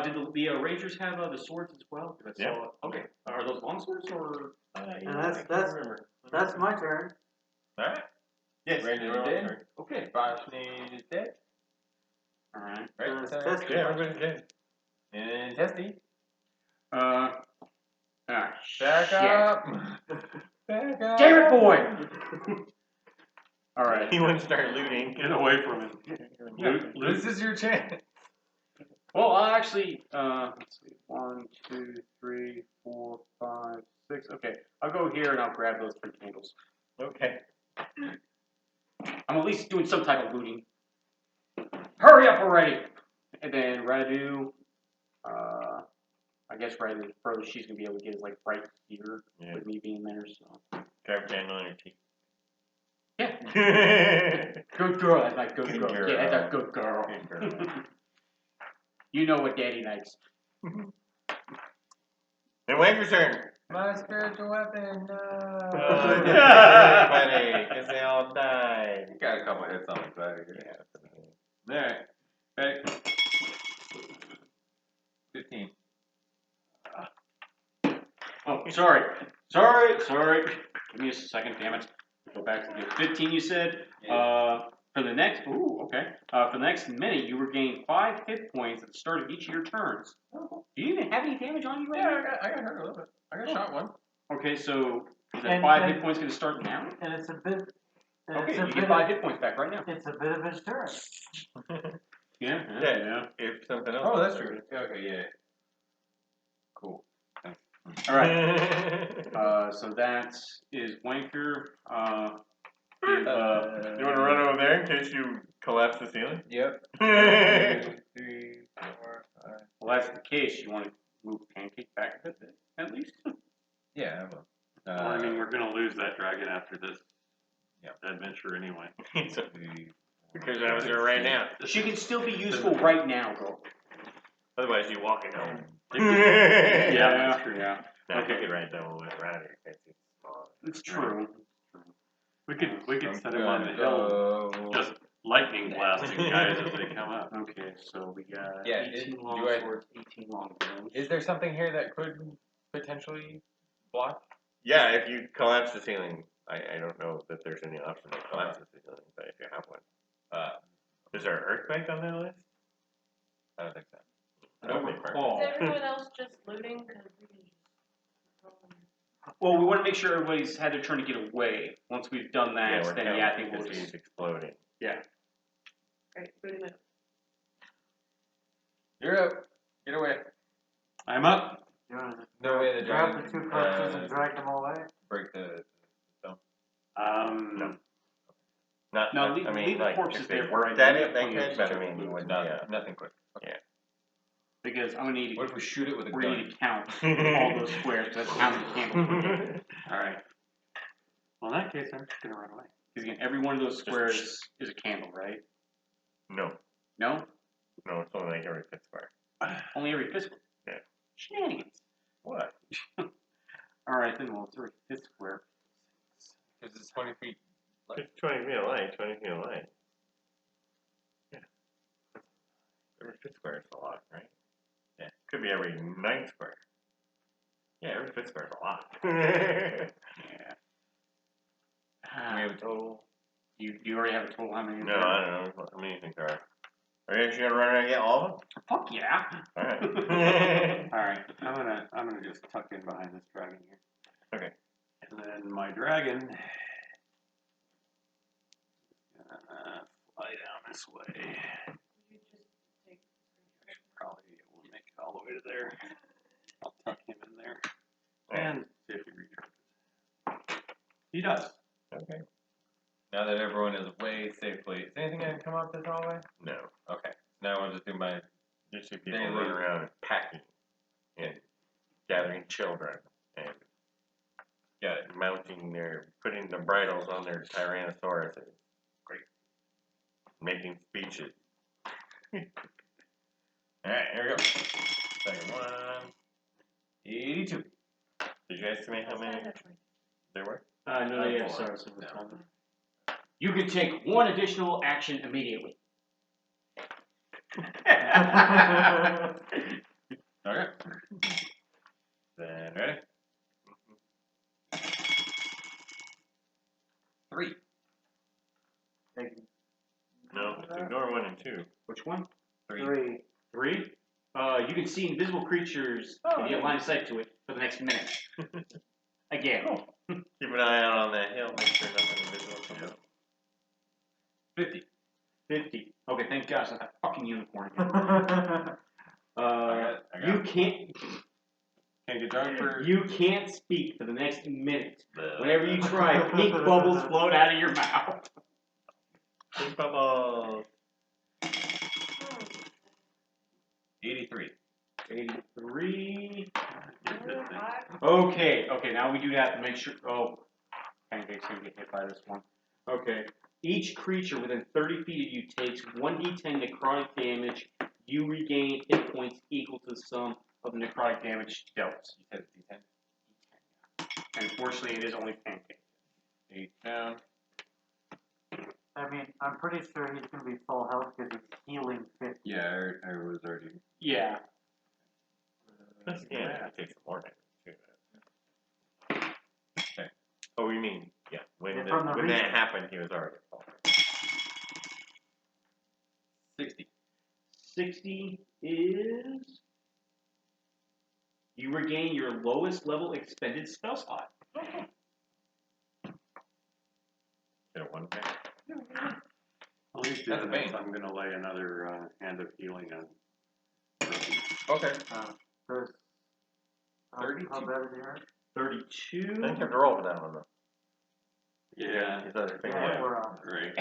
Did the Rangers have the swords as well? Because I saw. Okay. Are those long swords or? You And know, I can't remember. that's my turn. Alright. Yes, Rangers you're on dead? turn. Okay. Botany is dead. Alright. Right? It's That's tested. Yeah, everybody's dead. And Testy. Ah, Back shit. up. Back up. Damn it, boy! Alright. He wouldn't start looting. Get away from him. This is your chance. Well, I'll actually, let's see. 1, 2, 3, 4, 5, 6. Okay. I'll go here and I'll grab those 3 candles. Okay. I'm at least doing some type of looting. Hurry up already! And then Radu, I guess right the furthest she's gonna be able to get is like right here Yeah. with me being there, so. Grab a candle in your teeth. Yeah. Good girl, that's my good Good girl. girl. Yeah, that's a good girl. Good girl. You know what daddy likes. Then Wanker's turn. My spiritual weapon. No. Everybody, because they all died. You got a couple hits on me, buddy. Yeah. Alright. Ready? 15. Oh, sorry. Sorry. Give me a second, damn it. Go back to the 15 you said. For the next, for the next minute, you regain 5 hit points at the start of each of your turns. Do you even have any damage on you right now? I got hurt a little bit. I got shot one. Okay, so is that And- 5 and- hit points going to start now? And it's a bit. And Okay, it's a you bit get 5 hit points back right now. It's a bit of his turn. Yeah. If something else. Oh, that's true. Okay, yeah. Cool. All right. So that is Wanker. You want to run over there in case you collapse the ceiling? Yep. Yeah. 2, 3, 4, 5. Well, that's the case. You want to move Pancake back a bit, at least? Yeah, I will. Well, I mean, we're gonna lose that dragon after this Yeah. adventure anyway. Because I was here right now. She can still be useful right now, though. Otherwise, you walk it home. Yeah, that's true. Yeah, No, you could ride double with Ryder because it's small. it's true. We could set him on the Gonna hill, go- just lightning blasting guys as they come up. Okay, so we got Yeah, 18 long do I- swords, 18 long bows. Is there something here that could potentially block? Yeah, if you collapse the ceiling, I don't know that there's any option to collapse the ceiling, but if you have one. Is there an earthquake on that list? I don't think so. I don't recall. Is everyone else just looting? Because we can just. Well, we want to make sure everybody's had their turn to get away. Once we've done that, we're then counting I think we'll because just... he's exploding. Yeah. Great, booty move. You're up. Get away. I'm up. You want to No way the grab dragon the two corpses and drag them away? break the stone. No. Not, No, leave- I mean, leave the like, corpses if they there for worked right at now. it, they Plenty of could, but I stuff mean, to you do. wouldn't, Nothing quick. Because I'm going to need What if we shoot it with a we're gun? going to count all those squares, because that's how many candles we get. All right. Well, in that case, I'm just gonna run away. Because again, every one of those squares is a candle, right? No, No? it's only like every fifth square. Only every fifth square? Yeah. Shenanigans. What? Alright, then, well, it's every fifth square. Because it's 20 feet. It's 20 feet away, 20 feet away. Yeah. Every fifth square is a lot, right? Yeah. Could be every ninth square. Yeah, every fifth square is a lot. Yeah. Do we have a total? You already have a total how many? No, I don't know. How many do you think there are? Are you actually gonna run around and get all of them? Fuck yeah. Alright. All right. I'm gonna just tuck in behind this dragon here. Okay. And then my dragon fly down this way. You just take. Probably will make it all the way to there. I'll tuck him in there and see if he recharges. He does. Okay. Now that everyone is away safely, is anything going to come up this hallway? No. Okay. Now I'll just do my. Just see people Daily. running around and packing and gathering children and putting the bridles on their Tyrannosaurus. Great. Making speeches. Alright, here we go. Second one. 82. Did you estimate how many there were? No, yeah, Four. sorry. So No. you can take one additional action immediately. Okay. Then ready? 3. No, it's ignore 1 and 2. Which one? 3. 3? You can see invisible creatures if you have line of sight to it for the next minute. Again. Keep an eye out on that hill. Make sure nothing invisible comes up. 50. 50. Okay, thank God it's not that fucking unicorn again. I got You it. can't. Can't get drunk for. You can't speak for the next minute. Whenever you try, pink bubbles float out of your mouth. Big bubbles. 83. 83. Five. Okay, now we do have to make sure. Oh, Pancake's gonna get hit by this one. Okay. Each creature within 30 feet of you takes 1d10 necrotic damage. You regain hit points equal to the sum of the necrotic damage dealt. You said D10. And unfortunately, it is only Pancake. 8 down. I mean, I'm pretty sure he's going to be full health because he's healing 50. Yeah, I was already. Yeah. Yeah, it takes more damage too. Okay. Oh, you mean, yeah. When that happened, he was already full. 60. 60 is. You regain your lowest level expended spell slot. Get a 1 thing. At least That's a bane. I'm gonna lay another hand of healing on. Okay. Chris, how 32. bad is he hurt? 32. I think you have to roll for that one, though. Yeah, His other thing. Yeah, we're on. right.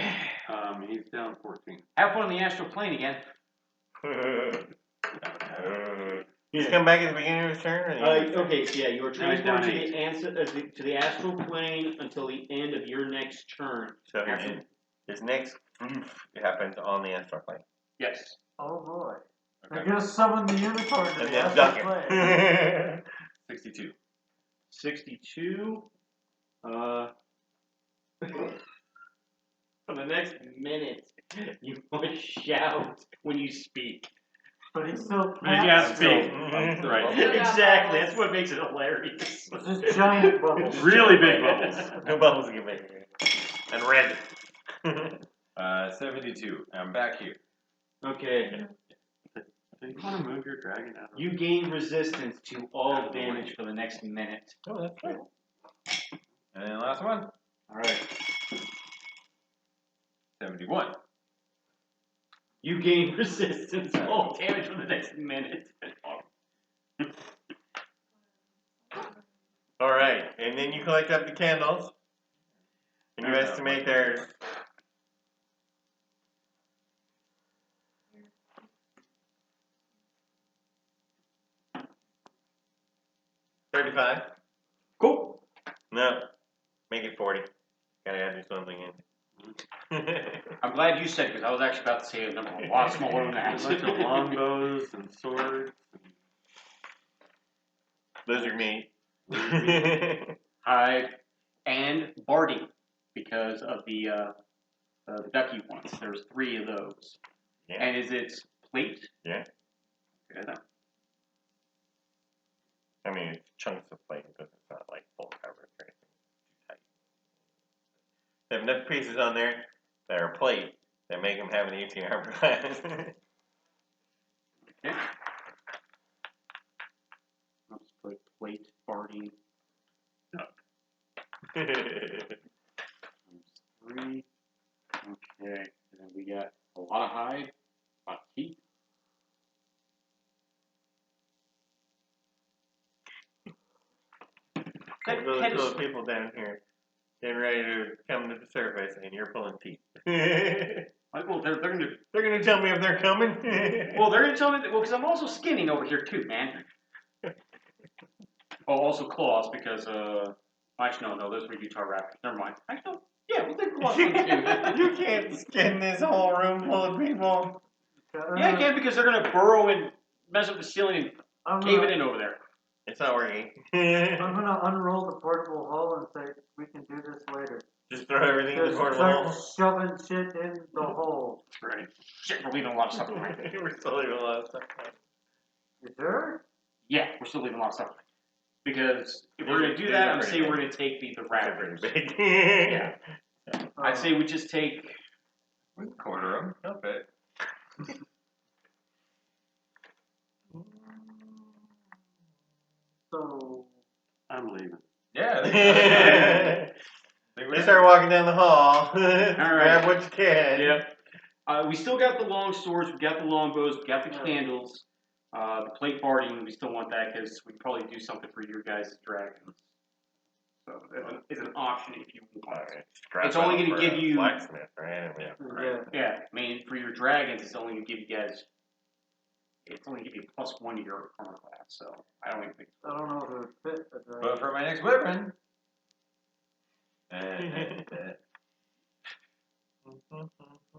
He's down 14. Have fun in the astral plane again. He's come back at the beginning of his turn? Or the end? Okay, so yeah, you are transported down to the astral plane until the end of your next turn. So his next happens on the astral plane. Yes. Oh boy. Okay. They're going to summon the unicorn to And the then astral duck plane. him. 62. 62. For the next minute, You must shout when you speak. But he's so Yeah, fat. speak. I'm still Right. bubbling. Exactly. That's what makes it hilarious. It's just giant bubbles. Really big bubbles. No bubbles get big. And red. 72. I'm back here. Okay. Do you want to move your dragon out of You gain resistance to all damage for the next minute. Oh, that's good. And then last one. Alright. 71. You gain resistance to all damage for the next minute. All right, and then you collect up the candles, and you estimate there's 35. Cool. No, make it 40. Gotta add something in. I'm glad you said because I was actually about to say a number a lot smaller than that. a bunch of longbows and swords? Lizard meat. Hide and Barty because of the ducky ones. There's 3 of those. Yeah. And is it plate? Yeah. Good. I mean, it's chunks of plate because it's not like full coverage or anything too tight. They have enough pieces on there that are plate that make them have an 18 armor class. Okay. I'll just put plate, Barty, duck. 3. Okay. And then we got a lot of hide, a lot of teeth. Those people down here getting ready to come to the surface, and you're pulling teeth. Well, they're gonna. They're gonna tell me if they're coming. Well, they're gonna tell me. Well, because I'm also skinning over here too, man. Oh, also claws because actually no, those were Utah raptors. Never mind. Actually, no. Yeah, we'll take claws on too. You can't skin this whole room full of people. Yeah, I can because they're gonna burrow and mess up the ceiling and cave it in over there. It's not working. I'm gonna unroll the portable hull and say we can do this later. Just throw everything in the Just portable start hole. shoving shit in the hole. That's right. Shit, we're leaving a lot of stuff behind. We're still leaving a lot of stuff behind. You sure? Yeah, we're still leaving a lot of stuff behind. Because if we're These gonna do are that, I'm pretty saying big. we're gonna take the They're pretty raptors. big. Yeah. I'd say we just take. We can quarter them. They'll fit. So I'm leaving. Yeah. They start walking down the hall. Grab what you can. Yep. We still got the long swords, we got the longbows, we got the candles, the plate farting. We still want that because we can probably do something for your guys' dragons. So it's an option if you want. Alright, It's only going to give you. blacksmith, right? I mean, yeah. Yeah, I mean for your dragons, it's only going to give you guys. It's only going to give you +1 to your armor class. So I don't even think. I don't know if it would fit the dragon. But for my next weapon. I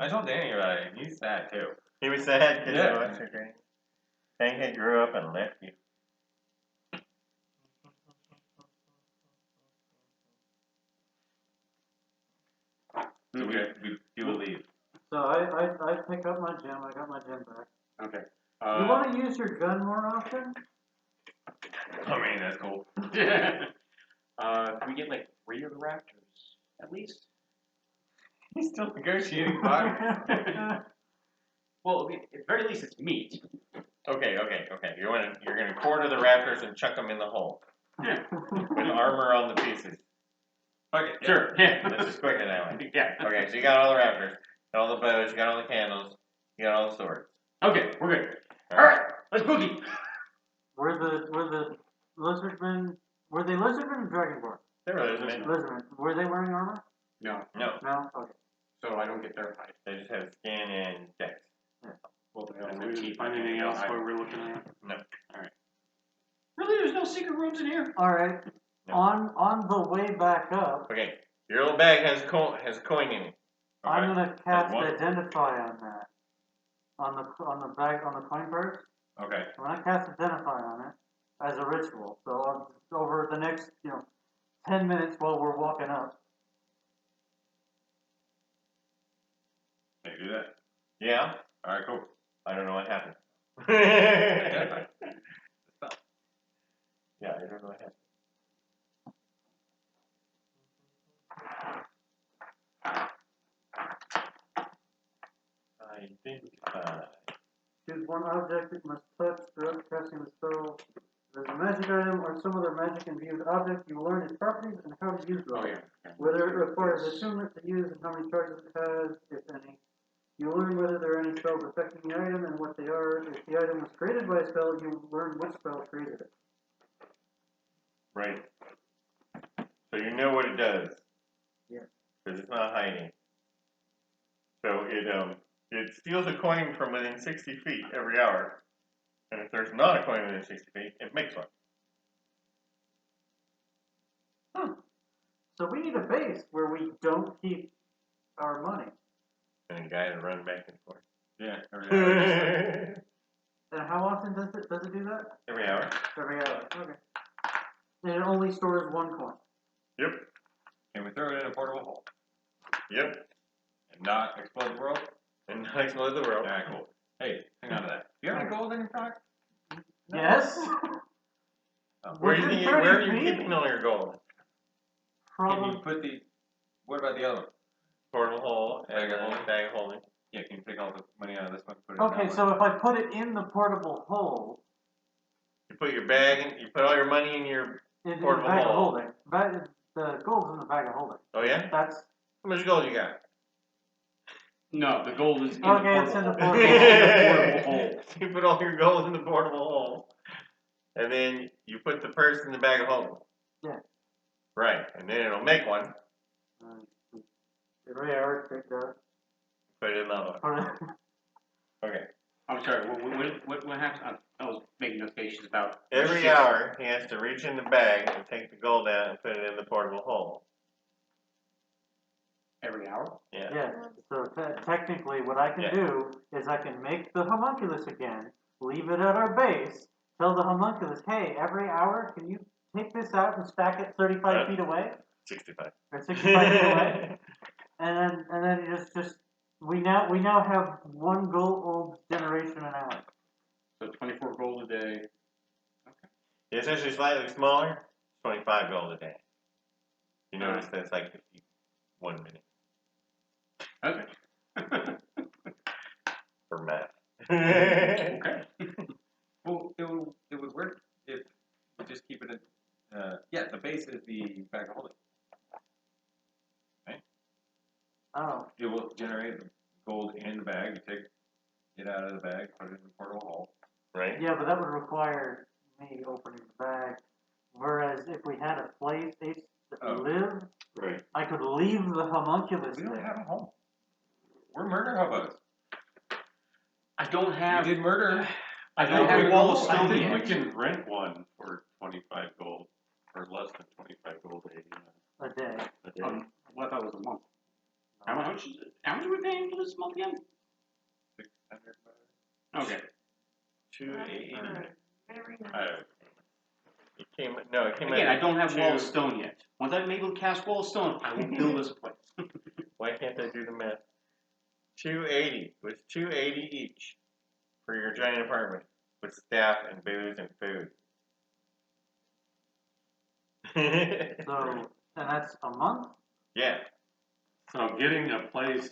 told Danny about it. He's sad too. He was sad because Yeah. you lost your dragon. Pancake grew up and left you. So we do leave. So I pick up my gem. I got my gem back. Okay. You want to use your gun more often? I mean, that's cool. We get like 3 of the raptors at least. He's still negotiating bodies. Well, at the very least, it's meat. Okay. You're gonna quarter the raptors and chuck them in the hole Yeah. with armor on the pieces. Okay. Sure. Yeah. Let's just quicken that one. Yeah. Okay, so you got all the raptors, got all the bows, you got all the candles, you got all the swords. Okay, we're good. All right, let's boogie. Were the lizardmen? Were they lizardmen or dragonborn? They were lizardmen. Lizardmen. Were they wearing armor? No, No, No. Okay. so I don't get their hide. they just have skin and dex. Well, they And have there's teeth. anything else what we're looking at? No. Really, there's no secret rooms in here. All right. No. On the way back up, Okay, your little bag has a coin in it. I'm gonna cast one. identify on that. On the bag on the coin purse. Okay. I'm gonna cast identify on it as a ritual. So over the next 10 minutes while we're walking up. Can you do that? Yeah? Alright, cool. I don't know what happened. Identify. Yeah, I don't know what happened. Identify. Choose one object it must touch throughout casting the spell. If it's a magic item or some other magic infused object, you will learn its properties and how to use them. Oh, yeah. Okay. Whether it requires attunement to use and how many charges it has, if any. You will learn whether there are any spells affecting the item and what they are. If the item was created by a spell, you will learn which spell created it. Right. So you know what it does. Yes. Because it's not hiding. So it steals a coin from within 60 feet every hour. And if there's not a coin within 60 feet, it makes one. So we need a base where we don't keep our money. And a guy to run back and forth. Yeah, every hour. And how often does it do that? Every hour. Every hour. Okay. And it only stores one coin. Yep. Can we throw it in a portable hole? Yep. And not explode the world? And not explode the world. Alright, cool. Hey, hang on to that. Do you have any gold in your pocket? Yes. Where are you Within thinking, where are 30 you feet? keeping all your gold? Can Probably. you put the... What about the other one? Portable hole and Bag of holding? bag of holding. Yeah, can you take all the money out of this one and put it in Okay, that so one? if I put it in the portable hole, You put your bag in, you put all your money in your, in the Portable bag of hole. holding. The gold's in the bag of holding. oh yeah? That's How much gold you got? No, the gold is in okay. the It's in the portable hole. portable It's in the hole. portable hole. You put all your gold in the portable hole. And then you put the purse in the bag of holding. Yeah. Right, and then it'll make one, Every hour picked up. put it in the other one. Okay. I'm sorry, what happened? I was making notations about... Every shipping. hour, he has to reach in the bag and take the gold out and put it in the portable hole. Every hour? Yeah. Yeah. So technically, what I can Yeah. do is I can make the homunculus again, leave it at our base, tell the homunculus, hey, every hour, can you take this out and stack it 35 feet away 65. or 65 feet away, and then you just we now have one gold generation an hour. So 24 gold a day. It's actually slightly smaller, 25 gold a day. You notice that's like 51 minutes Okay. for math. Okay. Well, it would work if we just keep it in... yeah, the base is the bag of holding. Oh, It will generate gold in the bag. You take it out of the bag, put it in the portable hole. Right? yeah, but that would require me opening the bag. Whereas if we had a place that Oh. live, Right. I could leave the homunculus We don't there. have a home. We're murder hobos. I don't We have... did murder. I don't have a wall of I stone think yet. we can rent one for 25 gold, or less than 25 gold A day. a day. Well, I thought it was a month. How much are we paying for this month again? 600 Okay. 280. Very nice. It came Again, out. I don't have wall of two- stone yet. Once I'm able to cast wall of stone, I will build this place. Why can't I do the math? 280 was 280 each for your giant apartment with staff and booze and food. So, and that's a month? Yeah. So getting a place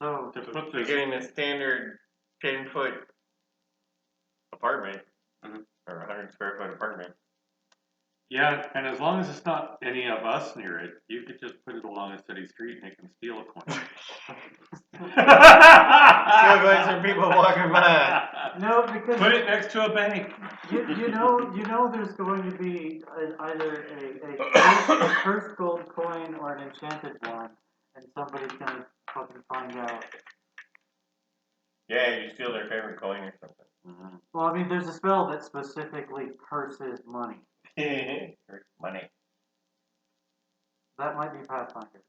So, to put You're this, getting a standard 10-foot apartment Mhm. or 100 square foot apartment. yeah, and as long as it's not any of us near it, you could just put it along a city street and it can steal a coin. Still going some people walking by. no, because Put it next to a bank. you know there's going to be either a cursed gold coin or an enchanted one, and somebody's gonna fucking find out. Yeah, you steal their favorite coin or something. Well, I mean, there's a spell that specifically curses money. Or money. That might be Pathfinder.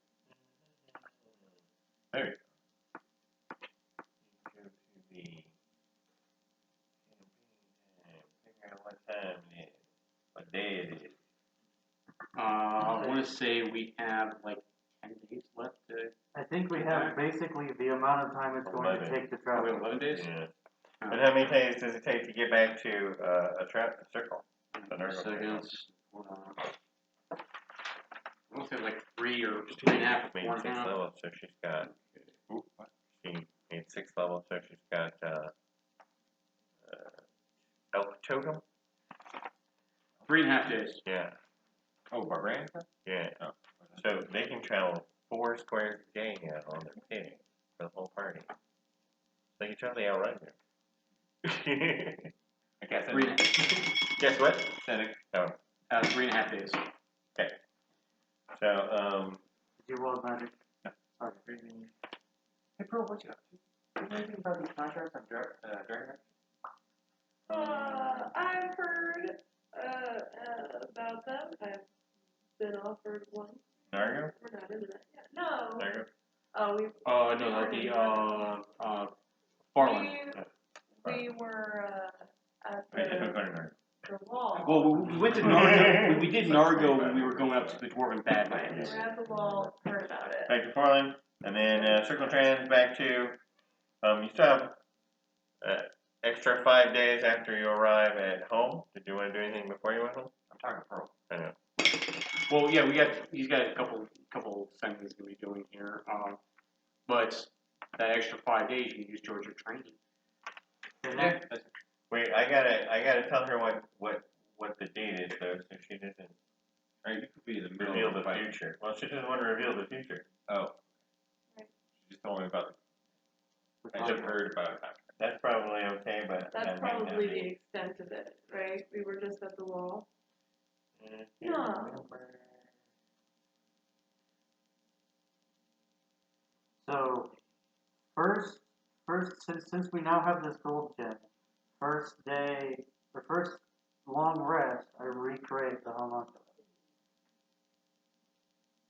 There you go. Go to the figure out what time it is, what day it is. I want to say we have like 10 days left to. I think we have basically the amount of time it's going to 11. take to Oh, we travel. have 11 days? Yeah. And how many days does it take to get back to a circle? The Naga circle. Seconds. Hold on. I want to say like 3 or 3.5 or Made 4 6 now. levels, so she's got. Ooh, what? She made 6 levels, so she's got elk totem. 3.5 days. Yeah, Oh, barbarian? yeah. Oh. So they can travel 4 squares a day now on their pig for the whole party. They can totally outrun you. I guess I 3. Guess what? Aesthetic. Oh, 3.5 days. so Did you roll magic? Hey, Pearl, what you up to? You know anything about these contracts on Dragon? I've heard about them. I've been offered one. Naga? We're not into that yet. No. Naga? Oh, we. No, Farland. We were at Wait, don't go to Naga. the wall. Well, we went to Nargo. we did Nargo when we were going up to the Dwarven We Badlands. were at the wall. Heard about it. Back to Portland, and then Circle Trans back to. You still have extra 5 days after you arrive at home. Did you want to do anything before you went home? I'm talking Pearl. I know. Well, yeah, he's got a couple things he's gonna be doing here. But that extra 5 days you can use towards your training. Yeah. Wait, I gotta tell her what the date is though, so she doesn't Or you could be in the middle reveal of the the fight. future. Well, she doesn't want to reveal the future. Oh. Right. She just told me about I just heard about it. That's probably okay, but That's that might not probably be. the extent of it, right? We were just at the wall. Yeah. No. So, first, since we now have this gold gem, first long rest, I recreate the homunculus.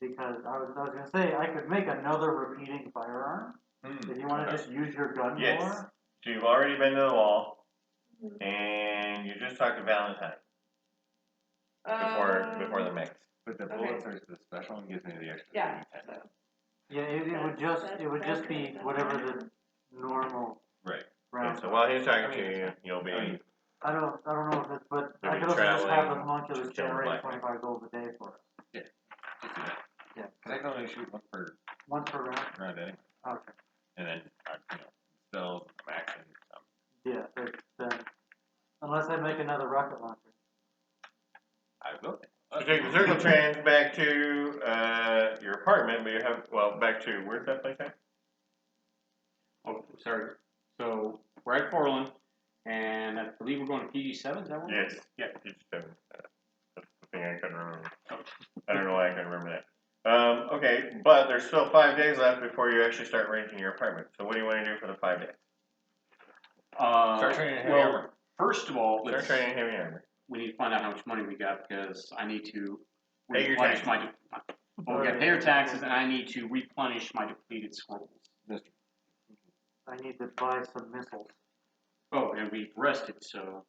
Because I was gonna say I could make another repeating firearm if you want to just use your gun Yes. more. So you've already been to the wall, Mhm. and you just talked to Valentine before the mix. But the bullets are the special one gives me the extra. Yeah. 10. So. Yeah, it would just be whatever the normal Right. round. So while he's talking to you, you'll be. I don't know if it's, but You'll I be could also just have the traveling homunculus to kill generate black 25 gold a day for us. Just do that. Yeah. Because I can only shoot one per Once per round. round anyway. Okay. And then, spells, action. Yeah, then unless I make another rocket launcher. I will. So take the circle trans back to your apartment, but you have back to where's that place at? Oh, sorry. So we're at Farland, and I believe we're going to PG7. Is that one? Yes. Yeah. That's the thing I couldn't remember. I don't know why I couldn't remember that. Okay, but there's still 5 days left before you actually start renting your apartment. So what do you want to do for the 5 days? Start training in heavy armor. First of all, Start training heavy armor. we need to find out how much money we got because I need to Pay your replenish taxes. well, we got to pay your taxes, and I need to replenish my depleted scrolls. I need to buy some missiles. Oh, and we've rested, so.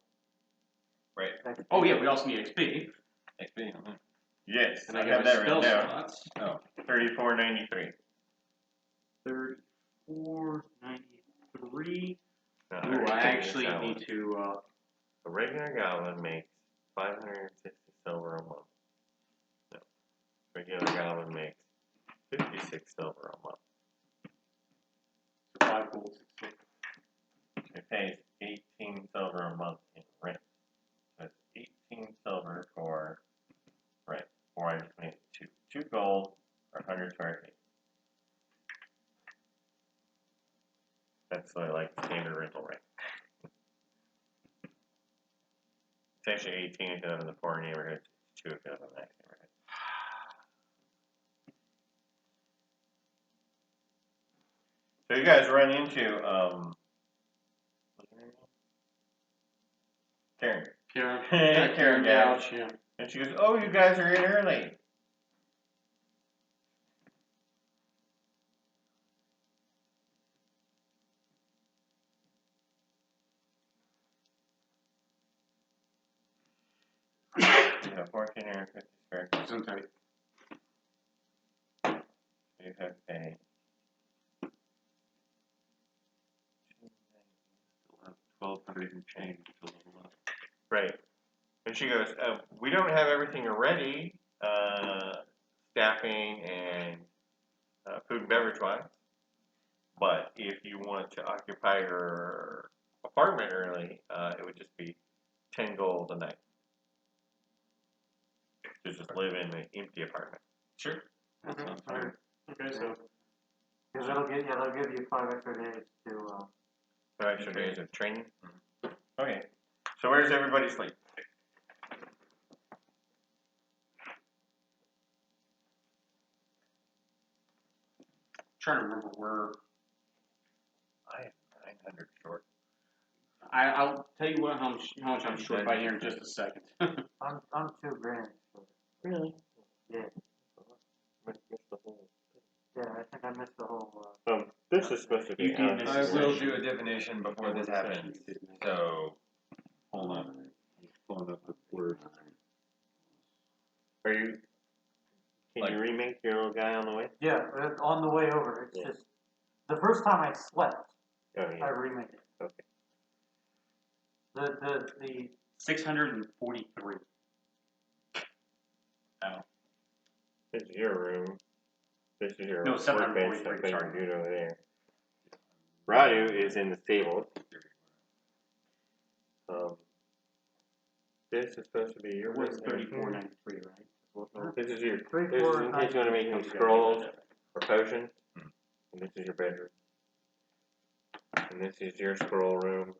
Right. Oh yeah, we also need XP. XP. Yes, And I I have got that my written spell down. slots. Oh. 34.93. 34.93. No, Ooh, I actually need to. A regular goblin makes 560 silver a month. No, regular goblin makes 56 silver a month. 5 gold, 6 silver. It pays 18 silver a month in rent. So it's 18 silver for rent. 2 gold or 100 square feet. That's like standard rental rate. It's actually 18 if you live in the poor neighborhood, 2 if you live in the nice neighborhood. So you guys run into what's her name? Karen. Karen Gouch, yeah. And she goes, "Oh, you guys are in early." You have 1,450 square feet. Sometimes. took a. Still have 1,200 and change to level up. Right. And she goes, we don't have everything ready, staffing and food and beverage wise. But if you want to occupy your apartment early, it would just be 10 gold a night. To just live in an empty apartment. Sure. That sounds fair. Okay, so Because they'll give you 5 extra days to, 5 extra days of training. Okay. So where's everybody sleep? trying to remember where. I have 900 short. I'll tell you what how much I'm short by here in just a second. I'm 2 grand. So, Really? yeah. Missed the whole. Yeah, I think I missed the whole, This is supposed to be. You did miss I the will session. do a divination before this happens. So, Hold on. Pulling up the word. Are you? Can Like- you remake your little guy on the way? yeah, on the way over. It's Yeah. just, the first time I slept, Oh I yeah. remade it. Okay. The 643. This is your room. This is your No, workbench 743, stuff that sorry. you're doing over there. Radu is in the stable. This is supposed to be your It was room. 3493, right? This is your. 3, This is 4, in case you want to make any scrolls or potions. And this is your bedroom. And this is your scroll room.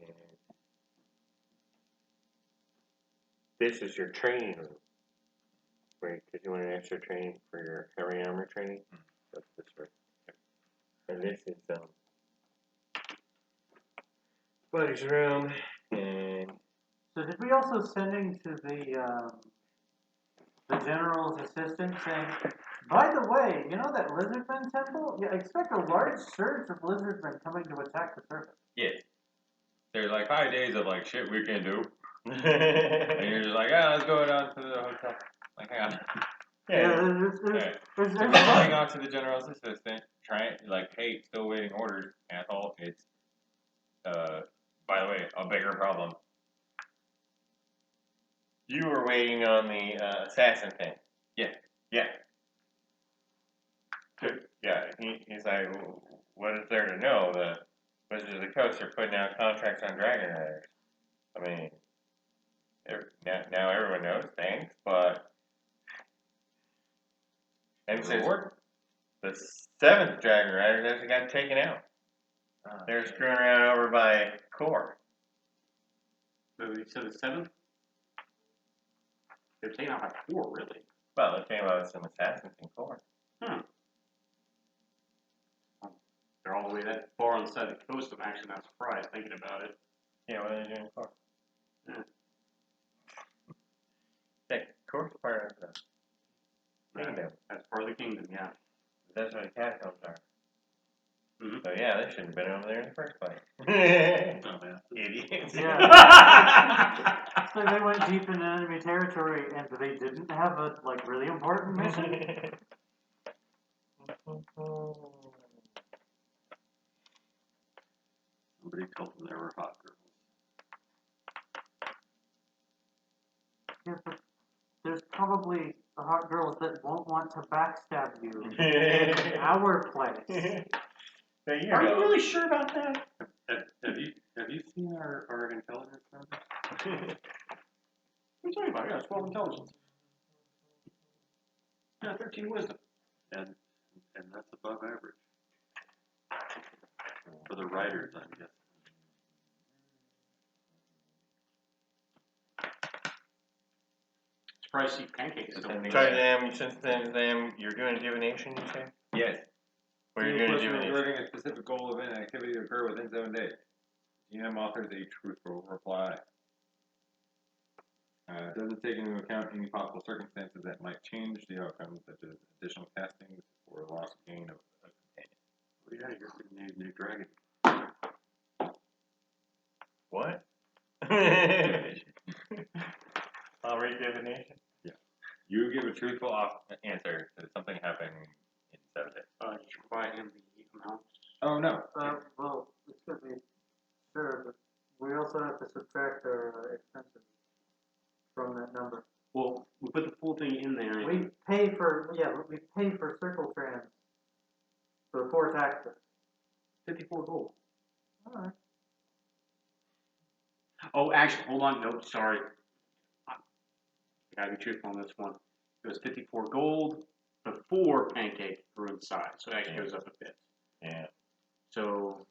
And this is your training room. Right, because you want an extra training for your heavy armor training. That's this room. And this is Buddy's room. And So did we also sending to the general's assistant saying, by the way, you know that lizardmen temple? Yeah, expect a large surge of lizardmen coming to attack the surface. yeah. There's like 5 days of like shit we can do. And you're just like, let's go down to the hotel. Like, hang on. There's Alright. So there's going on to the general's assistant, trying like, hey, still waiting orders, asshole. It's by the way, a bigger problem. you were waiting on the assassin thing. Yeah. Yeah. Yeah. He's like, what is there to know? The Wizards of the Coast are putting out contracts on Dragon Riders. I mean, now everyone knows. Thanks, but. And since the 7th Dragon Riders actually got taken out. They're screwing around over by Core. So you said the 7th? They're taking out by 4, really. Well, they're talking about some assassins in Core. They're all the way that far on the side of the coast. I'm actually not surprised thinking about it. Yeah, what are they doing in Core? Yeah. Yeah, Core's part of the kingdom. That's part of the kingdom, yeah. That's where the catacombs are. Mhm. So yeah, they shouldn't have been over there in the first place. Oh man. Idiots. Yeah. So they went deep into enemy territory and they didn't have a like really important mission. Somebody told them they were hot girls. Yeah, but there's probably the hot girls that won't want to backstab you in our place. So you Are you know. really sure about that? Have you seen our intelligence numbers? What are you talking about? Yeah, it's 12 intelligence. Yeah, 13 wisdom. And that's above average. For the writers, I'm guessing. Surprised to see pancakes still. Try them, since them, you're doing a divination, you say? Yes. Or you're doing a Question divination? regarding a specific goal, event, and activity to occur within 7 days. GM authors a truthful reply. It doesn't take into account any possible circumstances that might change the outcome, such as additional castings or loss of gain of a companion. Well, yeah, you're going to need a new dragon. What? I'll read divination? You give a truthful answer to something happening in 7 days. Did you provide him the amount? Oh, no. Well, it's gonna be sure, but we also have to subtract our expenses from that number. Well, we put the full thing in there. We pay for circle trans before taxes. 54 gold. All right. Oh, actually, hold on. Nope, sorry. I gotta be truthful on this one. It was 54 gold before Pancake grew in size, so it actually goes up a bit. Yeah. So,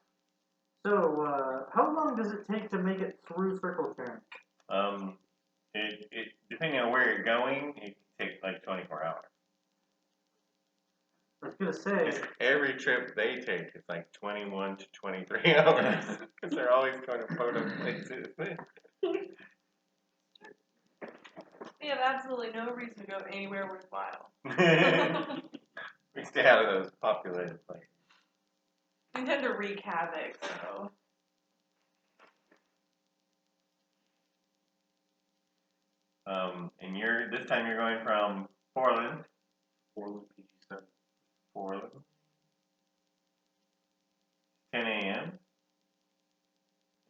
How long does it take to make it through circle trans? It depending on where you're going, it can take like 24 hours. I was gonna say. Because every trip they take is like 21 to 23 hours. Because they're always going to photo places. We have absolutely no reason to go anywhere worthwhile. We stay out of those populated places. We tend to wreak havoc, so. And this time you're going from Portland. PG7. Portland. 10 a.m.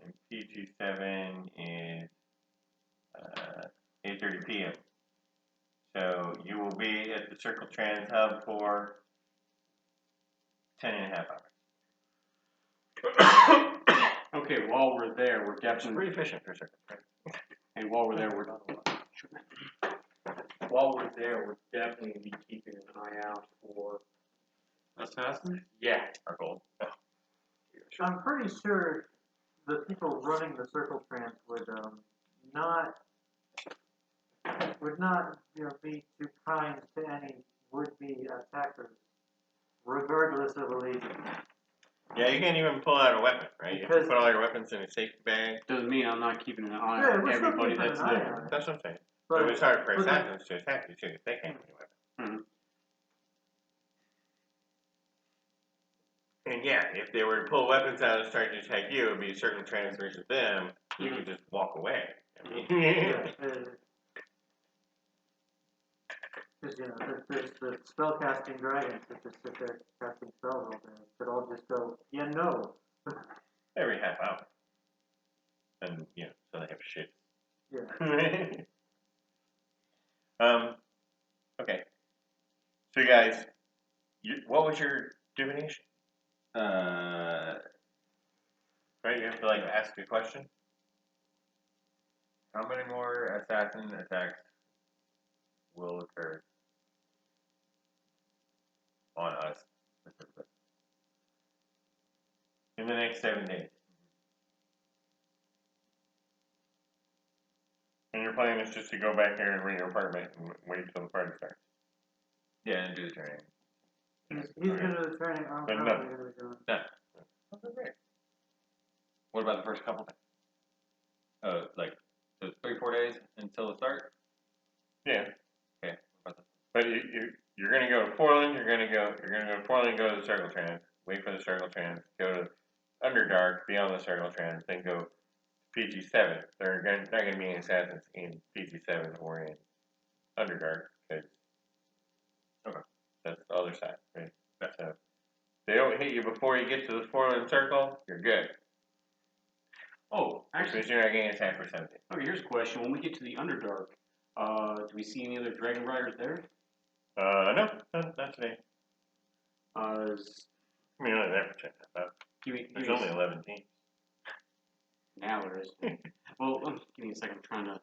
And PG7 is 8:30 p.m. So you will be at the Circle Trans Hub for 10 and a half hours. Okay, while we're there, we're It's definitely. pretty efficient for Circle Trans. And while we're there, we're definitely gonna be keeping an eye out for Assassins? Yeah. Our goal. I'm pretty sure the people running the circle trans would not be too kind to any would-be attackers, regardless of allegiance. Yeah, you can't even pull out a weapon, right? You have to put all your weapons in a safety bag. Doesn't mean I'm not keeping an eye Yeah, on we're still everybody keeping that's an eye there. on it. That's what I'm saying. But it was hard for but the- assassins to attack you too, because they can't use a weapon. Mhm. And yeah, if they were to pull weapons out and start to attack you, it would be certain transfers of them. You could just walk away. I mean, Because there's the spellcasting dragons that just sit there casting spells all day. Could all just go, yeah, no. every half hour. And so they have shit. Yeah. Okay. So you guys, what was your divination? Right, you have to ask a question. How many more assassin attacks will occur on us specifically? In the next 7 days. And your plan is just to go back here and rent your apartment and wait till the party starts. Yeah, and do the training. He's going to do the training. I'm Then probably going to be doing Done. Okay, great. What about the first couple days? So 3-4 days until the start? Yeah. Okay. What about the But you're gonna go to Portland. You're gonna go to Portland. Go to the Circle Trans. Wait for the Circle Trans. Go to Underdark. Be on the Circle Trans. Then go to PG7. They're not gonna be any assassins in PG7 or in Underdark because that's the other side, right? So if they don't hit you before you get to the Portland Circle, you're good. Oh, actually, Because you're not getting attacked for 7 days. okay, here's a question. When we get to the Underdark, do we see any other Dragon Riders there? No, not today. Uh, I mean, only there for 10 minutes. There's only 11 teams. Now there is. Well, give me a second. I'm trying to.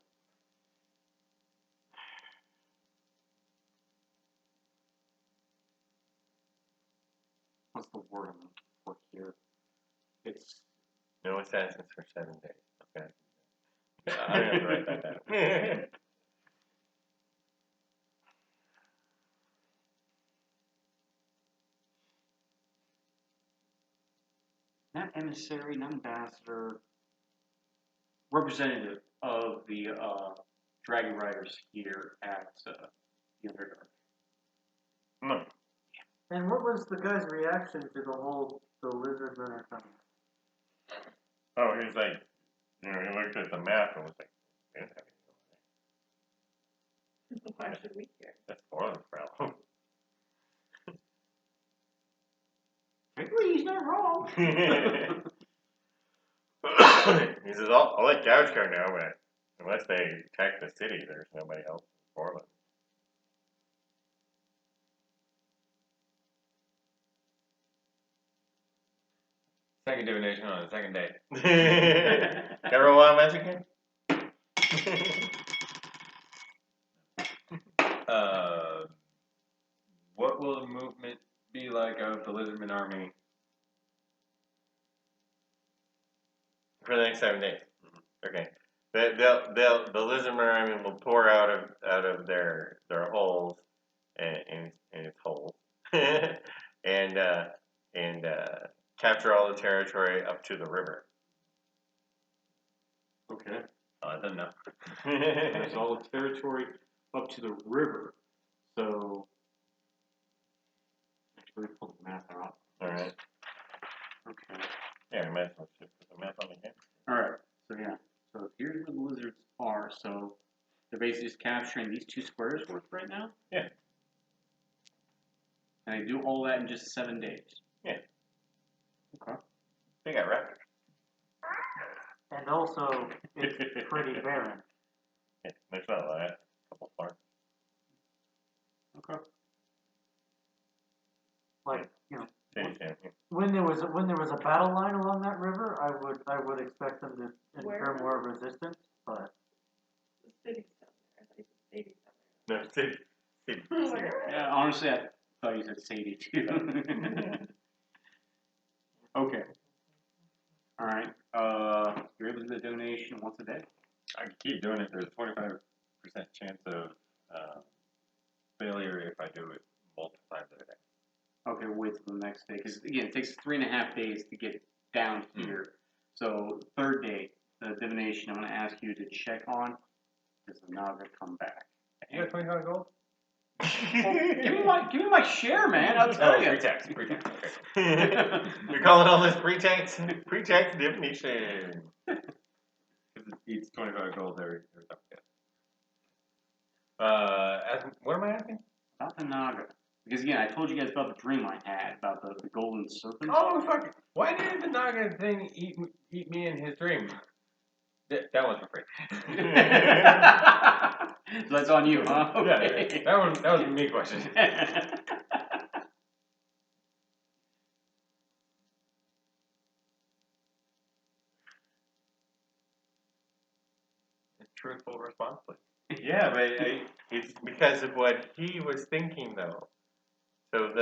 What's the word I'm looking for here? It's. No assassins for 7 days. Okay. I'm gonna have to write that down. Not emissary, not ambassador. Representative of the Dragon Riders here at the Underdark. No. And what was the guy's reaction to the lizardmen are coming? Oh, he was like, he looked at the map and was like, we don't have Why should we care? That's Portland's problem. Technically, he's not wrong. He says, I'll let cows go now, but unless they attack the city, there's nobody else in Portland. Second divination on the second day. Ever want a magic game? What will the movement be like of the lizardmen army? For the next 7 days. Okay. The lizardmen army will pour out of their holes and its holes and capture all the territory up to the river. Okay. I don't know. That's all the territory up to the river. So, actually, pull the map out. All right. Okay. Yeah, we might as well just put the map on again. All right. So yeah. So here's where the lizards are. So they're basically just capturing these 2 squares worth right now. Yeah. And they do all that in just 7 days. Yeah. Okay. They got raptors. And also, it's pretty barren. Yeah, there's not a lot. A couple farms. Okay. Like, you know, Cities down here. when there was a battle line along that river, I would expect them to incur Where? more resistance, but The city's down there. I thought you said city's No, city. down there. Where? Yeah, honestly, I thought you said Sadie too. Okay. All right. You're able to do the donation once a day. I can keep doing it. There's a 25% chance of failure if I do it multiple times a day. Okay, we'll wait till the next day because again, it takes 3.5 days to get down here. So third day, the divination, I'm going to ask you to check on. Does the Naga come back? You got 25 gold? Give me my share, man. I'll tell you. Pre-tax. Okay. You're calling all this pretext definition. Because it eats 25 gold every time. What am I asking? About the Naga. Because again, I told you guys about the dream I had about the golden serpent. Oh, fuck. Why didn't the Naga thing eat me in his dream? That one's for free. So that's on you, huh? Okay. Yeah, that was a me question. Truthful response, please. Yeah, but it's because of what he was thinking, though. So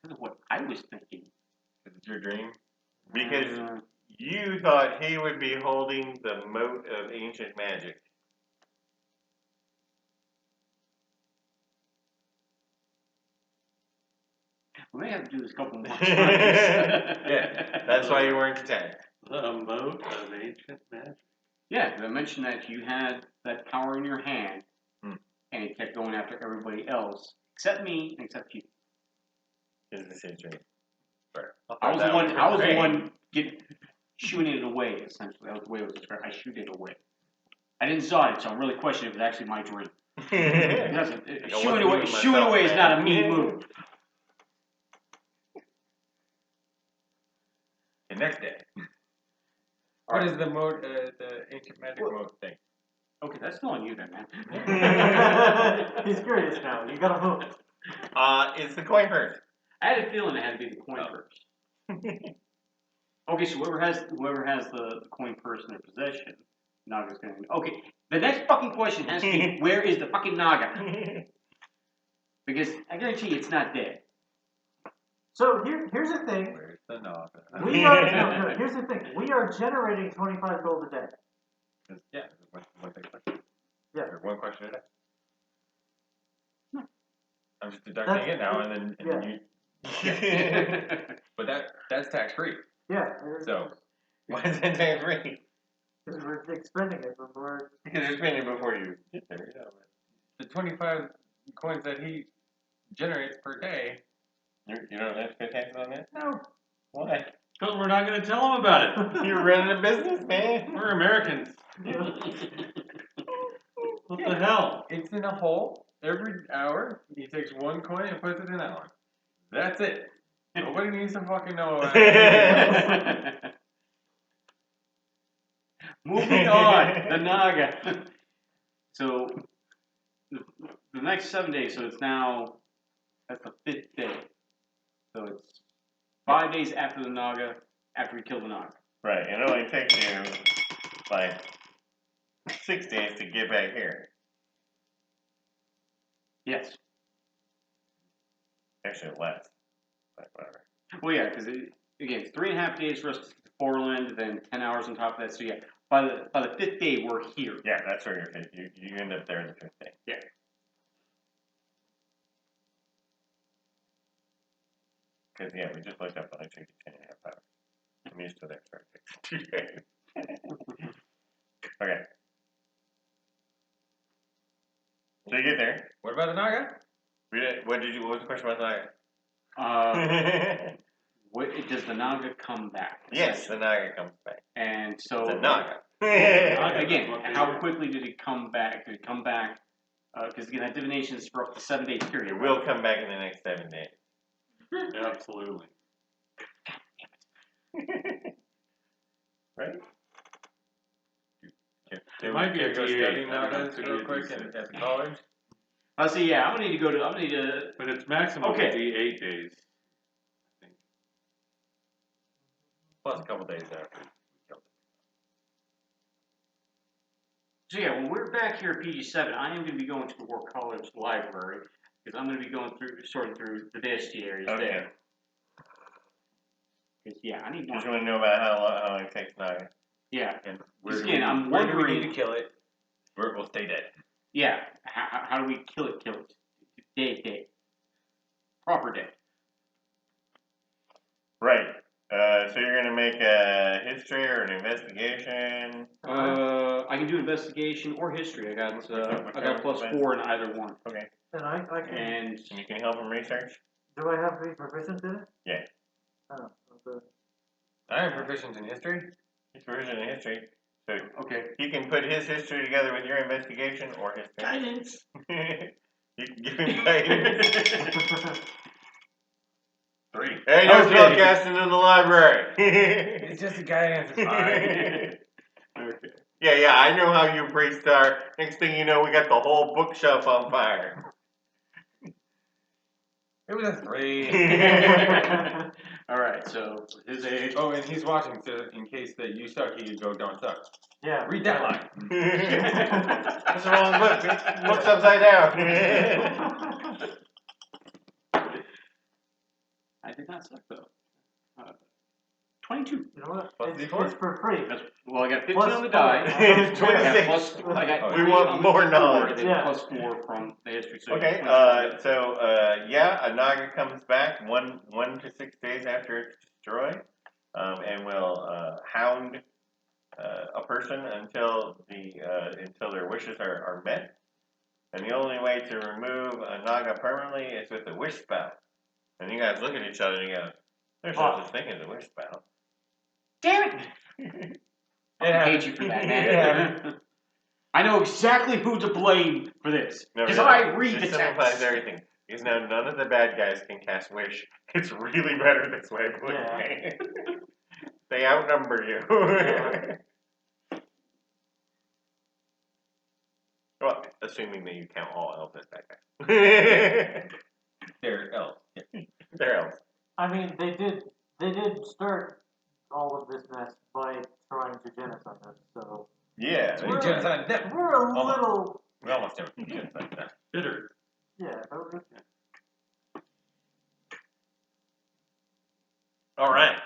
This is what I was thinking. is it your dream? Because you thought he would be holding the moat of ancient magic. We may have to do this a couple more times. Yeah, that's why you weren't attacked. The moat of ancient magic. Yeah, 'cause I mentioned that you had that power in your hand, and it kept going after everybody else, except me and except you. Is this his dream? Fair. I was the one shooting it away, essentially. That was the way it was described. I shoot it away. I didn't saw it, so I'm really questioning if it's actually my dream. Shooting away is not a mean move. The next day. What is the mode, the ancient magic mode thing? Okay, that's still on you then, man. he's curious now. You gotta move. It's the coin first. I had a feeling it had to be the coin first. Okay, so whoever has the coin first in their possession, Naga's going to... Okay, the next fucking question has to be, where is the fucking Naga? Because I guarantee you it's not dead. So here's the thing. Where's the Naga? Here's the thing. We are generating 25 gold a day. Yeah, one big question. Yeah. Or one question a day. No. I'm just deducting it now, and then you... But that's tax free. Yeah. So Why is that tax free? Because we're expending it before. Because you're spending before you get there. Yeah, the 25 coins that he generates per day. you don't have to pay taxes on that? No. Why? Because we're not going to tell them about it. You're running a business, man. We're Americans. What the hell? It's in a hole. Every hour, he takes one coin and puts it in that one. That's it. Nobody needs to fucking know about anything else. Moving on, the Naga. So, the next 7 days, so it's now, that's the 5th day. So it's 5 days after the Naga, after we kill the Naga. Right, it only takes you like 6 days to get back here. Yes. Actually, less. But whatever. Well, yeah, because again, it's 3.5 days for us to get to Portland, then 10 hours on top of that. So yeah, by the 5th day, we're here. Yeah, that's where you end up there the 5th day. Yeah. Because, yeah, we just looked up and it took you 10.5 hours. I'm used to that for 2 days. Okay. So you get there. What about the Naga? What was the question about the Uh, Naga? does the Naga come back? Yes, the Naga comes back. And so The Naga. again, how quickly did it come back? Did it come back? Because again, that divination is for up to 7 day period. It will come back in the next 7 days. Absolutely. Right? It might be a go D8. study I don't know, Nagas could be real a quick D6. at the college. I'll see. Yeah, I'm gonna need to. But it's maximum Okay. D8 days. I think. Plus a couple days after. So yeah, when we're back here at PG7, I am going to be going to the War College library because I'm going to be sorting through the bestiaries there. Because yeah, I need more. Just want to know about how long it takes Naga. Yeah, And because again, I'm Where do we wondering. need to kill it? Where it will stay dead. Yeah, how do we kill it? Kill it. Day. Proper day. Right. So you're gonna make a history or an investigation. I can do investigation or history. I got +4 in either one. Okay. And I can. And And you can help him research. Do I have to be proficient in it? Yeah. Oh, okay. I am proficient in history. He's proficient in history, so okay. he can put his history together with your investigation or history. Guidance. You can give him guidance. 3. Hey, no Okay. spellcasting in the library. It's just a guidance. It's fine. Okay. Yeah, I know how you priests are. Next thing you know, we got the whole bookshelf on fire. It was a 3. All right. So his age. Oh, and he's watching, so in case that you suck, he could go, don't suck. Yeah. Read that line. That's the wrong book. Book's upside down. I did not suck though. 22. You know what? Plus It's D4? for free. Well, I got 15 Plus on the 4. die. I got 26. I got We 3 want on more the knowledge. D4, and then Yeah. +4 from the history. So Okay, 22. yeah, a Naga comes back 1 to 6 days after it's destroyed, and will hound a person until their wishes are met. And the only way to remove a Naga permanently is with a wish spell. And you guys look at each other and you go, "There's no such thing as a wish spell." Damn it! I hate you for that, man. I know exactly who to blame for this. No, Because really. I read It the simplifies text. everything. Because now none of the bad guys can cast wish. It's really better this way, believe me. They outnumber you. Well, assuming that you count all elves as bad guys. They're elves. They're elves. I mean, they did start all of this mess by trying to genocide us, so Yeah. We genocide them. we're a little, We almost never genocide them. Bitter. yeah. All right.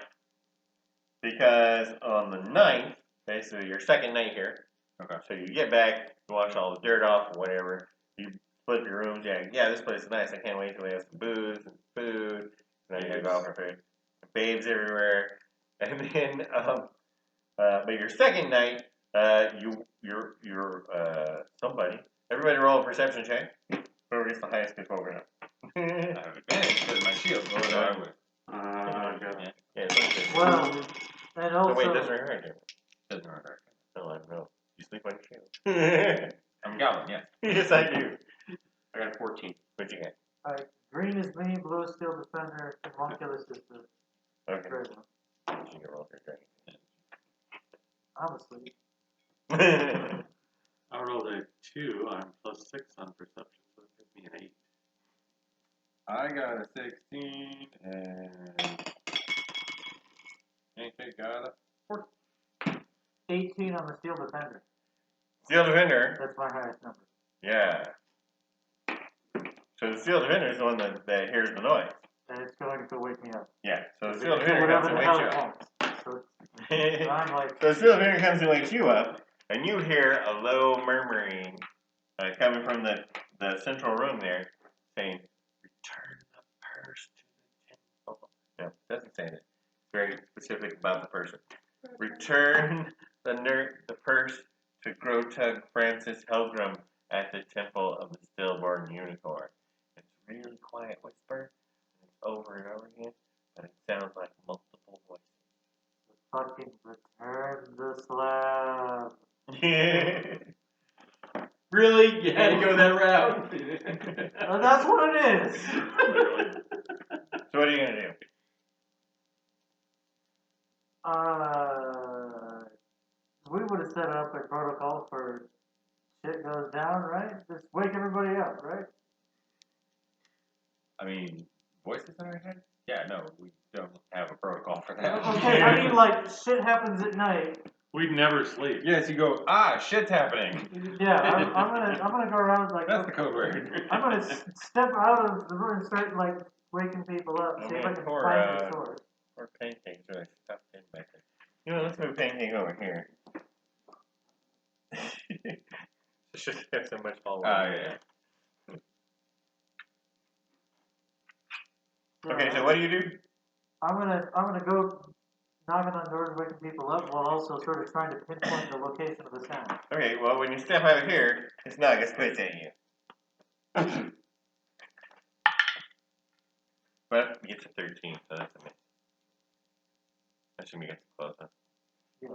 Because on the 9th, basically your second night here. Okay. So you get back, you wash all the dirt off or whatever. You split your rooms. Yeah, this place is nice. I can't wait till we have some booze and food. And then you gotta go out for food. Babes everywhere. And then, but your second night, you're somebody. Everybody roll a perception check. Whoever gets the highest gets over it. I have advantage because of my shield. Or I would. God. Yeah, it's okay. Well, and Oh, also, wait, it doesn't hurt you. Doesn't hurt. No, I don't know. You sleep on your shield. I'm goblin, yes. Yes, I do. I got a 14. What you got? Alright, green is me, blue is steel defender, and homunculus is the Okay. gray one. You can roll for dragon. I'm asleep. I rolled a 2. I'm +6 on perception, so it gives me an 8. I got a 16 and anything got a 18 on the steel defender. Steel defender. That's my highest number. Yeah. So the steel defender is the one that hears the noise. And it's going to wake me up. Yeah. So the steel Do defender comes whatever and the wakes hell you it up. wants. So So I'm like, the steel defender comes and wakes you up, and you hear a low murmuring coming from the central room there, saying, "Return the purse to the temple." No, it doesn't say that. It's very specific about the person. Return the purse to Grotug Francis Helgrim at the Temple of the Stillborn Unicorn. It's a really quiet whisper, and it's over and over again, but it sounds like multiple voices. fucking return the slab. Really? You had to go that route? That's what it is. So what are you gonna do? We would have set up a protocol for shit goes down, right? Just wake everybody up, right? I mean, voices in our head? Yeah, no, we don't have a protocol for that. Okay, I mean, like, shit happens at night. We'd never sleep. Yes, you go, shit's happening. Yeah, I'm gonna go around like, That's the code word. I'm gonna step out of the room and start like waking people up. I'm See if I gonna can pour, find the source. Or pancakes really stuffed in back there. You know, let's move pancake over here. It's just have so much hallway. Yeah. Okay, so what do you do? I'm gonna go knocking on doors, waking people up, while also sort of trying to pinpoint the location of the sound. Okay, well, when you step out of here, this Naga spits at you. But you get to 13, so that's a miss. Assuming you get to close, huh? Yeah.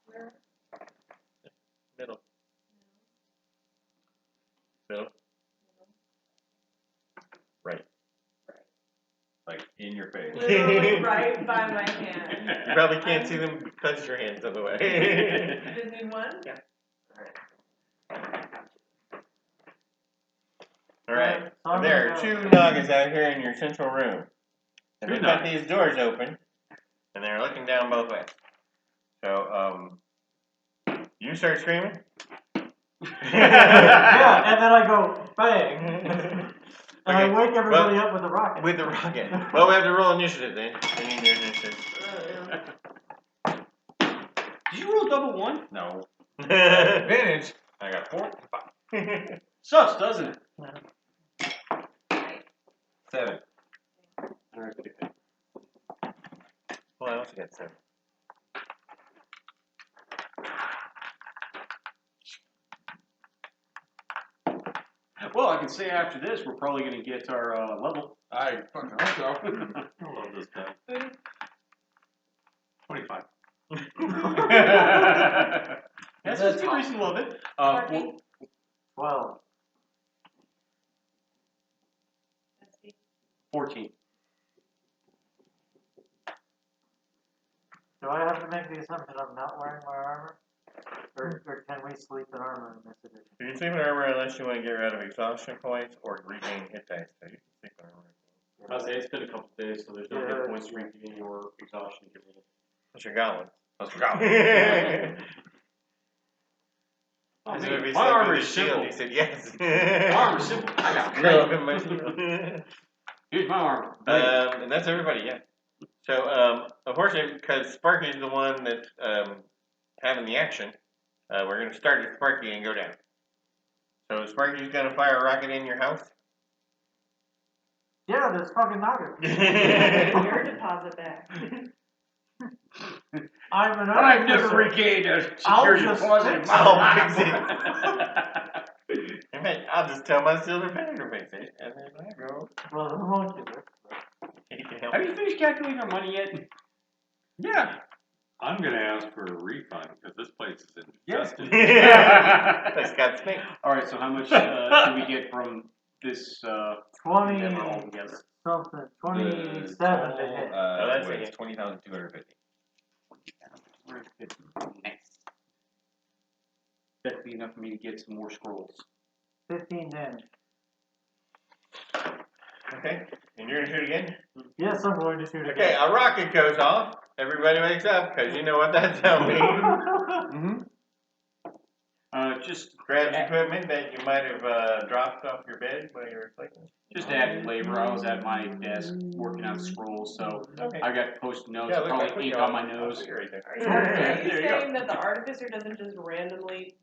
Where? Middle. Middle. Right. Like, in your face. Literally right by my hand. You probably can't see them because your hand's on the way. Just need one? Yeah. Alright. So I'm There gonna are go- 2 Nagas out here in your central room. And Two they've got Nagas. these doors open, and they're looking down both ways. So, you start screaming? Yeah, and then I go bang, and I Okay, wake everybody up with a rocket. With the rocket. Well, we have to roll initiative then. We need your initiative. Did you roll double 1? No. Advantage. I got 4 and 5. Sucks, doesn't it? 7. Alright. Well, I also got 7. Well, I can say after this, we're probably going to get our level. I fucking hope so. I love this guy. 25. That's That's top. a reasonable of it. 12. 14. Do I have to make the assumption I'm not wearing my armor? Or can we sleep in armor in this edition? You can sleep in armor unless you want to get rid of exhaustion points or regain hit dice. So you can sleep in armor. I'll say it's been a couple days, so there's no hit points to regain or exhaustion to get rid of. That's your goblin. Let's go. Oh, As if man, he my slept armor with is his shield, simple. he said yes. My armor's simple. I got Curl up blade. in my shield. Here's my armor. Blade. And that's everybody, yeah. So, unfortunately, because Sparky's the one that's having the action, we're going to start with Sparky and go down. So, Sparky's going to fire a rocket in your house. Yeah, there's fucking Naga. Your deposit back. I've never regained a security just deposit in fix my I'll life. fix In fact, I'll just tell my silver penny to fix it, and then I go. Well, the homunculus. He can help. Have you finished calculating our money yet? Yeah. I'm gonna ask for a refund because this place is infested. It's got snake. All right, so how much do we get from this 20 endeavor altogether? something, 27 The to total, hit. that's was it. 20,250. Nice. That'd be enough for me to get some more scrolls. 15 damage. Okay, and you're gonna shoot again? Yes, I'm going to shoot Okay, again. a rocket goes off. Everybody wakes up because you know what that sound means. Mm-hmm. Just Grabs equipment that you might have dropped off your bed while you were sleeping. Just to add flavor, I was at my desk working on scrolls, so Okay. I got post notes, Yeah, look, I probably put ink you on my I'll nose. put you right there. Are you There you go. saying that the artificer doesn't just randomly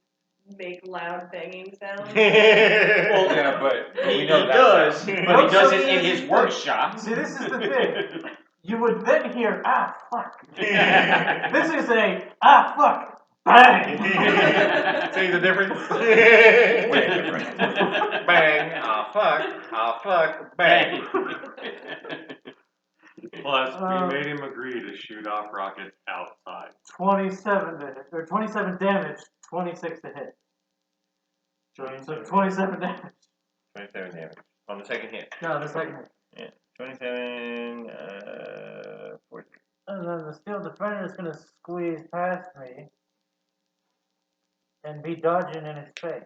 make loud banging sounds? Well, Yeah, but we He know that does, sound. but he does it See, in this his is workshop. See, this is the thing. You would then hear, ah, fuck. This is a, ah, fuck, bang. See the difference? Way different. Bang, fuck, bang. Plus, we made him agree to shoot off rockets outside. 27 to hit, or 27 damage, 26 to hit. So 27 damage. 27 damage. On the second hit. No, the second hit. Yeah. 27, 40. And then the steel defender is going to squeeze past me and be dodging in his face.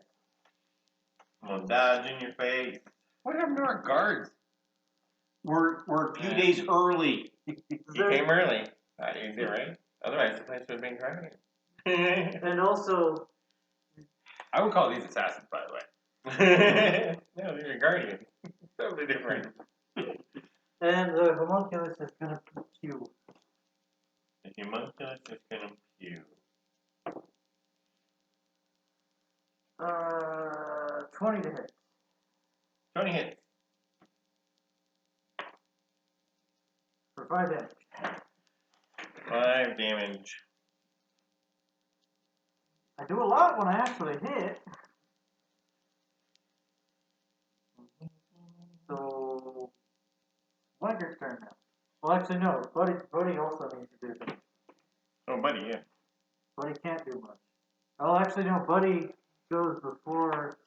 I'm gonna dodge in your face. What happened to our guards? We're a few days early. You came early. Not easy, right? Otherwise, the place would have been crowded. And also, I would call these assassins, by the way. No, these are guardians. Totally different. and the homunculus is going to pew. The homunculus is gonna pew. 20 to hit. 20 hits. For 5 damage. 5 damage. I do a lot when I actually hit. So, Wanker's turn now. Well, actually, no. Buddy also needs to do something. Oh, buddy, yeah. Buddy can't do much. Oh, actually, no. Buddy goes before.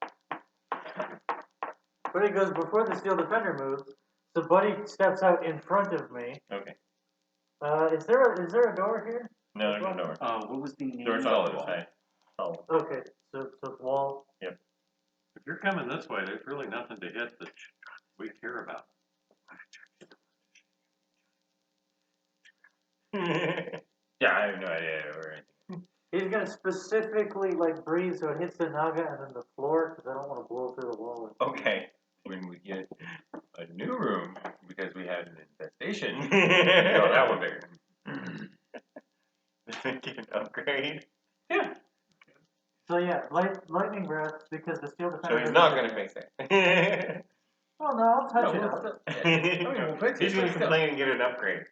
Buddy goes before the steel defender moves. So Buddy steps out in front of me. Okay. Is there a door here? No, there's no door. What was the name? Door's on the other side. Oh. Okay, so it's wall. Yep. If you're coming this way, there's really nothing to hit that we care about. Yeah, I have no idea where anything. He's gonna specifically like breathe so it hits the Naga and then the floor because I don't want to blow through the wall. Okay. When we get a new room, because we had an infestation, we go that one bigger. Get an upgrade. Yeah. So yeah, lightning breath because the steel defender. So he's not gonna fix it. Well, no, I'll touch it we'll up. still, I mean, we'll fix He's it, gonna but still. complain and get an upgrade.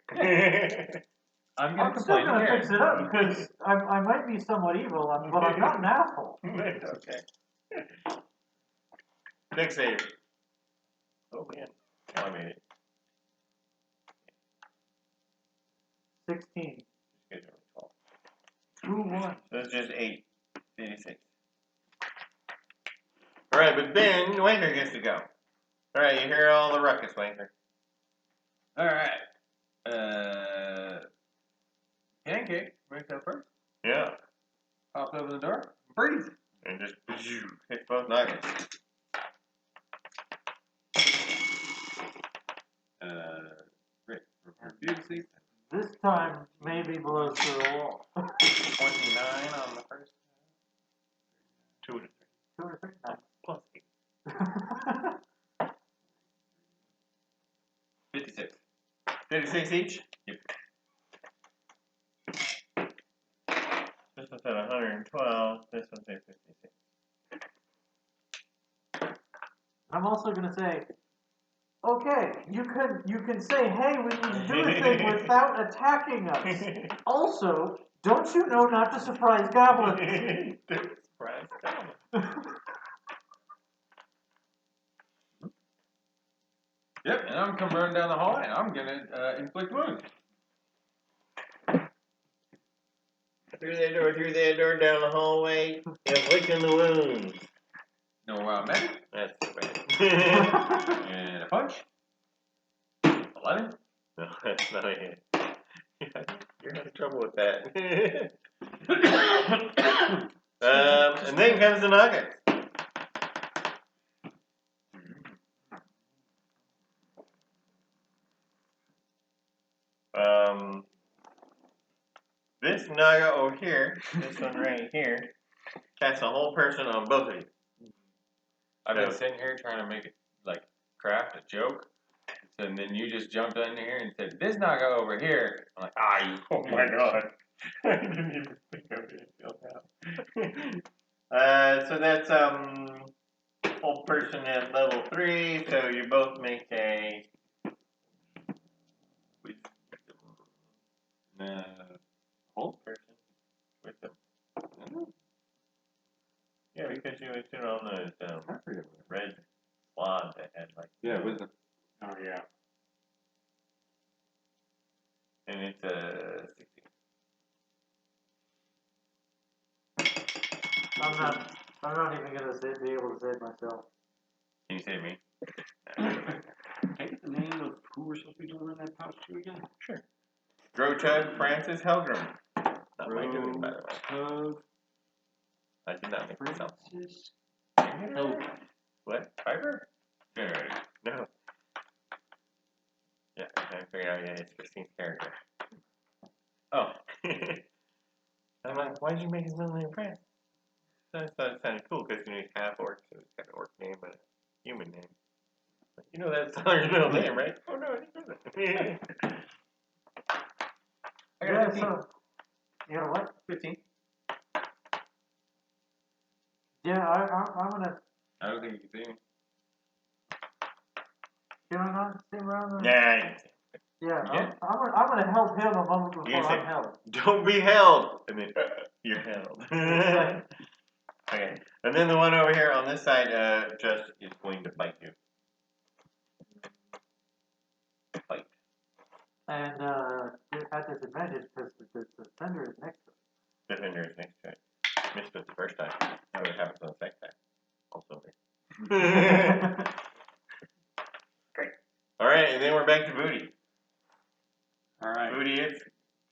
I'm gonna I'm still complain gonna again. fix it up because I might be somewhat evil, but I'm not an asshole. Okay. Next save. Oh man. Oh, I made it. 16. You guys are only 12. 2-1. So it's just 8. 86. Alright, but then Wanker gets to go. Alright, you hear all the ruckus, Wanker. Alright. Pancake, breaks up first. Yeah. Pops open the door. Breathe. And just hits both Nagas. Rick, refusely. This time, maybe blows through the wall. 29 on the first. 2 to 3. 2 or 3? Plus 8. 56. 56 each? Yep. This one's at 112. This one's at 56. I'm also gonna say, okay, you can say, hey, we need to do a thing without attacking us. Also, don't you know not to surprise goblins? Surprise. Yep, and I'm coming running down the hallway, and I'm gonna inflict wounds. through that door, down the hallway, inflicting the wounds. No magic. That's too bad. And a punch. 11. No, that's not a hit. You're having trouble with that. And then comes the Naga. This Naga over here, this one right here, casts a whole person on both of you. I've been sitting here trying to make it, like, craft a joke. And then you just jumped in here and said, this Naga over here. I'm like, you. Oh my god. I didn't even think of it until now. So that's, whole person at level 3, so you both make a whole person with them. Yeah, because you was doing on those red slot that had like wisdom. Oh, yeah. and it's a 60. I'm not even gonna be able to save myself. Can you save me? Can I get the name of who we're supposed to be delivering that pouch to again? Sure. Grotug Francis Helgrim. Not my doing, by the way. I did not make myself. What? Fiber? Generator. No. Yeah, I figured out, it's Christine's character. Oh. I'm like, why did you make his middle name Francis? So I thought it sounded cool because he's half orc, so it's got an orc name but a human name. But you know that's not your middle name, right? Oh no, I didn't know that. I got 15. So, you know what? 15. Yeah, I'm gonna. I don't think you can see me. Can I not sit around? Nah. Yeah, I'm gonna help him a moment before I'm held. Don't be held! And then, you're held. Okay. And then the one over here on this side, just is going to bite you. Bite. And at disadvantage because the defender is next to it. Defender is next to it. Missed it the first time. Now it happens on the second time. Also there. Great. Alright, and then we're back to Booty. Alright. Booty is.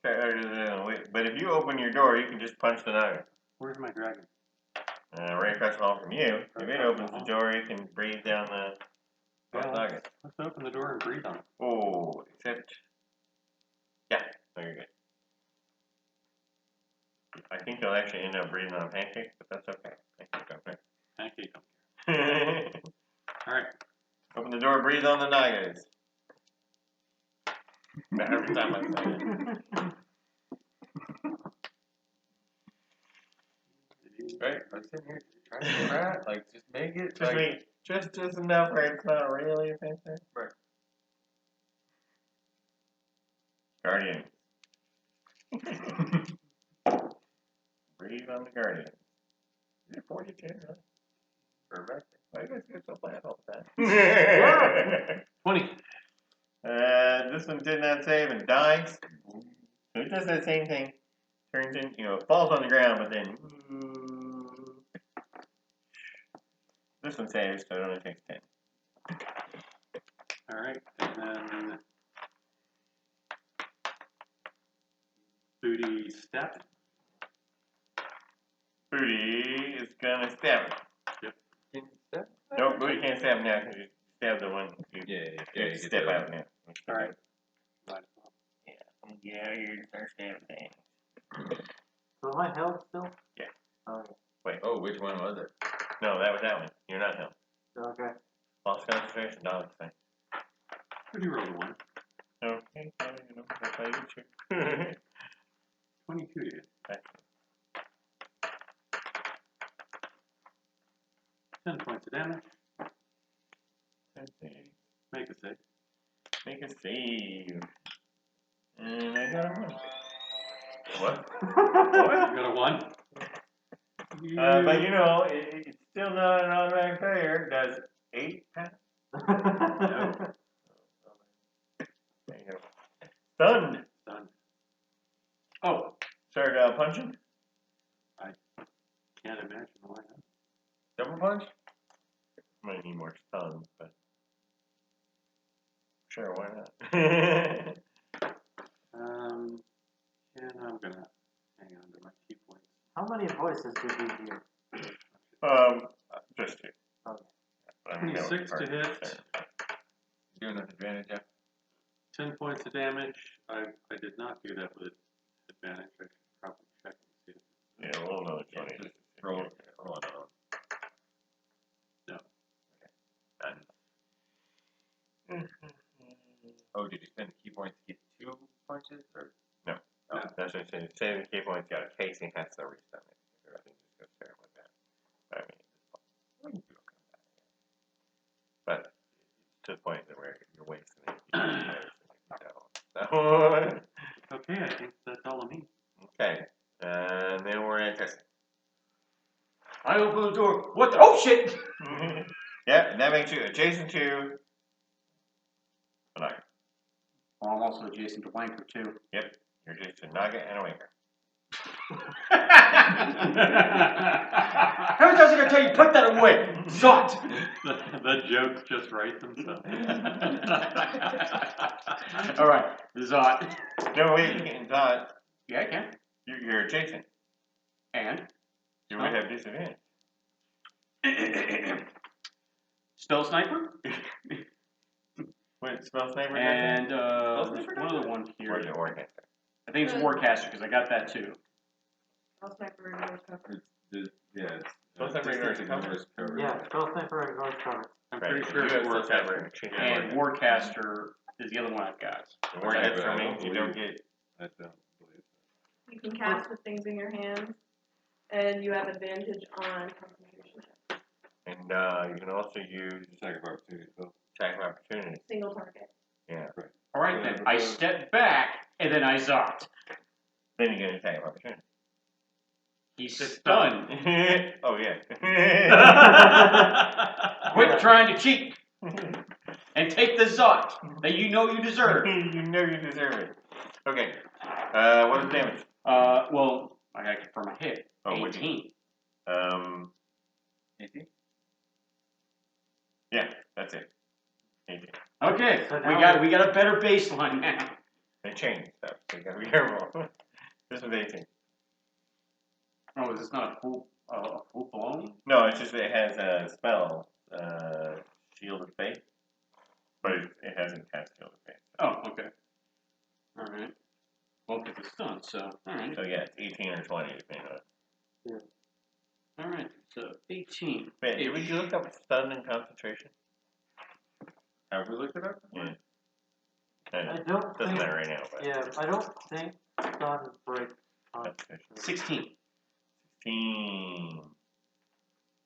But if you open your door, you can just punch the Naga. Where's my dragon? Right across the hall from you. If it opens the door, you can breathe down the Naga. Let's open the door and breathe on it. Oh, except. Yeah, no, you're good. I think you'll actually end up breathing on a pancake, but that's okay. Pancake. Okay. Alright. Open the door, breathe on the Nagas. Every time I say it. Right? I'm sitting here trying to craft, like, just make it. Just like, just enough where it's not really offensive. Right. Guardian. Breathe on the Guardian. Is it 42, right? Perfect. Why do you guys get so bad all the time? 20. This one did not save and dies. So it does that same thing. Turns in, falls on the ground, but then. This one saves, so it only takes 10. Alright, and then Booty step. Booty is gonna stab it. Yep. Can you step? Nope, Booty can't stab now because you stabbed the one. You Yeah, step out now. Alright. Yeah, I'm gonna get out of here and start stabbing things. So am I held still? Yeah. Okay. Wait. Oh, which one was it? No, that was that one. You're not held. Okay. Lost concentration, dog thing. Booty rolled a 1. Okay, that's how you shoot. 22 to hit. 10 points of damage. Make a save. Make a save. And I got a 1. What? You got a 1? But it's still not an automatic failure. It does 8 pass? No. There you go. Stunned. Done. Oh, Start punching. Can't imagine why not. Double punch? Might need more stuns, but sure, why not? And I'm gonna hang on to my key points. How many voices did we hear? Just two. Okay. I mean, that was 26 to hard hit. say. Doing with advantage, Jeff? 10 points of damage. I did not do that with advantage. I should probably check and see. Yeah, we'll know Yeah, 20. just roll it on. No. None. Oh, did you spend the key points to get 2 punches? Or No. No. That's what I'm saying. Say the key points got a casing, has to restun it. Everything just goes there with that. But I mean, we can do it. But to the point that where you're wasting it. So, Okay, I think that's all of me. okay. And then we're in testing. I open the door. What the? Oh shit! Yeah, and that makes you adjacent to Naga. Oh, I'm also adjacent to Wanker too. Yep, you're adjacent to Naga and a Wanker. How many times I gotta tell you, put that away? Zot! The jokes just write themselves. Alright, Zot. No, wait, you can't dot. Yeah, I can. You're adjacent. And? You would have disadvantage. Spell Sniper? Wait, spell sniper? And Spell there's one other one Or here. is it Warcaster? I think it's Warcaster because I got that too. I'll sniper ignores cover. Yeah, Spell sniper ignores cover? Yeah, spell sniper ignores cover. I'm Right, pretty sure you it's have spell sniper Warcaster. exchange And Warcaster is the other one I've got. Warcaster I don't means you don't get. I don't believe You can cast with things in your hands, and you have advantage on concentration. And you can also use Attack of opportunity, Phil. attack of opportunity. Single target. Yeah. Alright then, I step back and then I Zot. Then you get an attack of opportunity. He's stunned. Oh yeah. Quit trying to cheat and take the Zot that you know you deserve. You know you deserve it. Okay. What is the damage? Well, I got it from a hit. Oh, what'd you 18. 18? Yeah, that's it. 18. Okay, So we now got a better baseline now. They changed stuff, so you gotta be careful. This was 18. Oh, is this not a full blown? No, it's just that it has a spell, Shield of Fate, but it hasn't cast Shield of Fate. Oh, okay. Alright. Well, because it's stunned, so, alright. So yeah, it's 18 or 20, depending on it. Alright, so 18. Wait, did we look up stun and concentration? Have we looked it up? Yeah. I don't Doesn't think. matter right now, but Yeah, I don't think stun breaks concentration. 16. 16.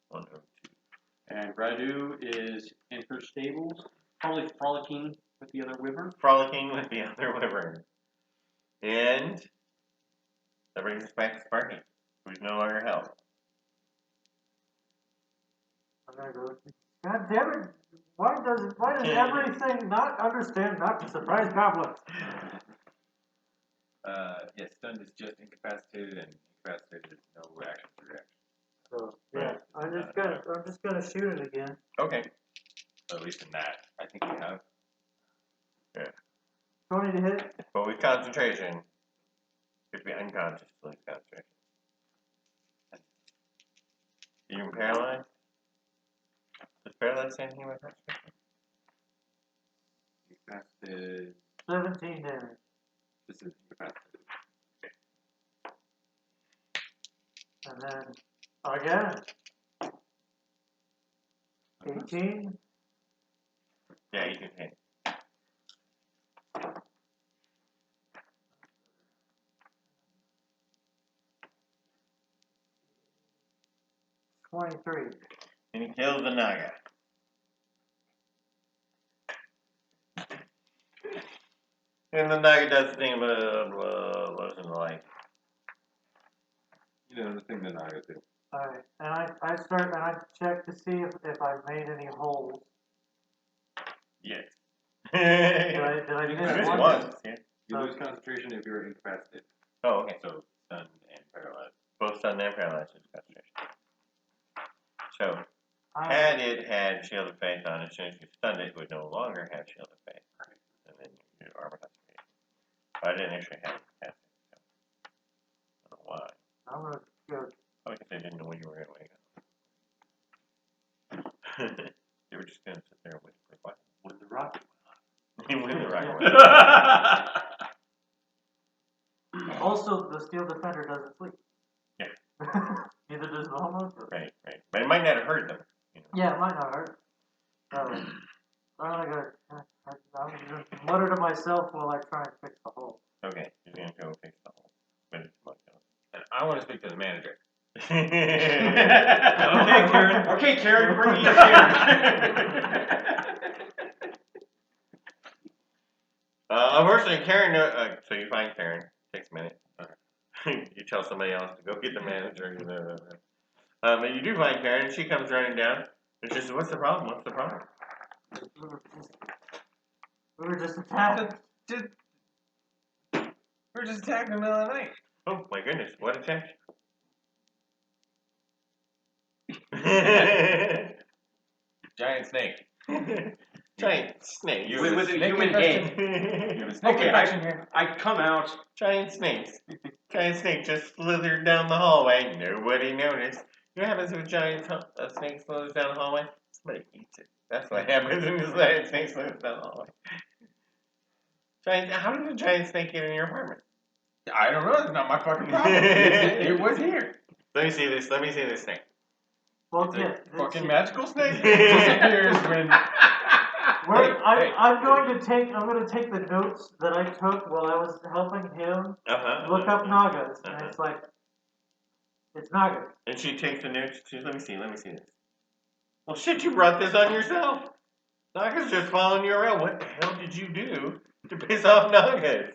102. And Radu is in her stables, probably frolicking with the other wyvern. Frolicking with the other wyvern. And that brings us back to Sparky, who's no longer held. I'm gonna go. God damn it! Why does everything not understand not to surprise goblins? Yeah, stunned is just incapacitated, and incapacitated is no reaction to reaction. So yeah, I'm just gonna shoot it again. Okay. At least in that, I think you have. 20 to hit. But with concentration, if you're unconscious, lose concentration. Even paralyzed? Does paralyzed say anything about concentration? Incapacitated. 17 damage. This is incapacitated. And then again. 18. Yeah, you can hit. $23. And he kills the Naga. And the Naga does the thing about losing life. You know, the thing that Naga do. Alright, and I start and I check to see if I've made any holes. Yes. Did I miss Just one? once, yeah. You lose concentration if you're incapacitated. Oh, okay. So, stunned stunned and paralyzed is concentration. So, had it had Shield of Faith on it, as soon as you stunned it, it would no longer have Shield of Faith. And then your armor concentration. But I didn't actually have it cast it, so I don't know why. I'm gonna go. Probably because I didn't know when you were going to wake up. You were just going to sit there and wait for what? When the rocket When the right went way. on. Also, the Steel Defender doesn't sleep. Yeah. Neither does the Homo. Right. But it might not have hurt them. You know? Yeah, it might not hurt. I'm gonna mutter to myself while I try and fix the hole. Okay, you're going to go fix the hole. But it's much And I want to speak to the manager. Okay, Karen. Okay, Karen, bring me up here. Unfortunately, Karen, so you find Karen. Takes a minute. You tell somebody else to go get the manager. But you do find Karen, and she comes running down. And she says, "What's the problem? What's the problem?" We were just attacked. We're just attacked in the middle of the night. Oh my goodness! What attack? Giant snake. Giant snake. You With have a snake human infection. head. You have a snake Okay, infection here. I come out. Giant snakes. Giant snake just slithered down the hallway. Nobody noticed. You know what happens when a snake slithers down the hallway? Somebody eats it. That's what happens when a giant snake slithers down the hallway. How did a giant snake get in your apartment? I don't know. It's not my fucking problem. It was here. Let me see this snake. Well, It's yeah. a fucking magical snake. It disappears when. I'm going to take the notes that I took while I was helping him look up Nagas, and it's like, it's Nagas. And she takes the notes. Let me see this. Well, shit, you brought this on yourself. Naga's just following you around. What the hell did you do to piss off Nagas?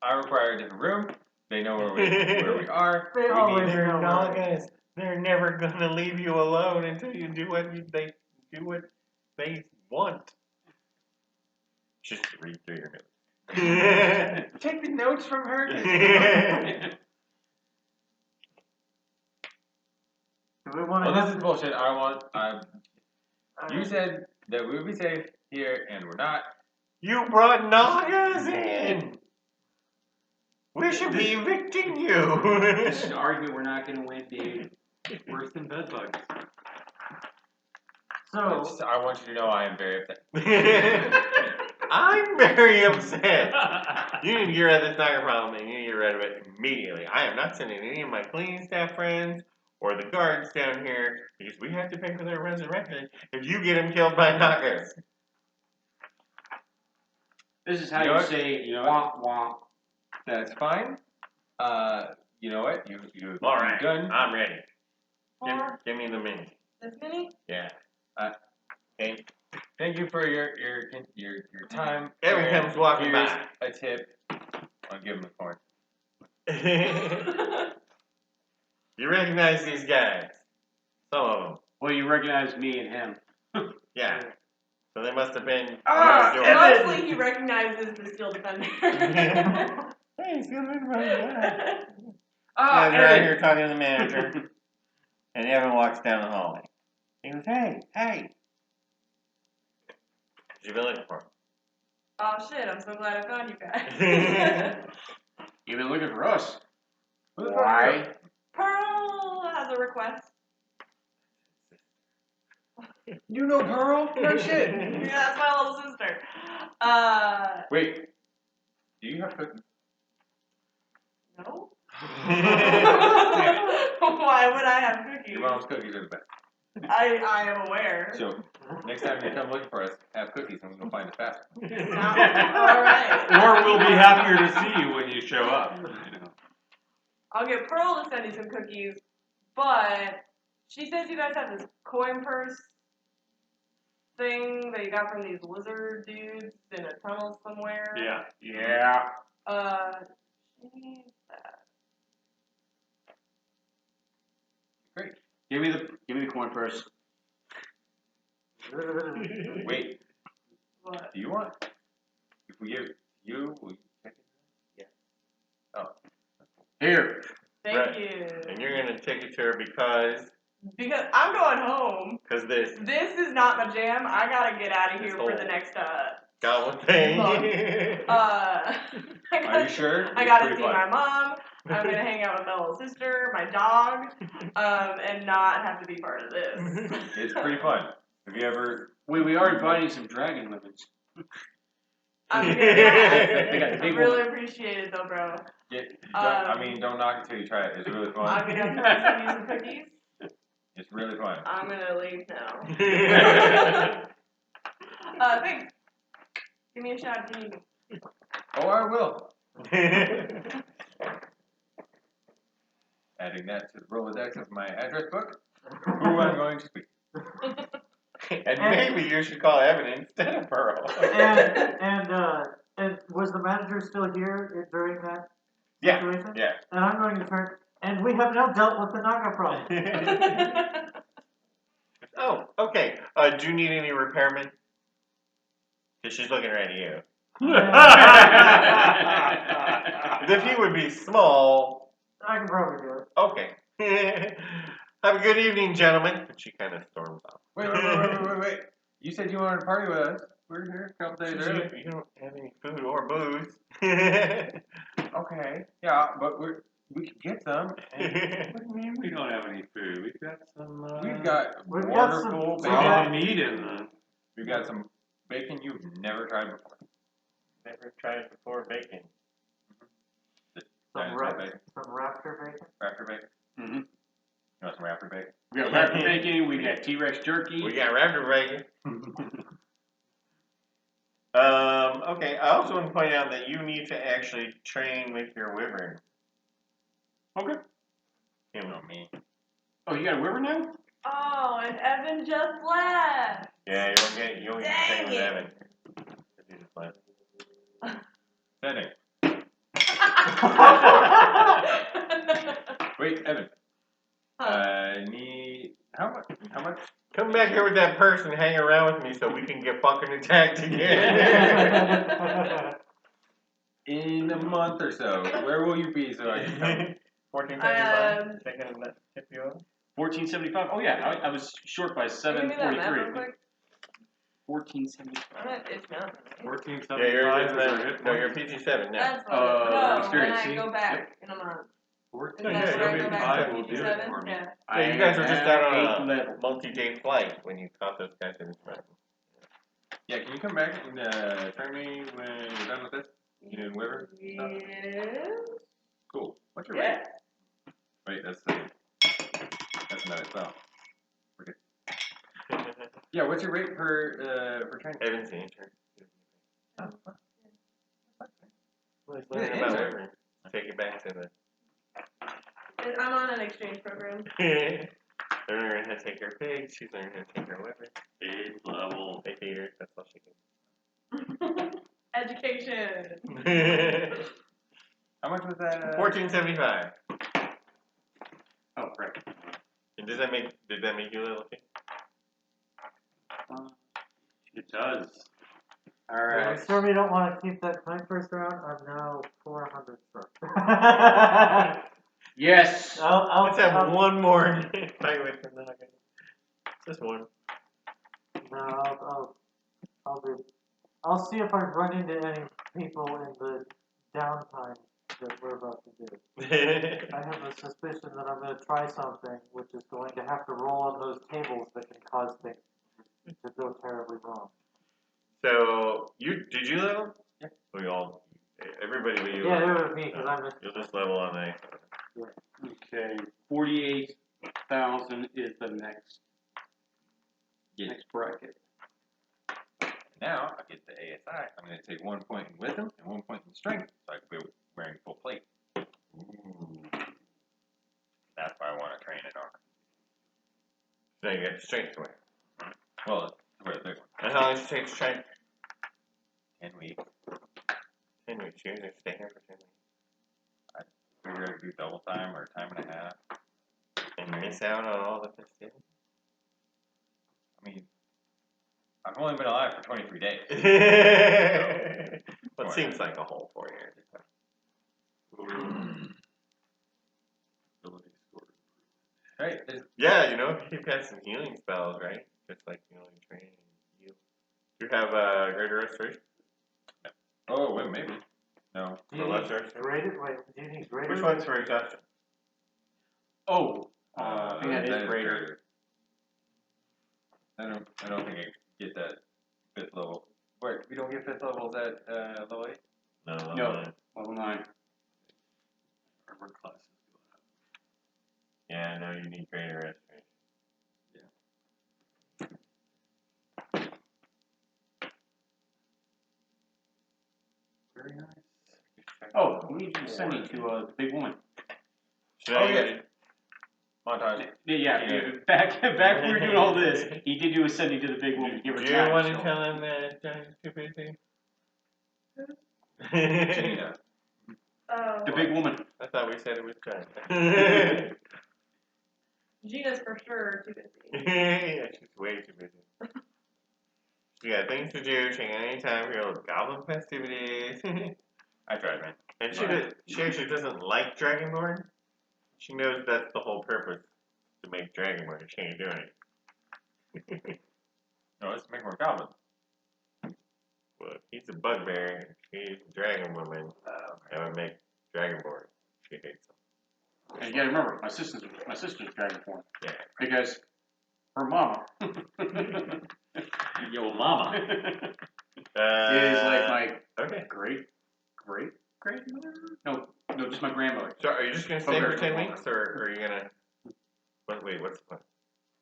I require a different room. They know where we are. They always They're know. Nagas. They're never gonna leave you alone until you do what they want. Just read through your notes. Take the notes from her. Do we want to? Well, this is bullshit. You said that we would be safe here, and we're not. You brought Nagas in. We should be evicting you. This is an argument we're not going to win, dude. Worse than bedbugs. So, I want you to know I am very upset. I'm very upset. You need to get rid of this Naga problem, and you need to get rid of it immediately. I am not sending any of my cleaning staff friends or the guards down here because we have to pay for their resurrection if you get them killed by Nagas. This is how You know you what? say You know womp womp. That's fine. You know what? You All right, done. I'm ready. Or Give me the mini. this mini? Yeah. Okay. Thank you for your time. Evan And comes walking here's by. a tip. I'll give him a coin. You recognize these guys. Some of them. Well, you recognize me and him. Yeah. So they must have been. Mostly he recognizes the Steel Defender. Hey, it's gonna be right. Ah, They're out Evan. here talking to the manager. And Evan walks down the hallway. He goes, hey. What you been looking for? Oh shit, I'm so glad I found you guys. You've been looking for us. Why? Pearl has a request. You know Pearl? No shit. Yeah, that's my little sister. Wait. Do you have cookies? No? Why would I have cookies? Your mom's cookies are the best. I am aware. So next time you come looking for us, have cookies and we can find it faster. Alright. Or we'll be happier to see you when you show up. You know. I'll get Pearl to send you some cookies, but she says you guys have this coin purse thing that you got from these lizard dudes in a tunnel somewhere. Yeah. She needs that. Great. Give me the coin purse. Wait, What? do you want? If we give you, will you take it? Here. Thank Right. you. And you're gonna take it to her because I'm going home. this This is not my jam. I gotta get out of This here whole- for the next goblin thing. Are you sure? I It's gotta pretty see fun. my mom. I'm gonna hang out with my little sister, my dog, and not have to be part of this. It's pretty fun. Have you ever? We are inviting some dragon lemons. I'm gonna, They got I big really ones. appreciate it though, bro. Don't knock it till you try it. It's really fun. I'm gonna send you some cookies. It's really fun. I'm gonna leave now. Thanks. Give me a shout if you need me. Oh, I will. Adding that to the Rolodex of my address book. Who I'm going to speak. And maybe you should call Evan instead of Pearl. And was the manager still here during that Yeah, situation? yeah. And I'm going to turn. And we have now dealt with the Naga problem. Oh, okay. Do you need any repairmen? Because she's looking right at you. If he would be small. I can probably do it. Okay. Have a good evening, gentlemen. And she kind of storms off. Wait. You said you wanted to party with us. We're here a couple days early. You don't have any food or booze. Okay. Yeah, but we can get some. What do you mean we don't have any food? We've got some. We've got We've got wonderful some raw bacon. meat in the. We've got some bacon you've never tried before. Never tried before bacon. Some Dinosaur bacon. raptor bacon. Raptor bacon. Mm-hmm. You want some raptor bacon? We got raptor bacon. We got T-Rex jerky. We got raptor bacon. Okay, I also want to point out that you need to actually train with your wyvern. Okay. Him. Not me. Oh, you got a wyvern now? Oh, and Evan just left. Yeah, you won't get to train with Evan. He just left. Setting. Wait, Evan. Need how much? Come back here with that purse and hang around with me so we can get fucking attacked again. In a month or so, where will you be so I can come? 1475. Taking that tip you over? 1475. Oh yeah, I was short by Give me that map 743. real quick. 1475. I'm at Itch Mountain. Right? 1475 Yeah, you're is our hit no, point. you're PC7 now. That's fine. Oh, No, when experience, I see? go back in a month. Is that Yeah, where I you'll go be back fine. to Will do it PC7? for me. Yeah. Yeah, you guys were just out on eighth a level. multi-day flight when you caught those guys in the front. Yeah, can you come back and train me when you're done with this? You and Wyvern? Yes. Cool. What's your Yeah. rate? Wait, that's another spell. Forget. Yeah, what's your rate for training? Evan's the intern. Oh, Well, he's Yeah, learning about intern. wyvern. Take it back to the. And I'm on an exchange program. They're learning how to take her pigs. She's learning how to take her wyvern. 8th level. They feed her. That's all she Education. can. How much was that? 1475. Oh, right. And did that make you a little kid? It does. All I'm right. sure we don't want to keep that my first round. I'm now 400 short. Yes. Let's have one more fight with the Naga. Just one. No, I'll see if I run into any people in the downtime that we're about to do. I have a suspicion that I'm going to try something which is going to have to roll on those tables that can cause things to go terribly wrong. So did you level? Yeah. Everybody but you. Yeah, it was me because I'm You'll just level on the. Okay. 48,000 is the next bracket. Now I get the ASI. I'm going to take 1 point in wisdom and 1 point in strength, so I can be wearing full plate. Ooh. That's why I want to train it on. Now you got the strength to wear. Well, to wear the big one. And how long does it take to train? 10 weeks. 10 weeks. You're going to stay here for 10 weeks. Figure I'd do double time or time and a half. And miss out on all the festivities? I mean, I've only been alive for 23 days. Well, it seems like a whole 4 years. Right? Yeah, you know, if you cast some healing spells, right? Just like healing training. You have greater restoration? Oh, wait, maybe. No. Do you For need lesser restoration? greater? Wait, do you need greater? Which one's for exhaustion? Oh, I think that is greater. I don't think I get that 5th level. Wait, we don't get 5th levels at level 8? No, No, level 9. Armor class is going up. Yeah, no, you need greater restoration. Very nice. Oh, we need to send you to the big woman. Should Oh, I yeah. Montage. Yeah. Back when we were doing all this, he did do a sending to the big woman to give her Do you time. want to tell him that Johnny's too busy? Gina. Oh. The big woman. I thought we said it was Johnny. Gina's for sure too busy. Yeah, she's way too busy. She got things to do. She ain't got any time for your little goblin festivities. I tried, man. And she actually doesn't like Dragonborn. She knows that's the whole purpose, to make Dragonborn. She ain't doing it. No, let's make more goblins. Well, he's a bugbear. She's a dragon woman. That would make Dragonborn. She hates him. And you gotta remember, my sister's Dragonborn. Yeah. Because her mama Yo, mama. is like my Okay. great grandmother? No, just my grandmother. So are you just gonna stay for Okay. 10 weeks, or are you gonna? Wait, what's the plan?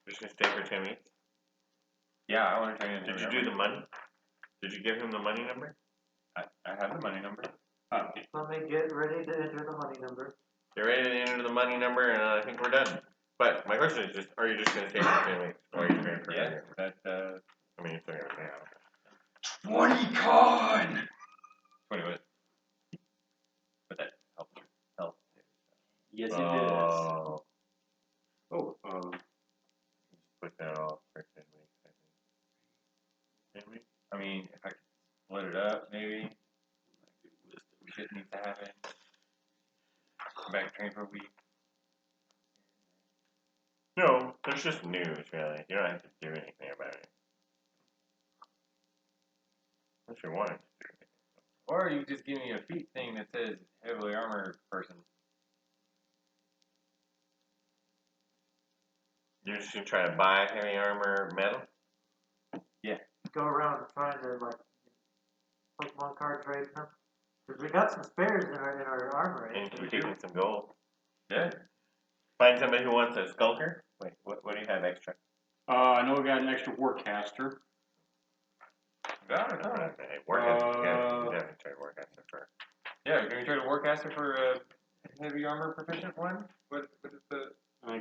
You're just gonna stay for 10 weeks? Yeah, I want to train him. Did you do the money? Did you give him the money number? I have the money number. Let me get ready to enter the money number. Get ready to enter the money number, and I think we're done. But my question is just, are you just gonna stay for 10 weeks, or are you going for a Yeah, year? that, I mean, it's not gonna now. 20 con! 20 what? But that helps your health. Yes, it Oh. does. Put that off for 10 weeks, I think. 10 weeks? I mean, if I could split it up, maybe. Shit needs to happen. Come back, train for a week. No, there's just news, really. You don't have to do anything about it. Unless you want to do anything. Or you just give me a feat thing that says heavily armored person. You're just gonna try to buy heavy armor metal? Go around trying to like Pokemon card trade them. Because we got some spares in our armory. And we're taking some gold. Yeah. Find somebody who wants a skulker? Wait, what do you have extra? I know we got an extra Warcaster. Got it. Warcaster. You haven't tried Warcaster for. Yeah, can we try to Warcaster for a heavy armor proficient one? What is the...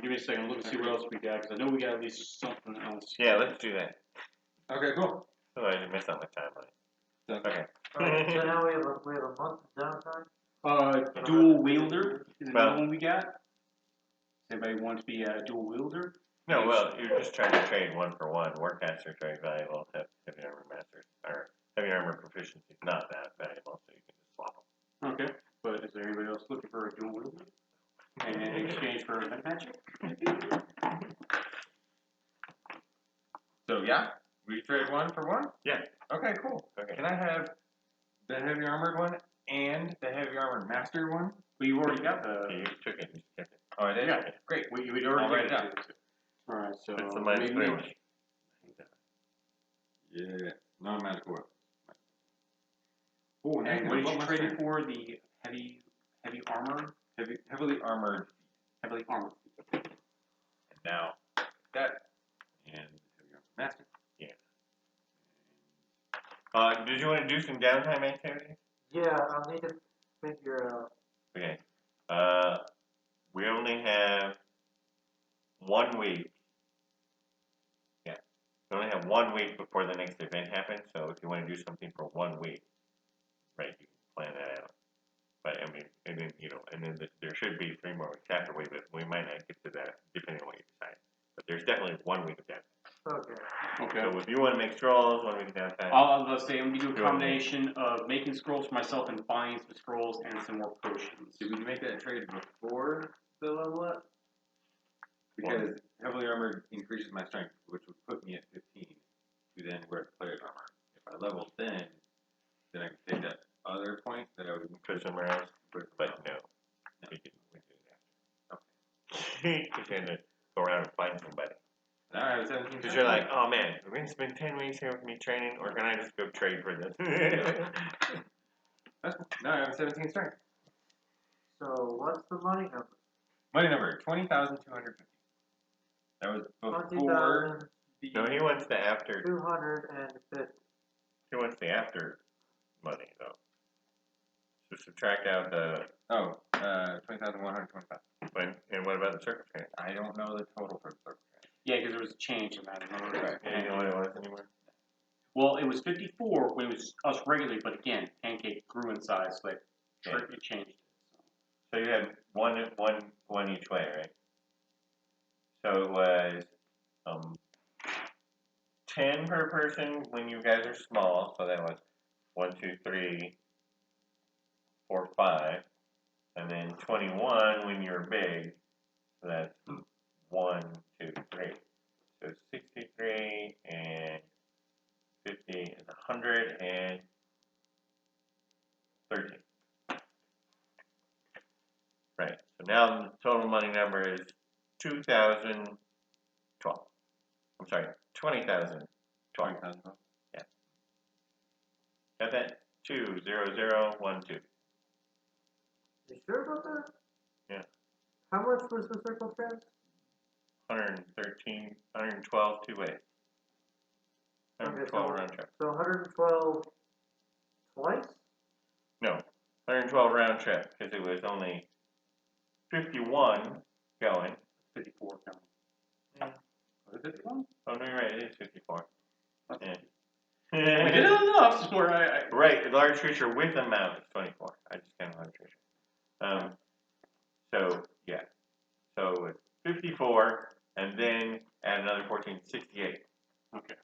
Give me a second. Look and see what else we got, because I know we got at least something else. Yeah, let's do that. Okay, cool. Otherwise, you miss out my timeline. Okay. Alright, so now we have a month of downtime. Dual wielder is Well- another one we got. Does anybody want to be a dual wielder? No, well, you're just trying to trade one for one. Warcaster is very valuable. Heavy armor masters or heavy armor proficiency is not that valuable, so you can just swap them. Okay, but is there anybody else looking for a dual wielder? And in exchange for a magic? So, yeah? We trade one for one? Yeah. Okay, cool. Okay. Can I have the heavy armored one and the heavy armored master one? Well, you already got Okay, the. you took it. You kept it. Oh, I did? Yeah. Great. We'd I'll already write it given down. Alright, so. It's the minus maybe- 3 one. Yeah. Non-magical weapons. Oh, and what did you What trade master? it for? The heavy armor? Heavily armored. Heavily armored. And now, that. And heavy armored master. Did you want to do some downtime activities? Yeah, I'll need to figure out. Okay. We only have 1 week. Yeah. We only have 1 week before the next event happens, so if you want to do something for 1 week, right, you can plan that out. But, I mean, and then, there should be 3 more weeks after but we might not get to that, depending on what you decide. But there's definitely 1 week of downtime. Okay. Okay. So if you want to make scrolls, 1 week of downtime. Let's say I'm going to do a combination of making scrolls for myself and buying some scrolls and some more potions. Did we make that trade before the level up? Because heavily armored increases my strength, which would put me at 15 to then wear plate armor. If I leveled then I could take that other point that I would Put somewhere else. But no. We did it after. Okay. Because you had to go around and find somebody. Now I have 17 Because you're like, oh man, we're going to spend 10 weeks here with me training, or can I just go trade for this? Now I have 17 strength. So what's the money number? Money number 20,250. That was before 20,250. the. No, he wants the after. He wants the after money, though. So subtract out the. 20,125. And what about the circle training? I don't know the total for the circle training. Yeah, because there was a change in that. Remember? You know what it was anymore? Well, it was 54 when it was us regularly, but again, Pancake grew in size, so it changed it. So you had one each way, right? So it was 10 per person when you guys are small. So that was 1, 2, 3, 4, 5, and then 21 when you're big. So that's 1, 2, 3. So 63 and 50 and 113. Right. So now the total money number is 2,012. I'm sorry, 20,000. 20,000. Yeah. Got that? 20012. You sure about that? Yeah. How much was the circle trans? 113, 112 two ways. 112 round trip. So 112 twice? No, 112 round trip because it was only 51 going. 54 coming. Yeah. Was it 51? Oh no, you're right. It is 54. Yeah. We did it enough where I Right, the large creature with a mount is 24. I just counted large creature. So yeah, so it's 54, and then add another 14, 68. Okay.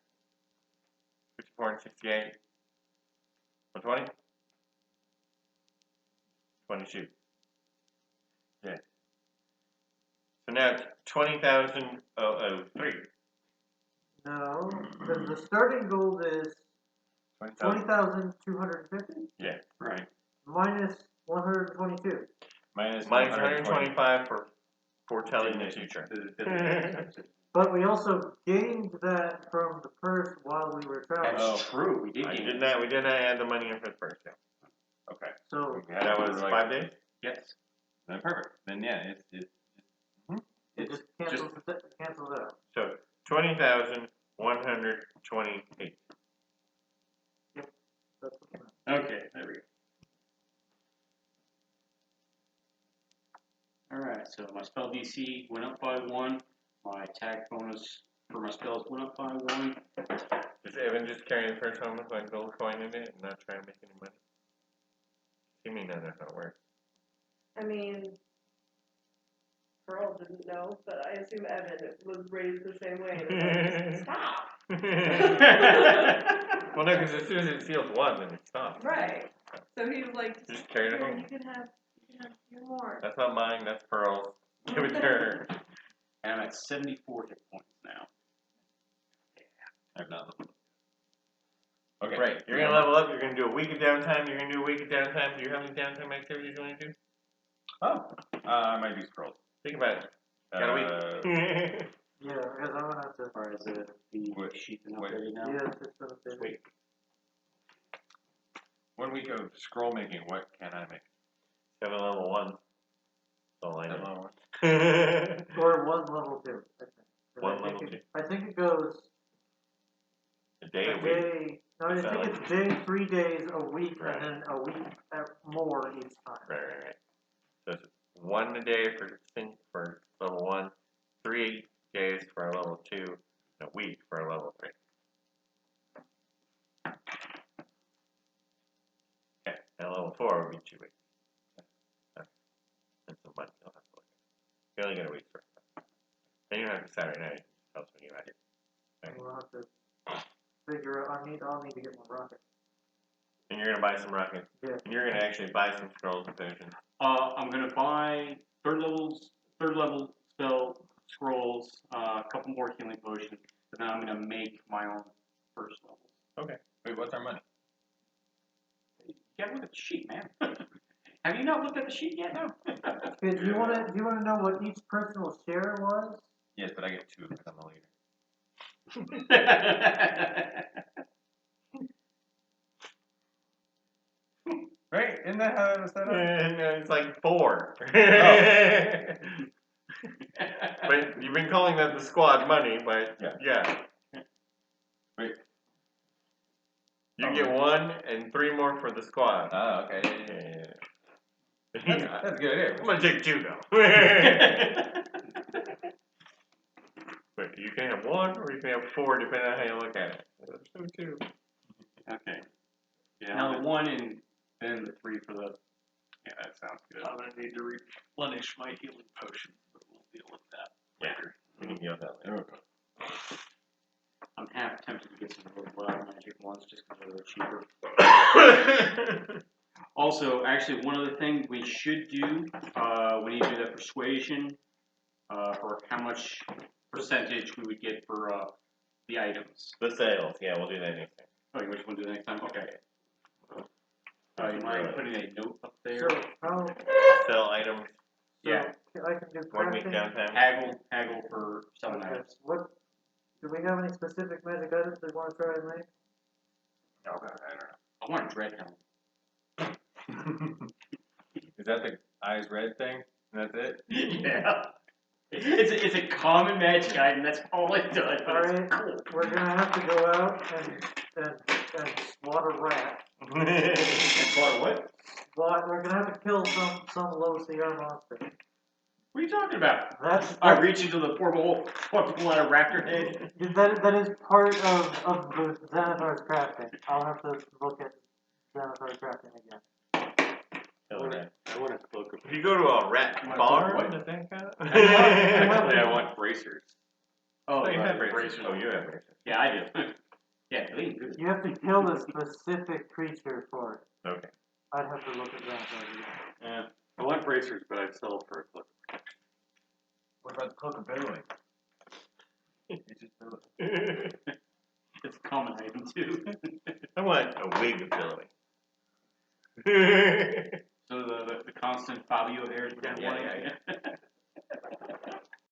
54 and 68. 120? 22. Yeah. So now it's 20,003. No, because the starting goal is 20,250 Yeah. Right. minus 122. Minus 125 for foretelling the future. But we also gained that from the purse while we were traveling. That's true. We did. I gain did it. not. We did not add the money in for the first. Yeah. Okay. So Yeah, that was Like- 5 days. Yes. Then perfect. Then yeah, it just cancels out. So 20,128. That's what I meant. Okay. There we go. All right. So my spell DC went up by 1. My attack bonus for my spells went up by 1. Does Evan just carry the first home with like gold coin in it and not try to make any money? He may not know how it works. I mean, Pearl didn't know, but I assume Evan was raised the same way. And was like, stop! Well, no, because as soon as it seals one, then it stops. Right. So he was like, Just carry it "Here, home. you can have your more. That's not mine, that's Pearl's. Give it to her. And I'm at 74 hit points now. I've not leveled up. Okay. Right, you're going to level up, you're going to do a week of downtime, you're going to do a week of downtime. Do you have any downtime activities you want to do? Oh, I might do scrolls. Think about it. Got a week. Yeah, because I'm gonna have to. Or is it the What- sheet and what- updated now? Yeah, it's just gonna be. Sweet. 1 week of scroll making. What can I make? 7 level 1. That's all I Seven know. level one. Or 1 level 2. I think. 1 level 2. I think it goes A day, a week. day. No, I It's think not it's day, 3 days a week, Right. and then a week more each time. Right. So it's 1 a day for level 1, 3 days for a level 2, and a week for a level 3. Okay, and level 4 would be 2 weeks. Okay. That's the money you'll have to look at. You only get a week for it. Then you don't have to Saturday night. Tell us when you have it. Right. We'll have to figure out. I'll need to get more rockets. And you're going to buy some rockets. Yeah. And you're going to actually buy some scrolls and potions. I'm gonna buy third level spell scrolls, a couple more healing potions, and then I'm gonna make my own first levels. Okay. Wait, what's our money? You gotta look at the sheet, man. Have you not looked at the sheet yet? No. Okay, do you wanna know what each personal share was? Yes, but I get 2 because I'm the leader. Right? Isn't that how it was set up? No, it's like 4. But you've been calling that the squad money, but yeah. Wait. You get 1 and 3 more for the squad. Oh, okay. Yeah. That's a good idea. I'm gonna take 2 though. But you can have 1 or you can have 4 depending on how you look at it. So 2. Okay. Yeah. Now the 1 and then the 3 for the. Yeah, that sounds good. I'm gonna need to replenish my healing potions, but we'll deal with that later. We can deal with that later. I'm half tempted to get some of those wild magic ones just because they're cheaper. Also, actually, one other thing we should do when you do that persuasion for how much percentage we would get for the items. The sales, yeah, we'll do that next time. Oh, which one do the next time? Okay. You mind putting a note up there? So how? Sell items, Yeah. I can do 1 week crafting. downtime. Haggle for selling Okay. items. What? Do we have any specific magic items we want to try and make? No, I don't know. I want a dread helmet. Is that the eyes red thing? And that's it? Yeah. It's a common magic item. That's all it does. But Alright, it's cool. we're gonna have to go out and slaughter a rat. And for what? We're gonna have to kill some low CR monster. What are you talking about? That's I reach into the portal, pull out a raptor head. that is part of the Xanathar's crafting. I'll have to look at Xanathar's crafting again. Hell yeah. I want a cloak of If you go to a rat You wanna bar, what? does that count? Actually, I want bracers. Oh, you have bracers. bracers. Oh, you have bracers. Yeah, I do. Yeah, they ain't good. You have to kill a specific creature for it. Okay. I'd have to look at Xanathar's again. Yeah. I want bracers, but I'd settle for a cloak. What about the cloak of billowing? It's just billowing. It's a common item too. I want a wig of billowing. So the constant Fabio hairs. Yeah.